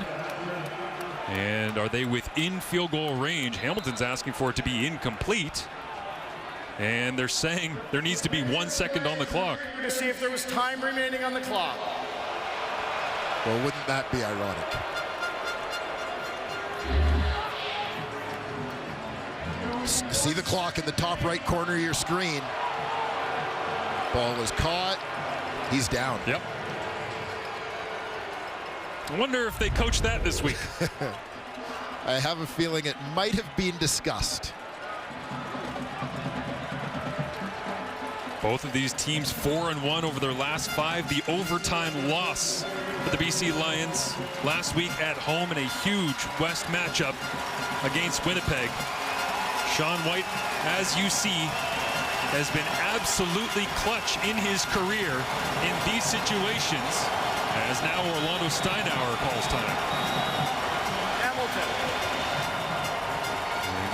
And are they within field goal range? Hamilton's asking for it to be incomplete. And they're saying there needs to be 1 second on the clock. To see if there was time remaining on the clock. Well, wouldn't that be ironic? See the clock in the top right corner of your screen. Ball is caught. He's down. Yep. I wonder if they coached that this week. I have a feeling it might have been discussed. Both of these teams 4-1 over their last 5. The overtime loss for the BC Lions last week at home in a huge West matchup against Winnipeg. Sean White, as you see, has been absolutely clutch in his career in these situations, as now Orlando Steinauer calls time. Hamilton.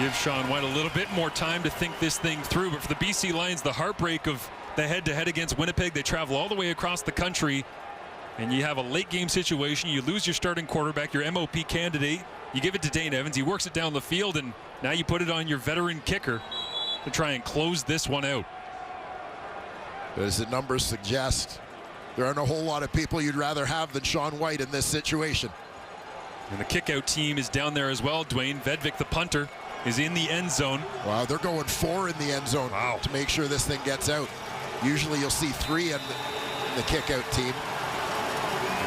Give Sean White a little bit more time to think this thing through, but for the BC Lions, the heartbreak of the head-to-head against Winnipeg, they travel all the way across the country, and you have a late-game situation. You lose your starting quarterback, your MOP candidate. You give it to Dane Evans. He works it down the field, and now you put it on your veteran kicker to try and close this one out. As the numbers suggest, there aren't a whole lot of people you'd rather have than Sean White in this situation. And the kickout team is down there as well. Dwayne Vedvik, the punter, is in the end zone. Wow, they're going 4 in the end zone to make sure this thing gets out. Usually you'll see 3 in the kickout team.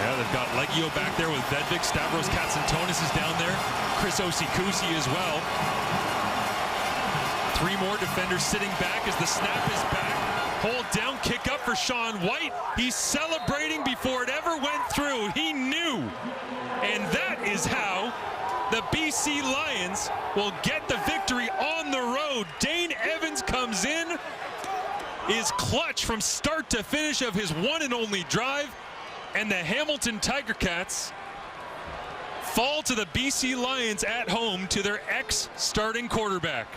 Yeah, they've got Leggio back there with Vedvik. Stavros Katsantonis is down there. Chris Osikusi as well. 3 more defenders sitting back as the snap is back. Hold down, kick up for Sean White. He's celebrating before it ever went through. He knew. And that is how the BC Lions will get the victory on the road. Dane Evans comes in, is clutch from start to finish of his one and only drive, and the Hamilton Tiger Cats fall to the BC Lions at home to their ex-starting quarterback.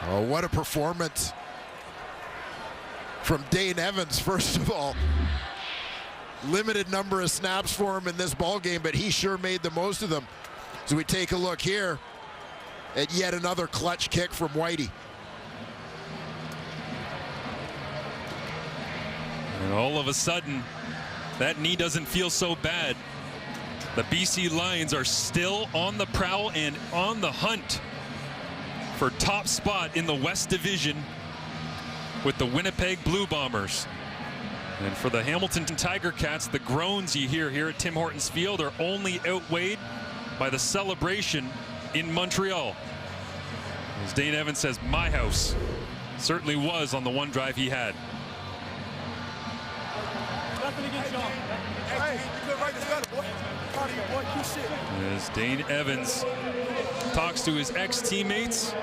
Oh, what a performance from Dane Evans, first of all. Limited number of snaps for him in this ball game, but he sure made the most of them. So we take a look here at yet another clutch kick from Whitey. And all of a sudden, that knee doesn't feel so bad. The BC Lions are still on the prowl and on the hunt for top spot in the West Division with the Winnipeg Blue Bombers. And for the Hamilton Tiger Cats, the groans you hear here at Tim Hortons Field are only outweighed by the celebration in Montreal. As Dane Evans says, my house certainly was on the one drive he had. As Dane Evans talks to his ex-teammates,